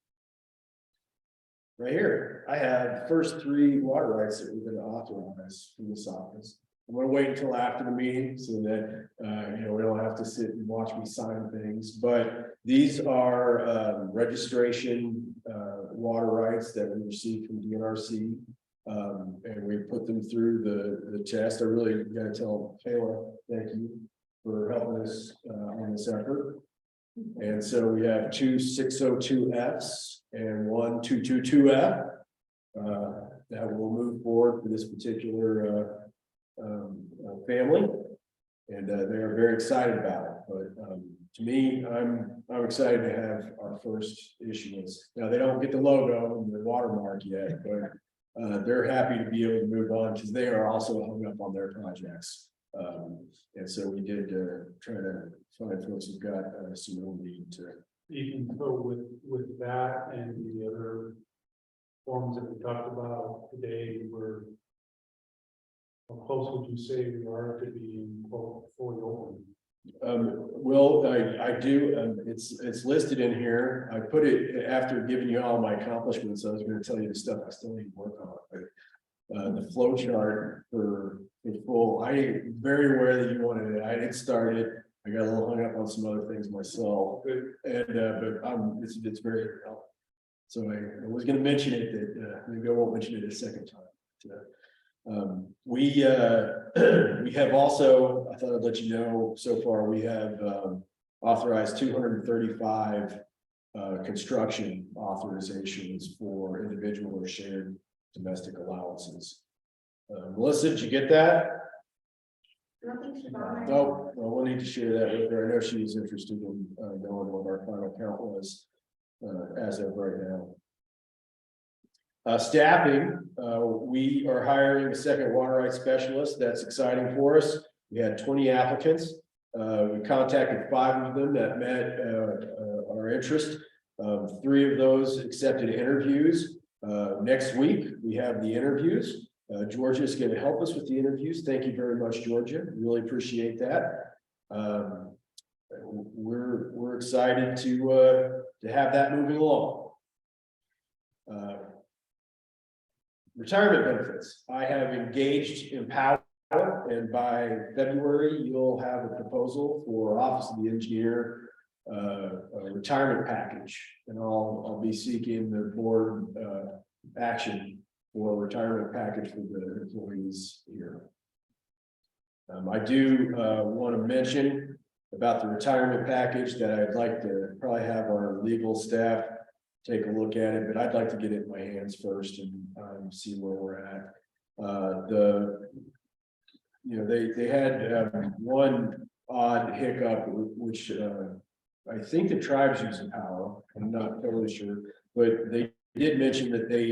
Right here, I have the first 3 water rights that we're going to authorize from this office. I'm going to wait until after the meeting so that we don't have to sit and watch me sign things. But these are registration water rights that we received from DNRC, and we put them through the test. I really got to tell Kayla, thank you for helping us on this effort. And so we have 2 602Fs and 1 222F that will move forward for this particular family, and they are very excited about it. But to me, I'm excited to have our first issuance. Now they don't get the logo and the watermark yet, but they're happy to be able to move on because they are also hung up on their projects. And so we did try to find folks who've got some real need to. Even so with that and the other forms that we talked about today, how close would you say we are to being fully open? Well, I do. It's listed in here. I put it after giving you all my accomplishments. I was going to tell you the stuff I still need to work on. But the flow chart for full. I'm very aware that you wanted it. I didn't start it. I got a little hung up on some other things myself, and but it's very helpful. So I was going to mention it. That maybe I won't mention it a second time. We have also, I thought I'd let you know, so far we have authorized 235 construction authorizations for individual or shared domestic allowances. Melissa, did you get that? I don't think she's on there. Oh, well, we'll need to share that with her. I know she was interested in knowing what our final count was as of right now. Staffing, we are hiring a second water rights specialist. That's exciting for us. We had 20 applicants. We contacted 5 of them that met our interest. 3 of those accepted interviews. Next week, we have the interviews. Georgia is going to help us with the interviews. Thank you very much, Georgia. Really appreciate that. We're excited to have that moving along. Retirement benefits. I have engaged Empower, and by February, you'll have a proposal for Office of the Engineer a retirement package, and I'll be seeking the board action for a retirement package for the employees here. I do want to mention about the retirement package that I'd like to probably have our legal staff take a look at it, but I'd like to get it in my hands first and see where we're at. They had one odd hiccup, which I think the tribes use Empower. I'm not totally sure, but they did mention that they,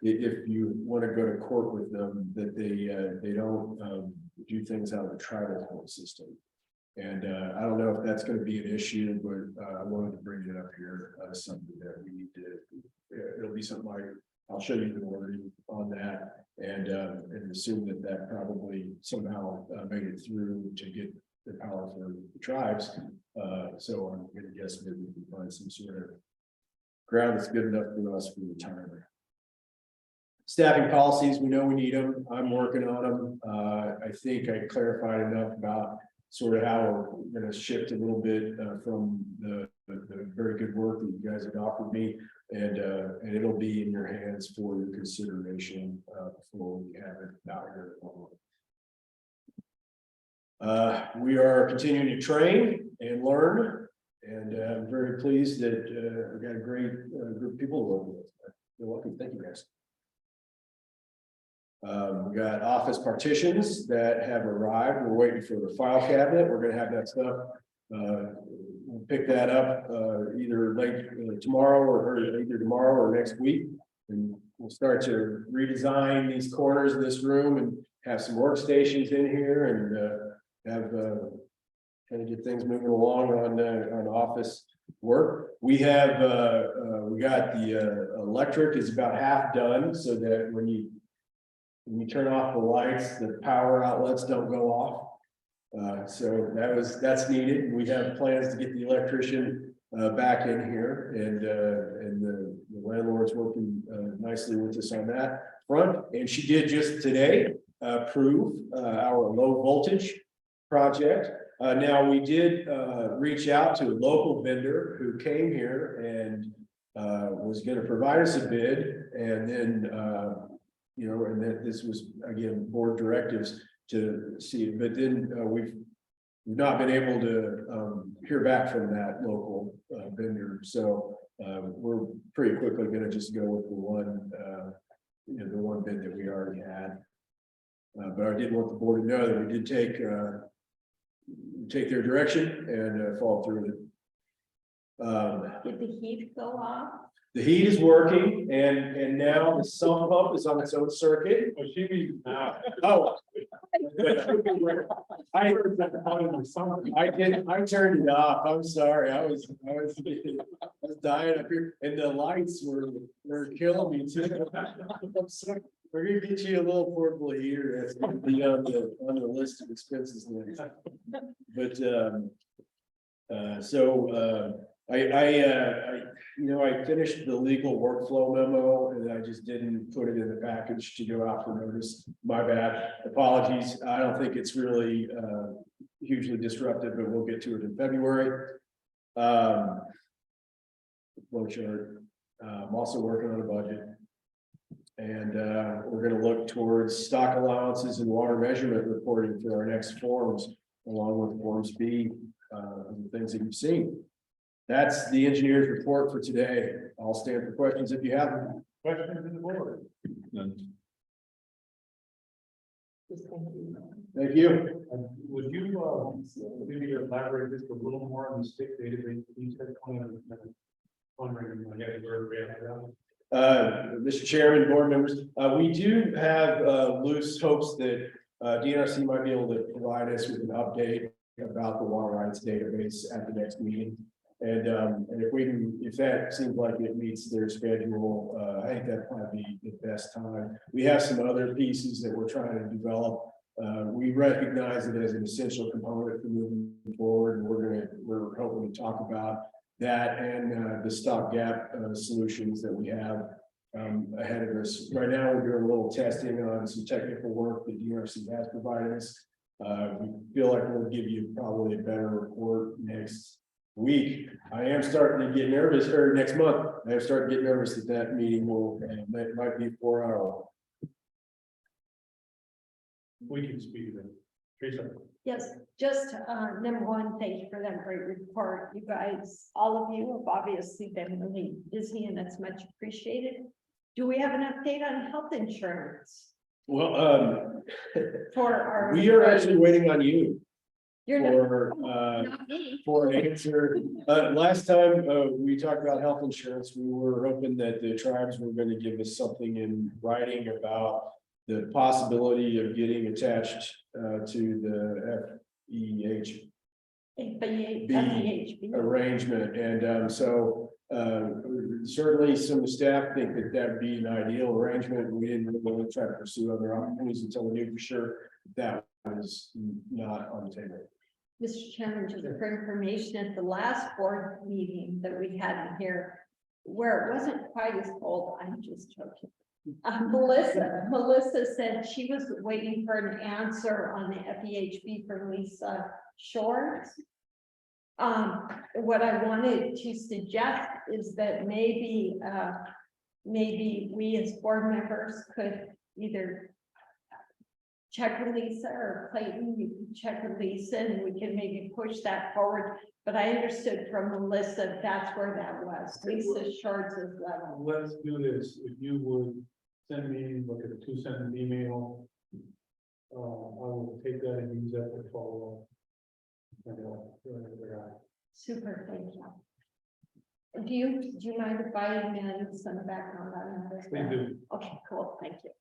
if you want to go to court with them, that they don't do things out of the tribal court system. And I don't know if that's going to be an issue, but I wanted to bring it up here as something that we need to. It'll be something I'll show you the wording on that, and assume that probably somehow made it through to get the power for the tribes. So I'm going to guess maybe we can find some sort of ground that's good enough for us for retirement. Staffing policies, we know we need them. I'm working on them. I think I clarified enough about sort of how we're going to shift a little bit from the very good work that you guys have offered me, and it'll be in your hands for your consideration before we have it out here. We are continuing to train and learn, and I'm very pleased that we've got a great group of people to work with. You're welcome. Thank you, guys. We got office partitions that have arrived. We're waiting for the file cabinet. We're going to have that stuff. We'll pick that up either late tomorrow or either tomorrow or next week, and we'll start to redesign these corners of this room and have some workstations in here, and have kind of get things moving along on office work. We have we got the electric is about half done, so that when you turn off the lights, the power outlets don't go off. So that's needed. We have plans to get the electrician back in here, and the landlord's working nicely with us on that front. And she did just today approve our low voltage project. Now we did reach out to a local vendor who came here and was going to provide us a bid, and then and that this was again board directives to see, but then we've not been able to hear back from that local vendor. So we're pretty quickly going to just go with the one bid that we already had. But I did want the board to know that we did take their direction and follow through with it. Did the heat go off? The heat is working, and now the sump pump is on its own circuit. Well, she means now. Oh. I turned it off. I'm sorry. I was dying up here, and the lights were killing me too. I'm sorry. We're gonna get you a little portable heater. That's gonna be on the list of expenses next. But I finished the legal workflow memo, and I just didn't put it in the package to go out for notice. My bad. Apologies. I don't think it's really hugely disruptive, but we'll get to it in February. Flow chart. I'm also working on a budget, and we're going to look towards stock allowances and water measurement reporting for our next forms, along with Forms B, and the things that you've seen. That's the engineer's report for today. I'll stand for questions if you have them. Questions in the board? None. Just thank you. Thank you. Would you, maybe elaborate just a little more on the state database? You said wondering in my head where we're at now. Mr. Chairman, board members, we do have loose hopes that DNRC might be able to provide us with an update about the water rights database at the next meeting. And if we can, if that seems like it meets their schedule, I think that might be the best time. We have some other pieces that we're trying to develop. We recognize it as an essential component for moving forward. And we're hoping to talk about that and the stopgap solutions that we have ahead of us. Right now, we're doing a little testing on some technical work that DRC has provided us. We feel like we'll give you probably a better report next week. I am starting to get nervous, or next month, I am starting to get nervous that meeting will, that might be 4 hours. We can speak to them. Teresa. Yes, just number one, thank you for that great report. You guys, all of you have obviously been really busy and that's much appreciated. Do we have an update on health insurance Well, for our? we are actually waiting on you You're not, for not me. for an answer. Last time we talked about health insurance, we were hoping that the tribes were going to give us something in writing about the possibility of getting attached to the FEHB arrangement. And so certainly some staff think that that would be an ideal arrangement. We didn't really try to pursue other opportunities until we knew for sure that was not on the table. Mr. Chairman, just for information, at the last board meeting that we had here, where it wasn't quite as cold, I'm just joking. Melissa said she was waiting for an answer on the FEHB for Lisa Shores. What I wanted to suggest is that maybe we as board members could either check with Lisa or Clayton, you can check with Lisa and we can maybe push that forward. But I understood from Melissa, that's where that was, Lisa Shorts' level. Let's do this. If you would send me, look at a 2-sentence email. I will take that and use that to follow up. Super, thank you. Do you mind if I email you some background on this? They do. Okay, cool, thank you.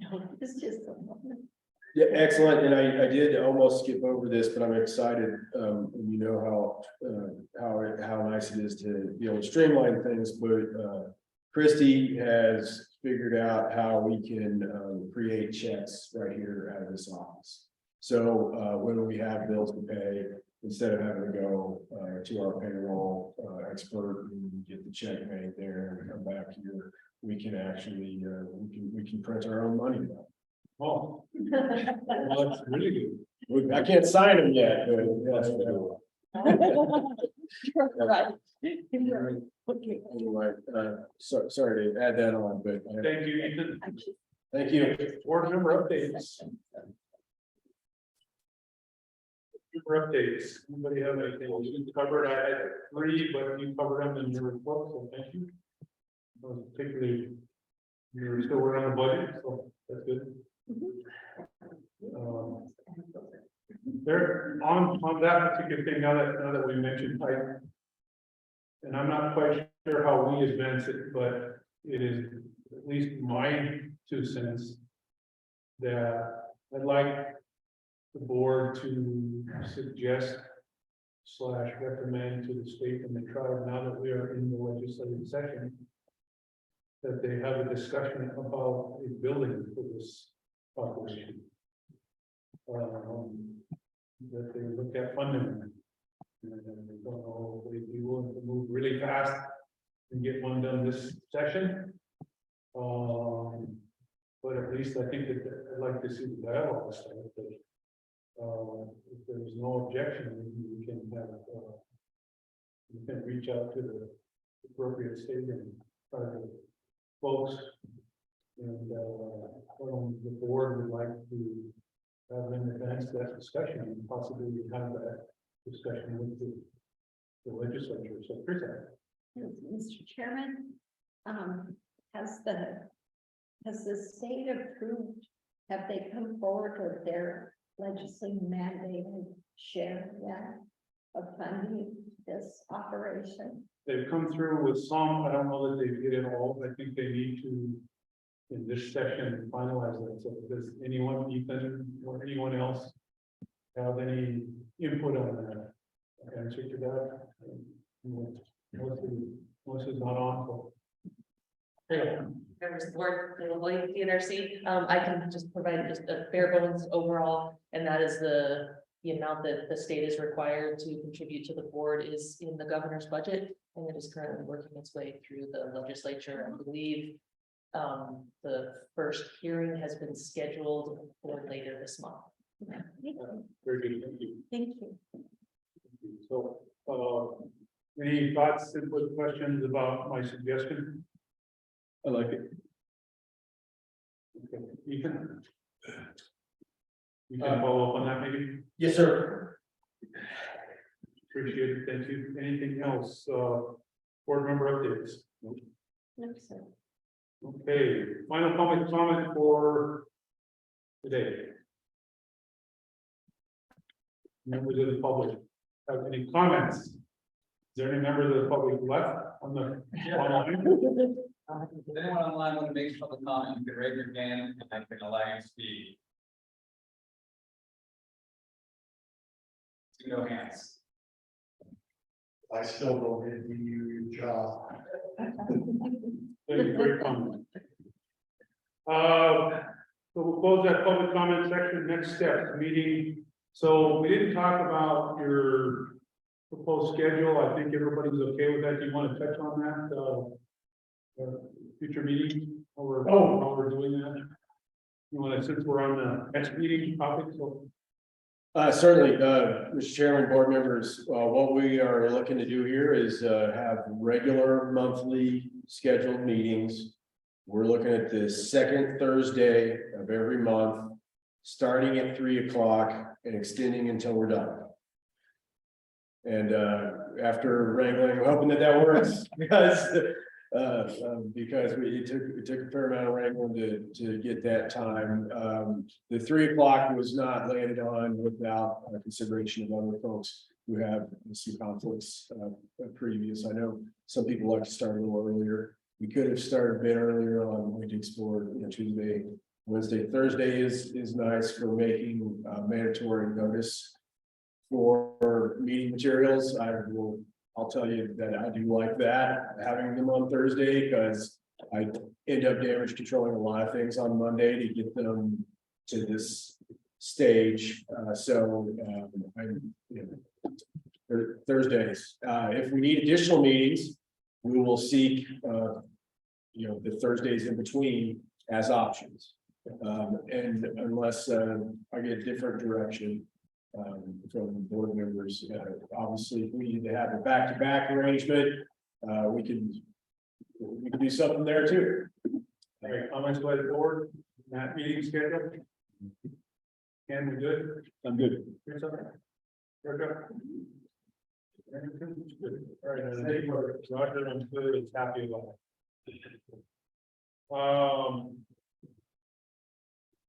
No, it's just. Yeah, excellent. And I did almost skip over this, but I'm excited. You know how nice it is to be able to streamline things, but Christy has figured out how we can create checks right here out of this office. So when we have bills to pay, instead of having to go to our payroll expert and get the check made there and come back here, we can actually we can print our own money now. Oh, well, that's really good. I can't sign them yet, but yes. Right. Okay. Anyway, sorry to add that on, but Thank you, Ethan. thank you. Board member updates. Member updates. Anybody have anything you didn't cover? I had 3, but you covered them in your report, so thank you. Particularly, you're still working on the budget, so that's good. There on that particular thing, now that we mentioned height, and I'm not quite sure how we advance it, but it is at least my 2 cents that I'd like the board to suggest / recommend to the state and the tribe, now that we are in the legislative session, that they have a discussion about a building for this population. That they look at funding. And they don't know if they'd be willing to move really fast and get one done this session. But at least I think that I'd like to see the dialogue start. If there's no objection, we can have we can reach out to the appropriate state and folks. And the board would like to have them advance that discussion and possibly have that discussion with the legislature. So, Chris. Mr. Chairman, has the has the state approved, have they come forward with their legislative mandated share yet of funding this operation? They've come through with some, I don't know that they did it all, I think they need to, in this section, finalize that, so does anyone, Ethan, or anyone else have any input on that? Answer to that? Most is not on, so. Yeah. Members of the board, DNRC, I can just provide just a bare bones overall, and that is the amount that the state is required to contribute to the board is in the governor's budget, and it is currently working its way through the legislature. I believe the first hearing has been scheduled for later this month. Very good, thank you. Thank you. So, any thoughts, input, questions about my suggestion? I like it. Okay, Ethan? You can follow up on that maybe? Yes, sir. Appreciate it, thank you. Anything else, board member updates? No, sir. Okay, final public comment for today. Members of the public, have any comments? Is there any members of the public left on the online? If anyone online want to make a public comment, you can raise your hand and I can allow you to speak. See no hands. I still don't envy you your job. Thank you for your comment. So we'll close that public comment section. Next step, meeting. So we didn't talk about your proposed schedule. I think everybody's okay with that. Do you want to touch on that? Future meeting, how we're doing that? You want to, since we're on the next meeting topic, so. Certainly, Mr. Chairman, board members, what we are looking to do here is have regular monthly scheduled meetings. We're looking at the second Thursday of every month, starting at 3 o'clock and extending until we're done. And after wrangling, we're hoping that works because it took a fair amount of wrangling to get that time. The 3 o'clock was not landed on without consideration of other folks who have some conflicts previous. I know some people like to start a little earlier. We could have started a bit earlier on Meetings for Tuesday, Wednesday, Thursday is nice for making mandatory notice for meeting materials. I'll tell you that I do like that, having them on Thursday, because I end up damage controlling a lot of things on Monday to get them to this stage. Thursdays, if we need additional meetings, we will seek, the Thursdays in between as options. And unless I get different direction from board members, obviously, if we need to have a back-to-back arrangement, we can do something there too. All right, comments by the board, that meeting schedule? Ken, we good? I'm good. Here's something. Good. All right, and I think Roger, I'm clearly happy about it.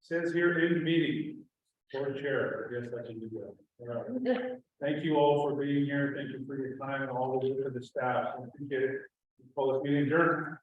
Says here in meeting, board chair, I guess I can do that. All right. Thank you all for being here. Thank you for your time and all the work of the staff. I appreciate it. Call this meeting adjourned.